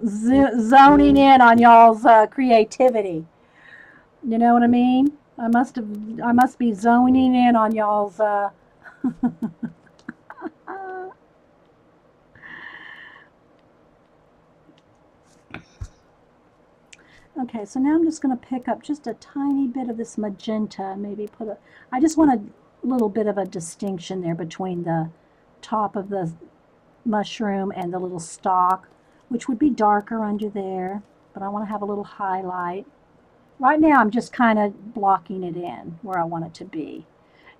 A: zoning in on y'all's creativity. You know what I mean? I must be zoning in on y'all's. Okay, so now I'm just going to pick up just a tiny bit of this magenta, maybe I just want a little bit of a distinction there between the top of the mushroom and the little stalk, which would be darker under there, but I want to have a little highlight. Right now I'm just kind of blocking it in where I want it to be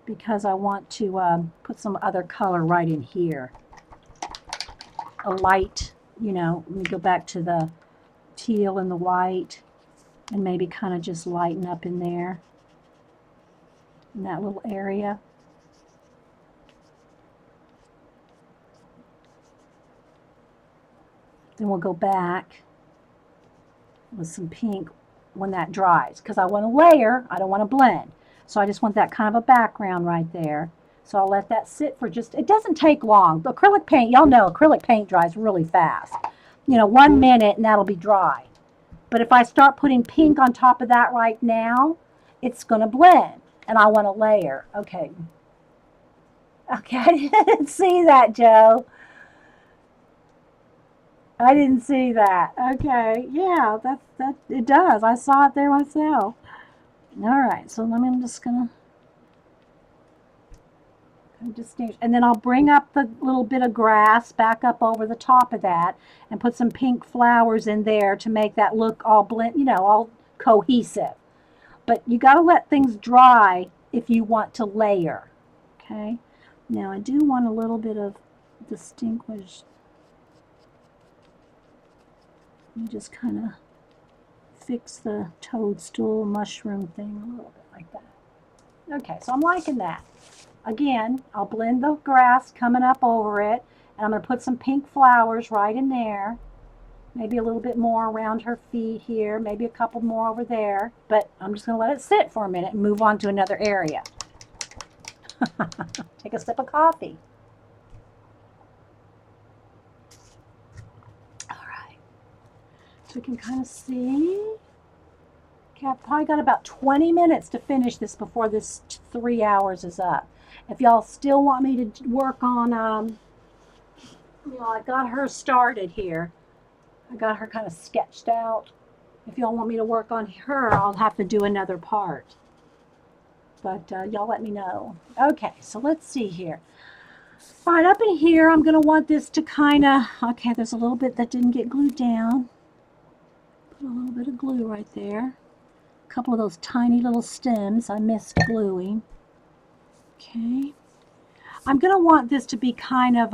A: because I want to put some other color right in here. A light, let me go back to the teal and the white and maybe kind of just lighten up in there in that little area. Then we'll go back with some pink when that dries because I want to layer, I don't want to blend. So I just want that kind of a background right there. So I'll let that sit for it doesn't take long. The acrylic paint, y'all know acrylic paint dries really fast. 1 minute and that'll be dry. But if I start putting pink on top of that right now, it's going to blend. And I want to layer. Okay. Okay, I didn't see that, Joe. I didn't see that. Okay. Yeah, that it does. I saw it there myself. All right. So I'm just going to distinguish. And then I'll bring up the little bit of grass back up over the top of that and put some pink flowers in there to make that look all blend, all cohesive. But you got to let things dry if you want to layer. Okay. Now I do want a little bit of distinguished. You just kind of fix the toadstool mushroom thing a little bit like that. Okay, so I'm liking that. Again, I'll blend the grass coming up over it, and I'm going to put some pink flowers right in there. Maybe a little bit more around her feet here, maybe a couple more over there, but I'm just going to let it sit for a minute and move on to another area. Take a sip of coffee. All right. So we can kind of see. Okay, I've probably got about 20 minutes to finish this before this 3 hours is up. If y'all still want me to work on, I got her started here. I got her kind of sketched out. If y'all want me to work on her, I'll have to do another part. But y'all let me know. Okay, so let's see here. All right, up in here, I'm going to want this to kind of, okay, there's a little bit that didn't get glued down. Put a little bit of glue right there. A couple of those tiny little stems I missed gluing. Okay. I'm going to want this to be kind of,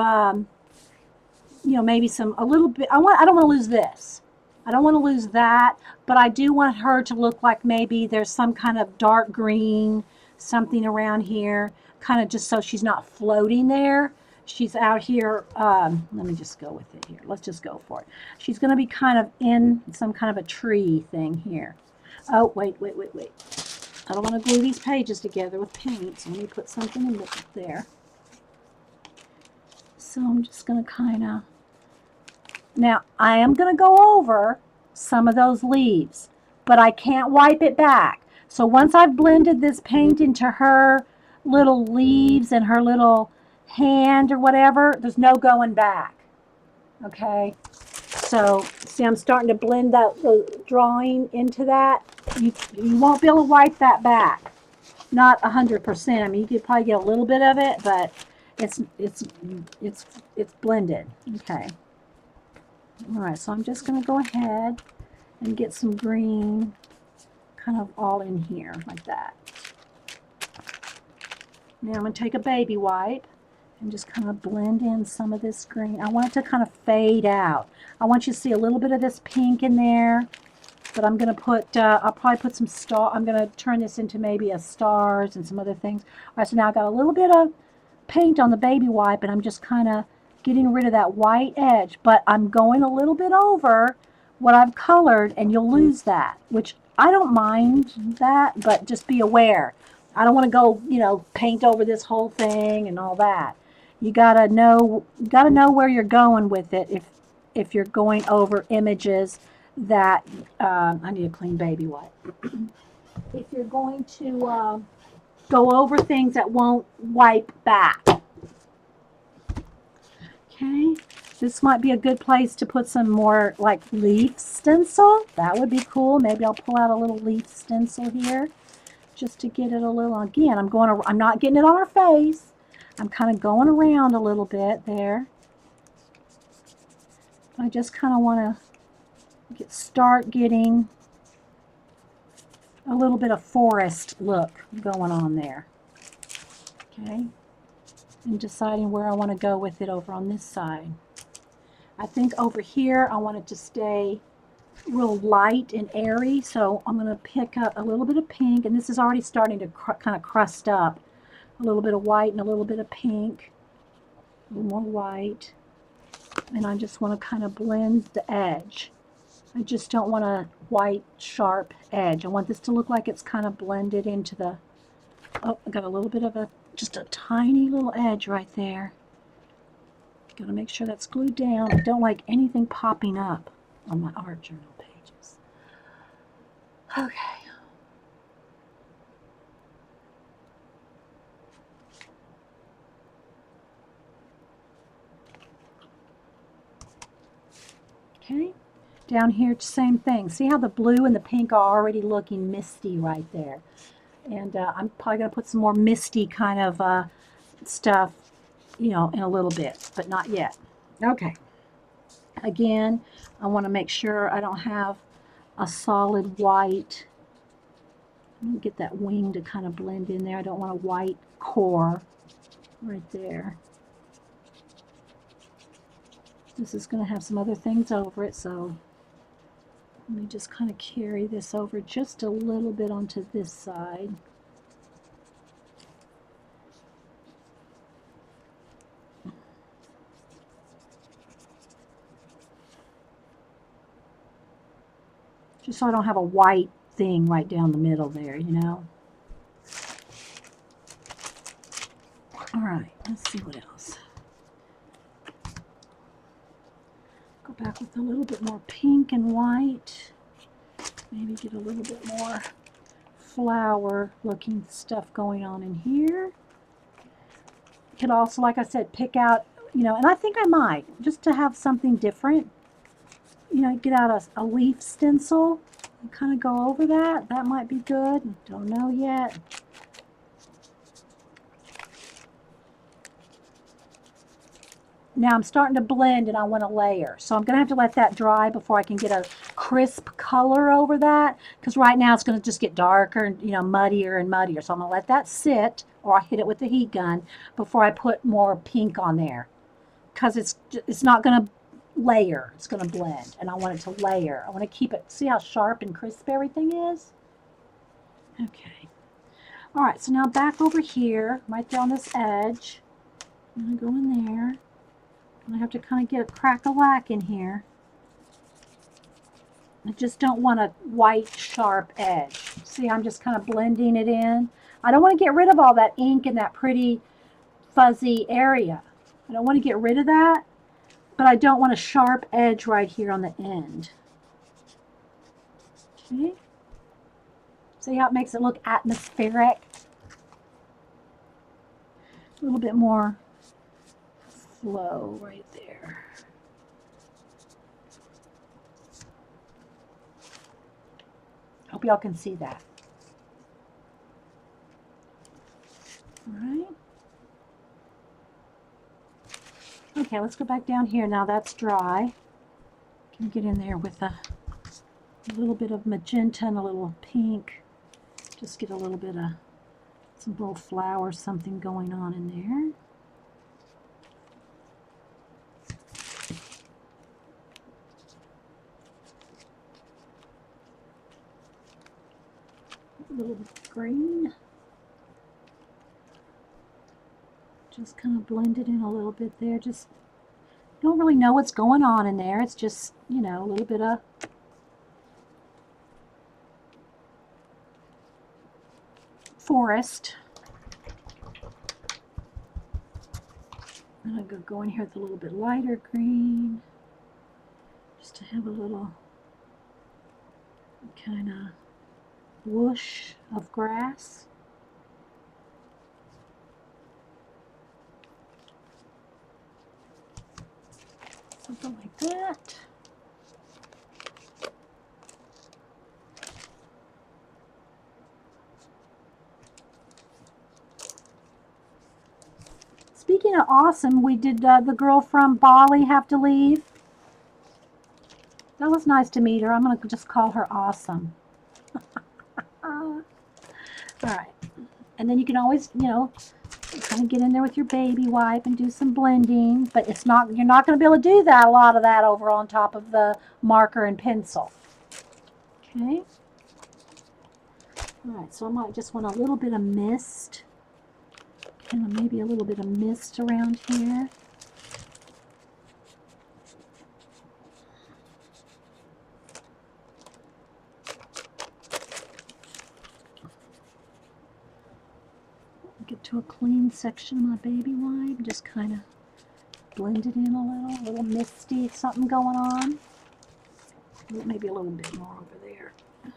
A: maybe a little bit, I don't want to lose this. I don't want to lose that, but I do want her to look like maybe there's some kind of dark green, something around here, kind of just so she's not floating there. She's out here, let me just go with it here. Let's just go for it. She's going to be kind of in some kind of a tree thing here. Oh, wait. I don't want to glue these pages together with paint, so let me put something in there. So I'm just going to kind of, now I am going to go over some of those leaves, but I can't wipe it back. So once I've blended this paint into her little leaves and her little hand or whatever, there's no going back. Okay, so see, I'm starting to blend the drawing into that. You won't be able to wipe that back. Not 100%. I mean, you could probably get a little bit of it, but it's blended. Okay. All right, so I'm just going to go ahead and get some green kind of all in here like that. Now I'm going to take a baby wipe and just kind of blend in some of this green. I want it to kind of fade out. I want you to see a little bit of this pink in there, but I'm going to put, I'll probably put some I'm going to turn this into maybe a stars and some other things. All right, so now I've got a little bit of paint on the baby wipe, and I'm just kind of getting rid of that white edge, but I'm going a little bit over what I've colored, and you'll lose that, which I don't mind that, but just be aware. I don't want to go, you know, paint over this whole thing and all that. You gotta know where you're going with it if you're going over images that I need a clean baby wipe. If you're going to go over things that won't wipe back. Okay, this might be a good place to put some more like leaf stencil. That would be cool. Maybe I'll pull out a little leaf stencil here just to get it a little. Again, I'm not getting it on her face. I'm kind of going around a little bit there. I just kind of want to start getting a little bit of forest look going on there. Okay, and deciding where I want to go with it over on this side. I think over here I want it to stay real light and airy, so I'm going to pick up a little bit of pink, and this is already starting to kind of crust up. A little bit of white and a little bit of pink, a little more white, and I just want to kind of blend the edge. I just don't want a white sharp edge. I want this to look like it's kind of blended into the, oh, I got a little bit of just a tiny little edge right there. Got to make sure that's glued down. I don't like anything popping up on my art journal pages. Okay. Okay. Down here, same thing. See how the blue and the pink are already looking misty right there. And I'm probably going to put some more misty kind of stuff, you know, in a little bit, but not yet. Okay. Again, I want to make sure I don't have a solid white. Let me get that wing to kind of blend in there. I don't want a white core right there. This is going to have some other things over it, so let me just kind of carry this over just a little bit onto this side. Just so I don't have a white thing right down the middle there, you know. All right, let's see what else. Go back with a little bit more pink and white. Maybe get a little bit more flower looking stuff going on in here. You could also, like I said, pick out, you know, and I think I might, just to have something different. You know, get out a leaf stencil and kind of go over that. That might be good. Don't know yet. Now I'm starting to blend and I want to layer. So I'm going to have to let that dry before I can get a crisp color over that. Because right now it's going to just get darker and, you know, muddier and muddier. So I'm going to let that sit, or I'll hit it with the heat gun before I put more pink on there. Because it's not going to layer. It's going to blend. And I want it to layer. I want to keep it. See how sharp and crisp everything is? Okay. All right. So now back over here, right there on this edge. I'm going to go in there. I have to kind of get a crack-a-lack in here. I just don't want a white sharp edge. See, I'm just kind of blending it in. I don't want to get rid of all that ink in that pretty fuzzy area. I don't want to get rid of that, but I don't want a sharp edge right here on the end. Okay. See how it makes it look atmospheric? A little bit more flow right there. Hope y'all can see that. All right. Okay, let's go back down here. Now that's dry. Can get in there with a A little bit of magenta and a little pink. Just get a little bit of some little flowers, something going on in there. A little green. Just kind of blend it in a little bit there. Just don't really know what's going on in there. It's just, you know, a little bit of forest. I'm going to go in here with a little bit lighter green, just to have a little kind of whoosh of grass. Something like that. Speaking of awesome, we did the girl from Bali have to leave. That was nice to meet her. I'm going to just call her awesome. All right. And then you can always, you know, kind of get in there with your baby wipe and do some blending. But it's not, you're not going to be able to do that, a lot of that over on top of the marker and pencil. Okay. All right. So I might just want a little bit of mist. Kind of maybe a little bit of mist around here. Get to a clean section of my baby wipe. Just kind of blend it in a little misty, something going on. Maybe a little bit more over there. A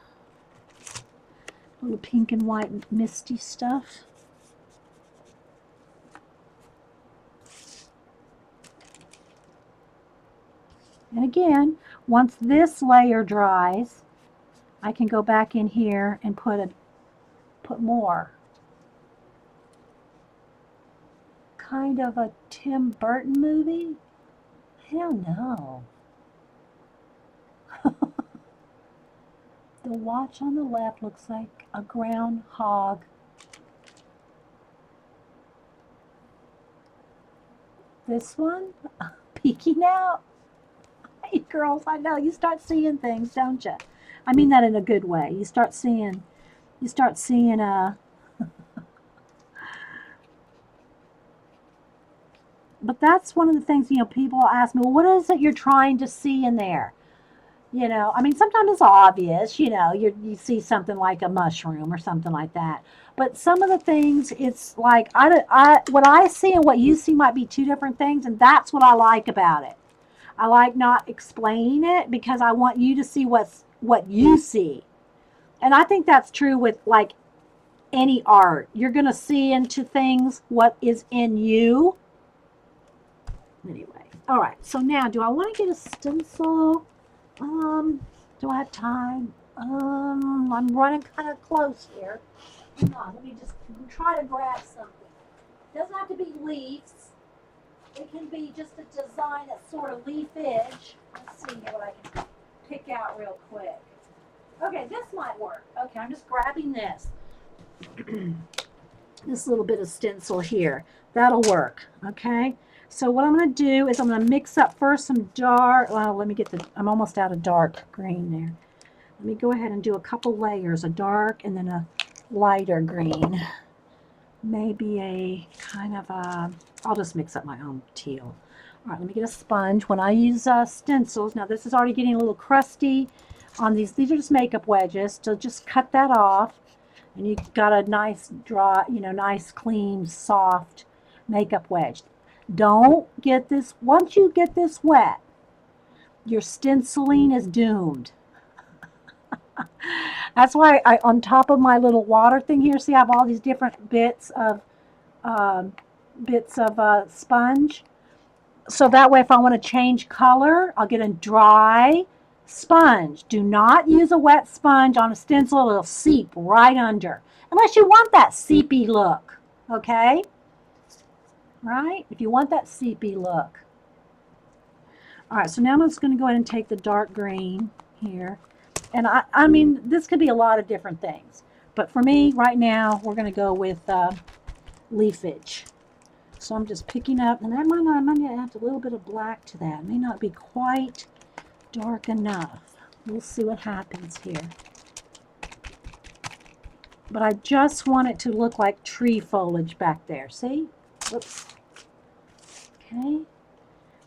A: little pink and white misty stuff. And again, once this layer dries, I can go back in here and put more. Kind of a Tim Burton movie? Hell no. The watch on the left looks like a groundhog. This one, peeking out. Hey girls, I know, you start seeing things, don't you? I mean that in a good way. You start seeing but that's one of the things, you know, people ask me, well, what is it you're trying to see in there? You know, I mean, sometimes it's obvious, you know, you see something like a mushroom or something like that. But some of the things, it's like, what I see and what you see might be two different things, and that's what I like about it. I like not explaining it because I want you to see what you see. And I think that's true with like any art. You're going to see into things what is in you. Anyway, all right. So now, do I want to get a stencil? Do I have time? I'm running kind of close here. Hang on, let me just try to grab something. It doesn't have to be leaves. It can be just a design that's sort of leafage. Let's see what I can pick out real quick. Okay, this might work. Okay, I'm just grabbing this. This little bit of stencil here. That'll work. Okay. So what I'm going to do is I'm going to mix up first some dark, well, let me get I'm almost out of dark green there. Let me go ahead and do a couple layers, a dark and then a lighter green. Maybe a kind of a, I'll just mix up my own teal. All right, let me get a sponge. When I use stencils, now this is already getting a little crusty on these. These are just makeup wedges, so just cut that off. And you've got a nice dry, you know, nice, clean, soft makeup wedge. Don't get this, once you get this wet, your stenciling is doomed. That's why on top of my little water thing here, see I have all these different bits of sponge. So that way if I want to change color, I'll get a dry sponge. Do not use a wet sponge on a stencil. It'll seep right under. Unless you want that seepy look, okay? Right? If you want that seepy look. All right, so now I'm just going to go ahead and take the dark green here. And I mean, this could be a lot of different things. But for me, right now, we're going to go with leafage. So I'm just picking up, and I might add a little bit of black to that. It may not be quite dark enough. We'll see what happens here. But I just want it to look like tree foliage back there. See? Whoops. Okay.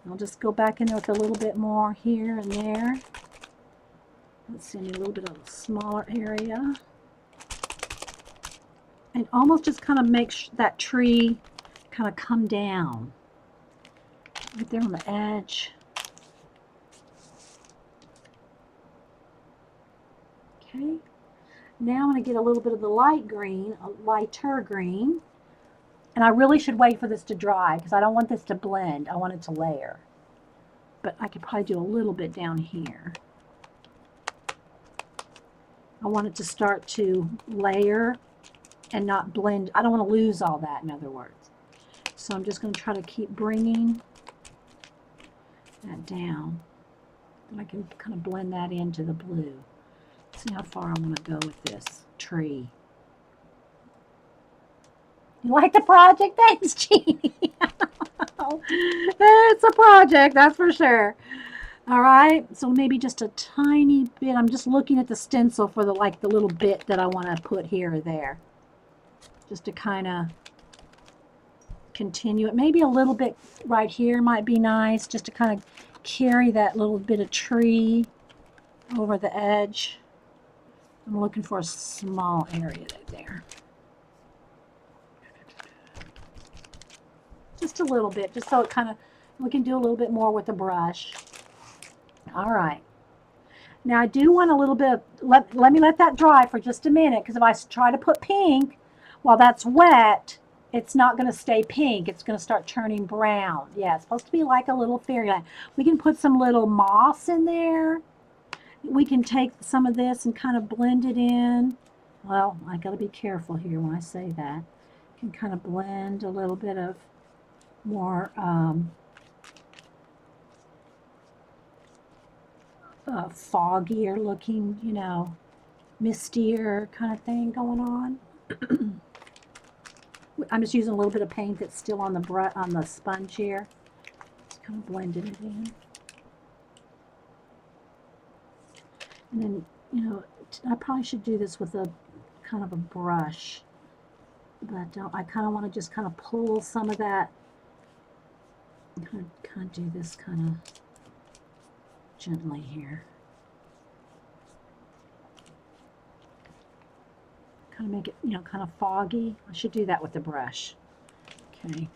A: I'll just go back in there with a little bit more here and there. Let's see, I need a little bit of a smaller area. And almost just kind of make that tree kind of come down. Right there on the edge. Okay. Now I'm going to get a little bit of the light green, a lighter green. And I really should wait for this to dry because I don't want this to blend. I want it to layer. But I could probably do a little bit down here. I want it to start to layer and not blend. I don't want to lose all that, in other words. So I'm just going to try to keep bringing that down. And I can kind of blend that into the blue. See how far I want to go with this tree. You like the project? Thanks, Jeannie. It's a project, that's for sure. All right, so maybe just a tiny bit. I'm just looking at the stencil for the little bit that I want to put here or there. Just to kind of continue it. Maybe a little bit right here might be nice, just to kind of carry that little bit of tree over the edge. I'm looking for a small area there. Just a little bit, just so it kind of, we can do a little bit more with the brush. All right. Now I do want a little bit of, let me let that dry for just a minute, because if I try to put pink while that's wet, it's not going to stay pink. It's going to start turning brown. Yeah, it's supposed to be like a little fairyland. We can put some little moss in there. We can take some of this and kind of blend it in. Well, I got to be careful here when I say that. You can kind of blend a little bit of more foggier looking, you know, mistier kind of thing going on. I'm just using a little bit of paint that's still on the sponge here. Just kind of blending it in. And then, you know, I probably should do this with a kind of a brush, but I kind of want to just kind of pull some of that. Kind of do this kind of gently here. Kind of make it, you know, kind of foggy. I should do that with the brush. Okay.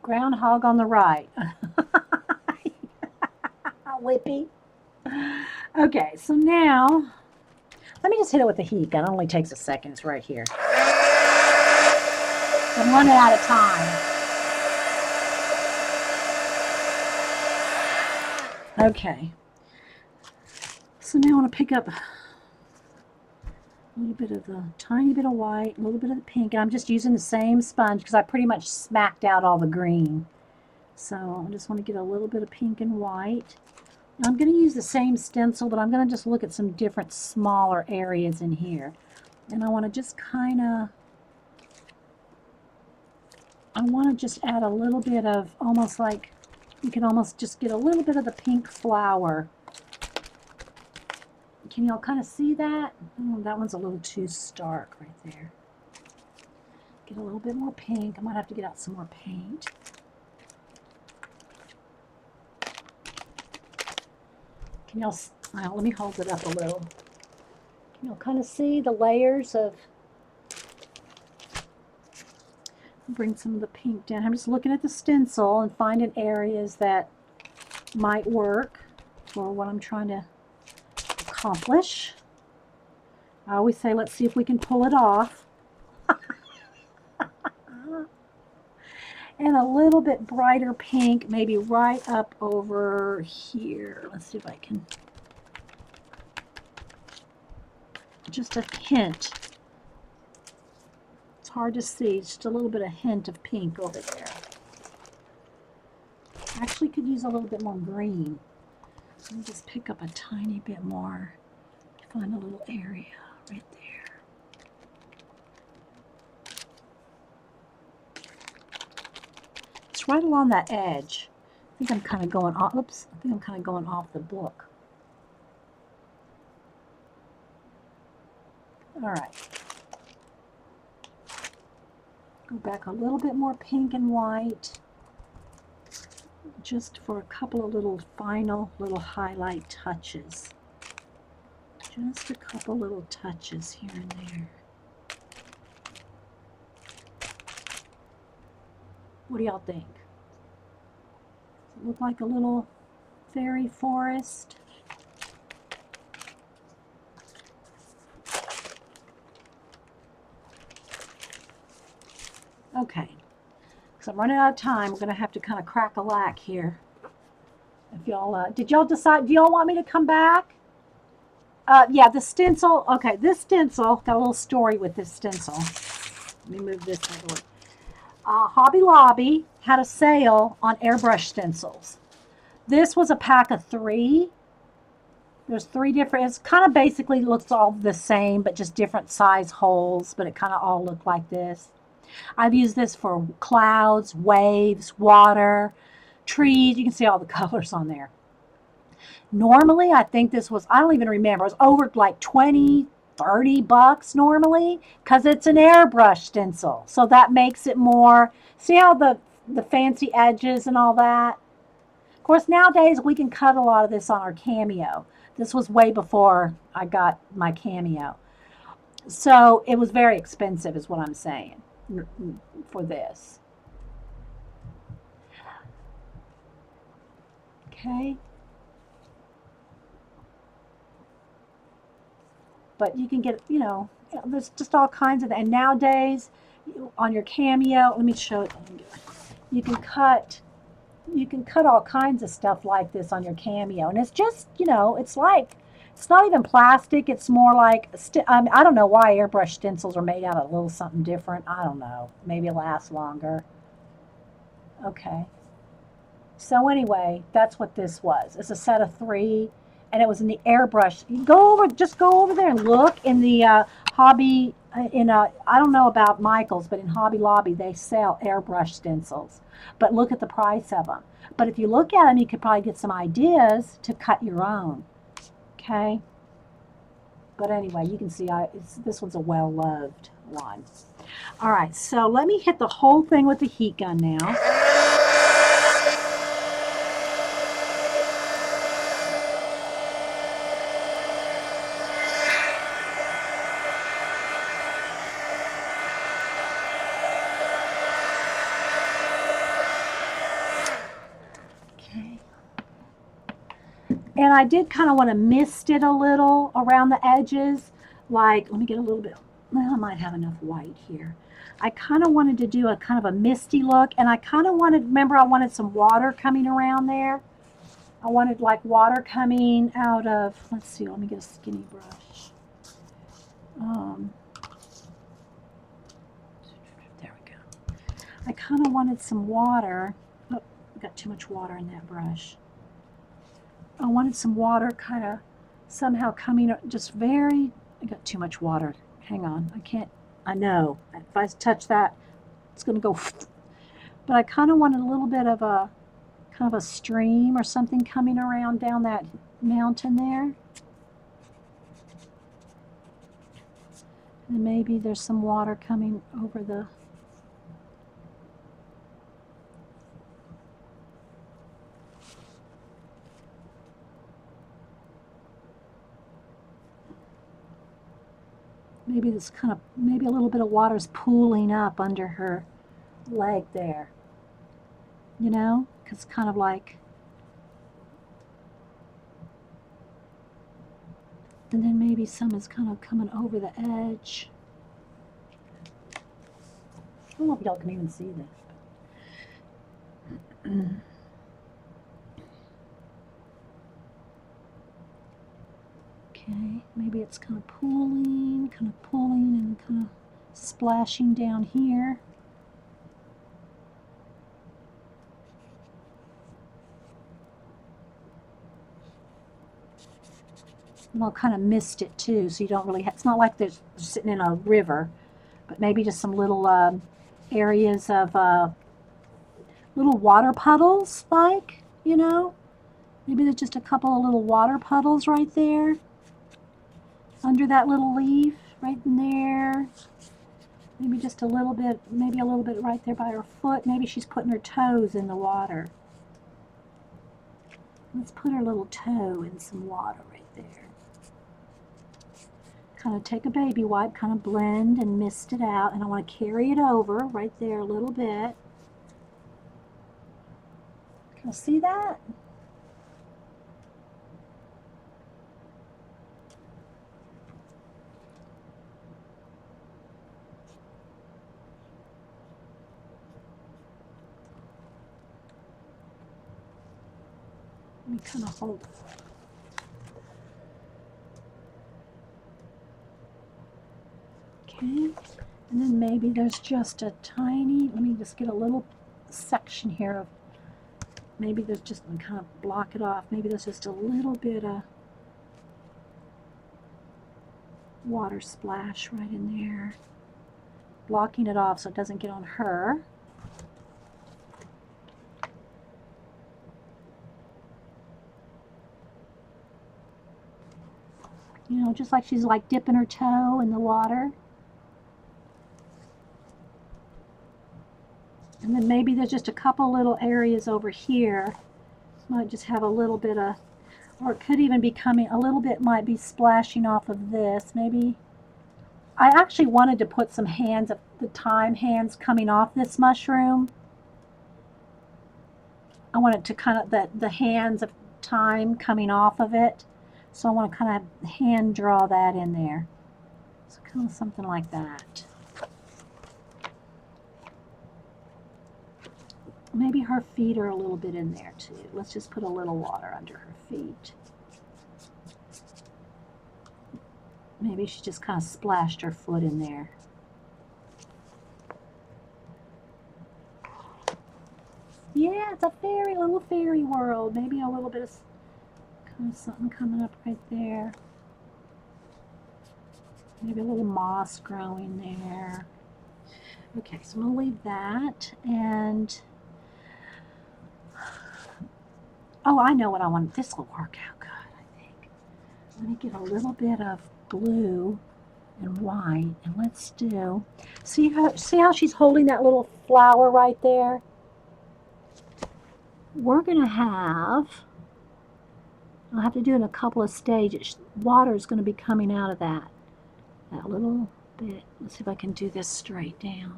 A: Groundhog on the right. Whippy. Okay, so now, let me just hit it with the heat gun. It only takes a second. It's right here. I'm running out of time. Okay. So now I want to pick up a little bit of the tiny bit of white, a little bit of the pink. And I'm just using the same sponge because I pretty much smacked out all the green. So I just want to get a little bit of pink and white. I'm going to use the same stencil, but I'm going to just look at some different smaller areas in here. And I want to just kind of, I want to just add a little bit of, almost like, you can almost just get a little bit of the pink flower. Can y'all kind of see that? Oh, that one's a little too stark right there. Get a little bit more pink. I might have to get out some more paint. Can y'all, let me hold it up a little. Can y'all kind of see the layers of, bring some of the pink down. I'm just looking at the stencil and finding areas that might work for what I'm trying to accomplish. I always say, let's see if we can pull it off. And a little bit brighter pink, maybe right up over here. Let's see if I can. Just a hint. It's hard to see. Just a little bit of hint of pink over there. Actually could use a little bit more green. Let me just pick up a tiny bit more. Find a little area right there. It's right along that edge. I think I'm kind of going off. Oops, I think I'm kind of going off the book. All right. Go back a little bit more pink and white, just for a couple of little final little highlight touches. Just a couple little touches here and there. What do y'all think? Does it look like a little fairy forest? Okay, so I'm running out of time. We're going to have to kind of crack a lack here. If y'all, did y'all decide, do y'all want me to come back? Yeah, the stencil, okay, this stencil, got a little story with this stencil. Let me move this out of the way. Hobby Lobby had a sale on airbrush stencils. This was a pack of 3. There's 3 different, it's kind of basically looks all the same, but just different size holes, but it kind of all look like this. I've used this for clouds, waves, water, trees. You can see all the colors on there. Normally, I think this was, I don't even remember, it was over like 20, 30 bucks normally, because it's an airbrush stencil. So that makes it more, see how the fancy edges and all that? Of course, nowadays we can cut a lot of this on our Cameo. This was way before I got my Cameo. So it was very expensive is what I'm saying for this. Okay. But you can get, you know, there's just all kinds of, and nowadays on your Cameo, let me show it. You can cut all kinds of stuff like this on your Cameo, and it's just, you know, it's like, it's not even plastic. It's more like, I don't know why airbrush stencils are made out of a little something different. I don't know. Maybe it lasts longer. Okay. So anyway, that's what this was. It's a set of 3, and it was in the airbrush. You just go over there and look in the hobby. I don't know about Michael's, but in Hobby Lobby they sell airbrush stencils. But look at the price of them. But if you look at them, you could probably get some ideas to cut your own. Okay. But anyway, you can see this one's a well-loved one. All right, so let me hit the whole thing with the heat gun now. And I did kind of want to mist it a little around the edges. Like, let me get a little bit, well, I might have enough white here. I kind of wanted to do a kind of a misty look, and I kind of wanted, remember I wanted some water coming around there. I wanted like water coming out of, let's see, let me get a skinny brush. There we go. I kind of wanted some water. Oh, I got too much water in that brush. I wanted some water kind of somehow coming, just very, I got too much water. Hang on, I can't, I know. If I touch that, it's going to go, but I kind of wanted a little bit of a, kind of a stream or something coming around down that mountain there. And maybe there's some water coming over the, maybe this kind of, maybe a little bit of water's pooling up under her leg there. You know, because kind of like, and then maybe some is kind of coming over the edge. I don't know if y'all can even see this. Okay, maybe it's kind of pooling and kind of splashing down here. And I'll kind of mist it too, so you don't really it's not like they're sitting in a river, but maybe just some little areas of little water puddles, like, you know, maybe there's just a couple of little water puddles right there under that little leaf right in there. Maybe just a little bit, maybe a little bit right there by her foot. Maybe she's putting her toes in the water. Let's put her little toe in some water right there. Kind of take a baby wipe, kind of blend and mist it out, and I want to carry it over right there a little bit. Can you see that? Let me kind of hold it. Okay, and then maybe there's just a tiny, let me just get a little section here of, maybe there's just, kind of block it off, maybe there's just a little bit of water splash right in there, blocking it off so it doesn't get on her. You know, just like she's like dipping her toe in the water. And then maybe there's just a couple little areas over here. Might just have a little bit of, or it could even be coming, a little bit might be splashing off of this. Maybe, I actually wanted to put some hands of the thyme hands coming off this mushroom. I want it to kind of, the hands of thyme coming off of it. So I want to kind of hand draw that in there. So kind of something like that. Maybe her feet are a little bit in there too. Let's just put a little water under her feet. Maybe she just kind of splashed her foot in there. Yeah, it's a little fairy world. Maybe a little bit of kind of something coming up right there. Maybe a little moss growing there. Okay, so I'm going to leave that, and oh, I know what I want. This will work out good, I think. Let me get a little bit of blue and white, and let's do, see how she's holding that little flower right there? We're going to have, I'll have to do it in a couple of stages. Water is going to be coming out of that little bit. Let's see if I can do this straight down.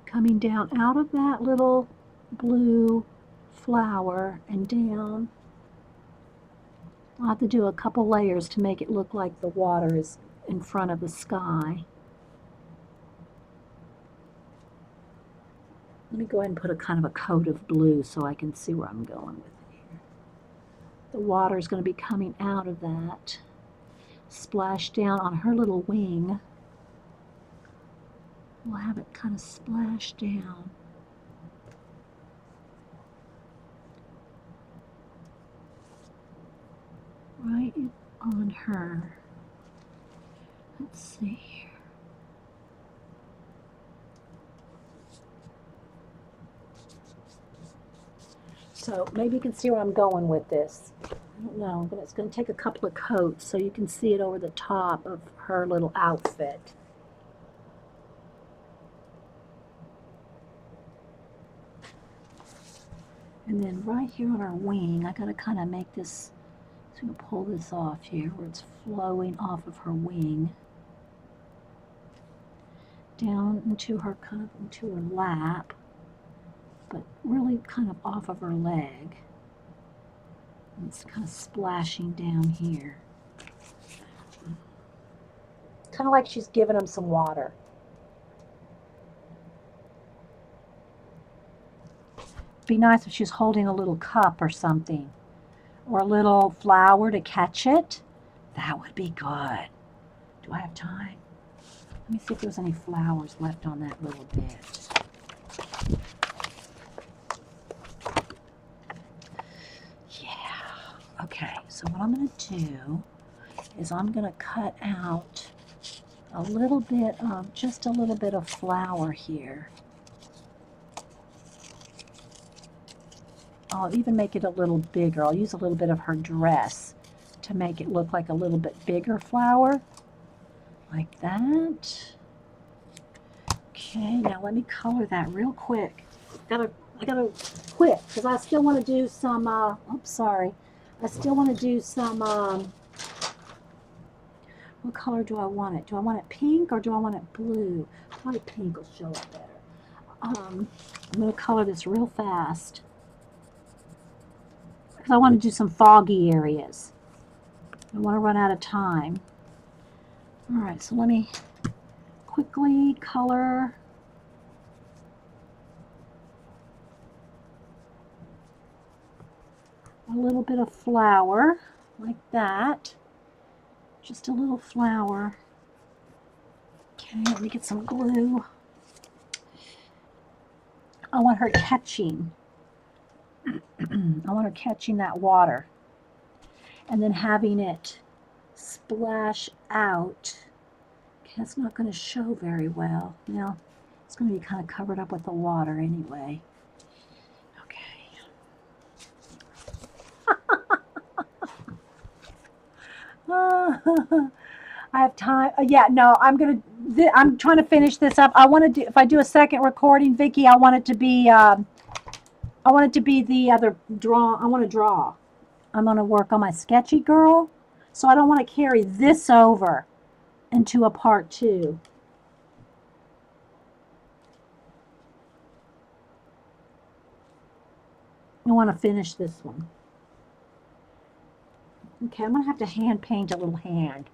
A: Coming down out of that little blue flower and down. I'll have to do a couple layers to make it look like the water is in front of the sky. Let me go ahead and put a kind of a coat of blue so I can see where I'm going with it here. The water is going to be coming out of that. Splash down on her little wing. We'll have it kind of splash down. Right on her. Let's see here. So maybe you can see where I'm going with this. I don't know, but it's going to take a couple of coats so you can see it over the top of her little outfit. And then right here on her wing, I got to kind of make this, so I'm going to pull this off here where it's flowing off of her wing. Down into her, kind of into her lap, but really kind of off of her leg. And it's kind of splashing down here. Kind of like she's giving him some water. It'd be nice if she was holding a little cup or something, or a little flower to catch it. That would be good. Do I have time? Let me see if there's any flowers left on that little bit. Yeah. Okay, so what I'm going to do is I'm going to cut out a little bit of, just a little bit of flower here. I'll even make it a little bigger. I'll use a little bit of her dress to make it look like a little bit bigger flower. Like that. Okay, now let me color that real quick. I gotta quick, because I still want to do some, oops, sorry. I still want to do some, what color do I want it? Do I want it pink or do I want it blue? Probably pink will show up better. I'm going to color this real fast, because I want to do some foggy areas. I want to run out of time. All right, so let me quickly color a little bit of flower like that. Just a little flower. Okay, let me get some glue. I want her catching. I want her catching that water and then having it splash out. Okay, that's not going to show very well. Now, it's going to be kind of covered up with the water anyway. I have time. Yeah, no, I'm trying to finish this up. I want to do, if I do a second recording, Vicki, I want it to be, the other draw. I want to draw. I'm going to work on my sketchy girl. So I don't want to carry this over into a part 2. I want to finish this one. Okay, I'm going to have to hand paint a little hand.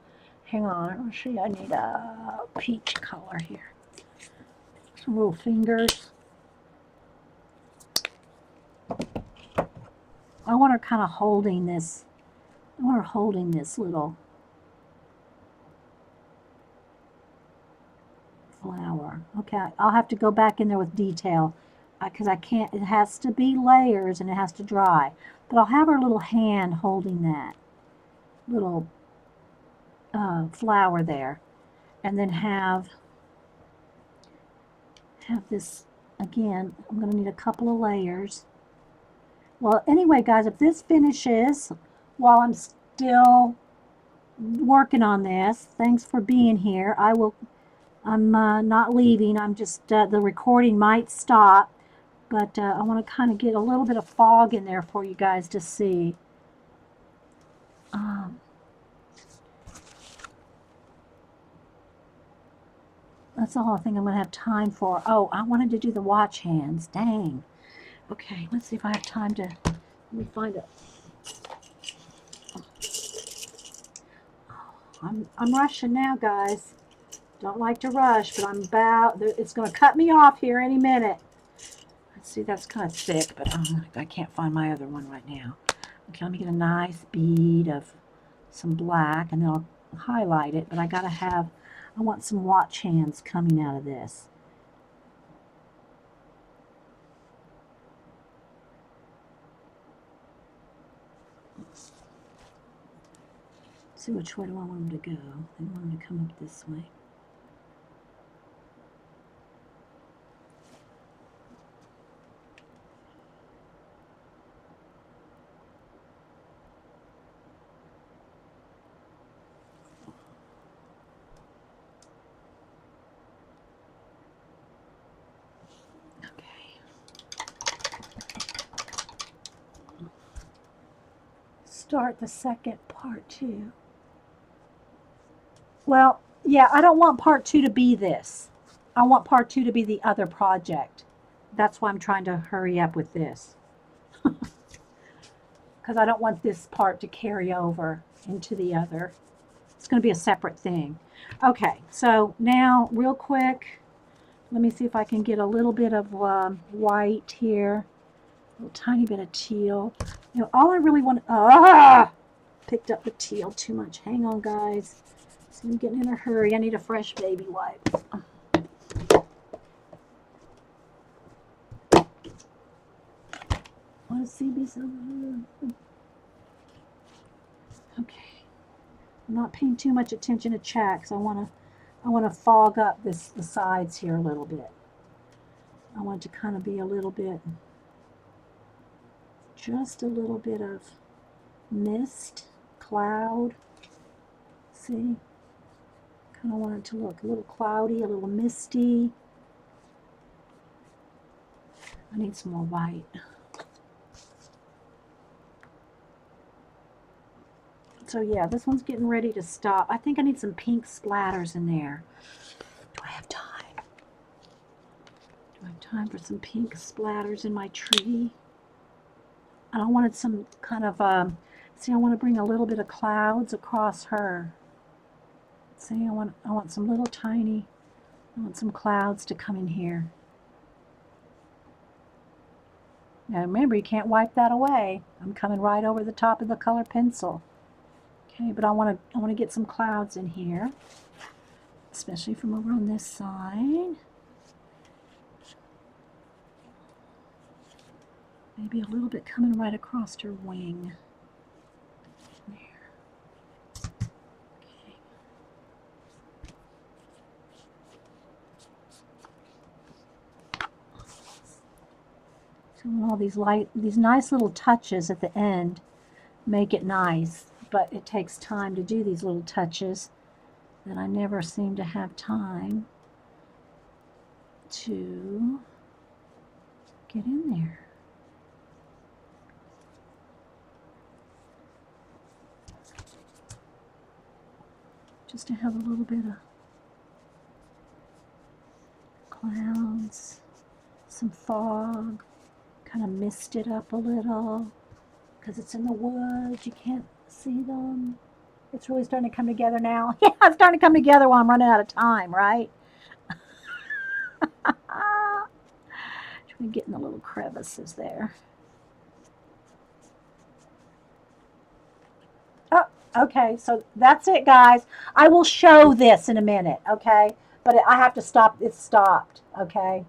A: Hang on, let's see, I need a peach color here. Some little fingers. I want her kind of holding this. I want her holding this little flower. Okay, I'll have to go back in there with detail, because I can't, it has to be layers and it has to dry. But I'll have her little hand holding that little flower there, and then have this again. I'm going to need a couple of layers. Well, anyway, guys, if this finishes while I'm still working on this, thanks for being here. I'm not leaving. I'm just, the recording might stop, but I want to kind of get a little bit of fog in there for you guys to see. That's all I think I'm going to have time for. Oh, I wanted to do the watch hands. Dang. Okay, let's see if I have time to, let me find it. I'm rushing now, guys. Don't like to rush, but I'm about, it's going to cut me off here any minute. Let's see, that's kind of thick, but I can't find my other one right now. Okay, let me get a nice bead of some black, and then I'll highlight it, but I want some watch hands coming out of this. See, which way do I want them to go? I want them to come up this way. Start the second part 2. Well, yeah, I don't want part 2 to be this. I want part 2 to be the other project. That's why I'm trying to hurry up with this. Because I don't want this part to carry over into the other. It's going to be a separate thing. Okay, so now real quick, let me see if I can get a little bit of white here. A little tiny bit of teal. You know, all I really want, picked up the teal too much. Hang on, guys. See, I'm getting in a hurry. I need a fresh baby wipe. Want to see me some? Okay. I'm not paying too much attention to chat because I want to fog up the sides here a little bit. I want it to kind of be a little bit, just a little bit of mist, cloud. See? Kind of want it to look a little cloudy, a little misty. I need some more white. So yeah, this one's getting ready to stop. I think I need some pink splatters in there. Do I have time? Do I have time for some pink splatters in my tree? And I wanted some kind of, see, I want to bring a little bit of clouds across her. See, I want some little tiny, I want some clouds to come in here. Now remember, you can't wipe that away. I'm coming right over the top of the color pencil. Okay, but I want to get some clouds in here, especially from over on this side. Maybe a little bit coming right across her wing. There. Okay. So all these nice little touches at the end make it nice, but it takes time to do these little touches that I never seem to have time to get in there. Just to have a little bit of clouds, some fog, kind of mist it up a little because it's in the woods, you can't see them. It's really starting to come together now. Yeah, it's starting to come together while I'm running out of time, right? Trying to get in the little crevices there. Oh, okay, so that's it, guys. I will show this in a minute, okay? But I have to stop. It's stopped, okay?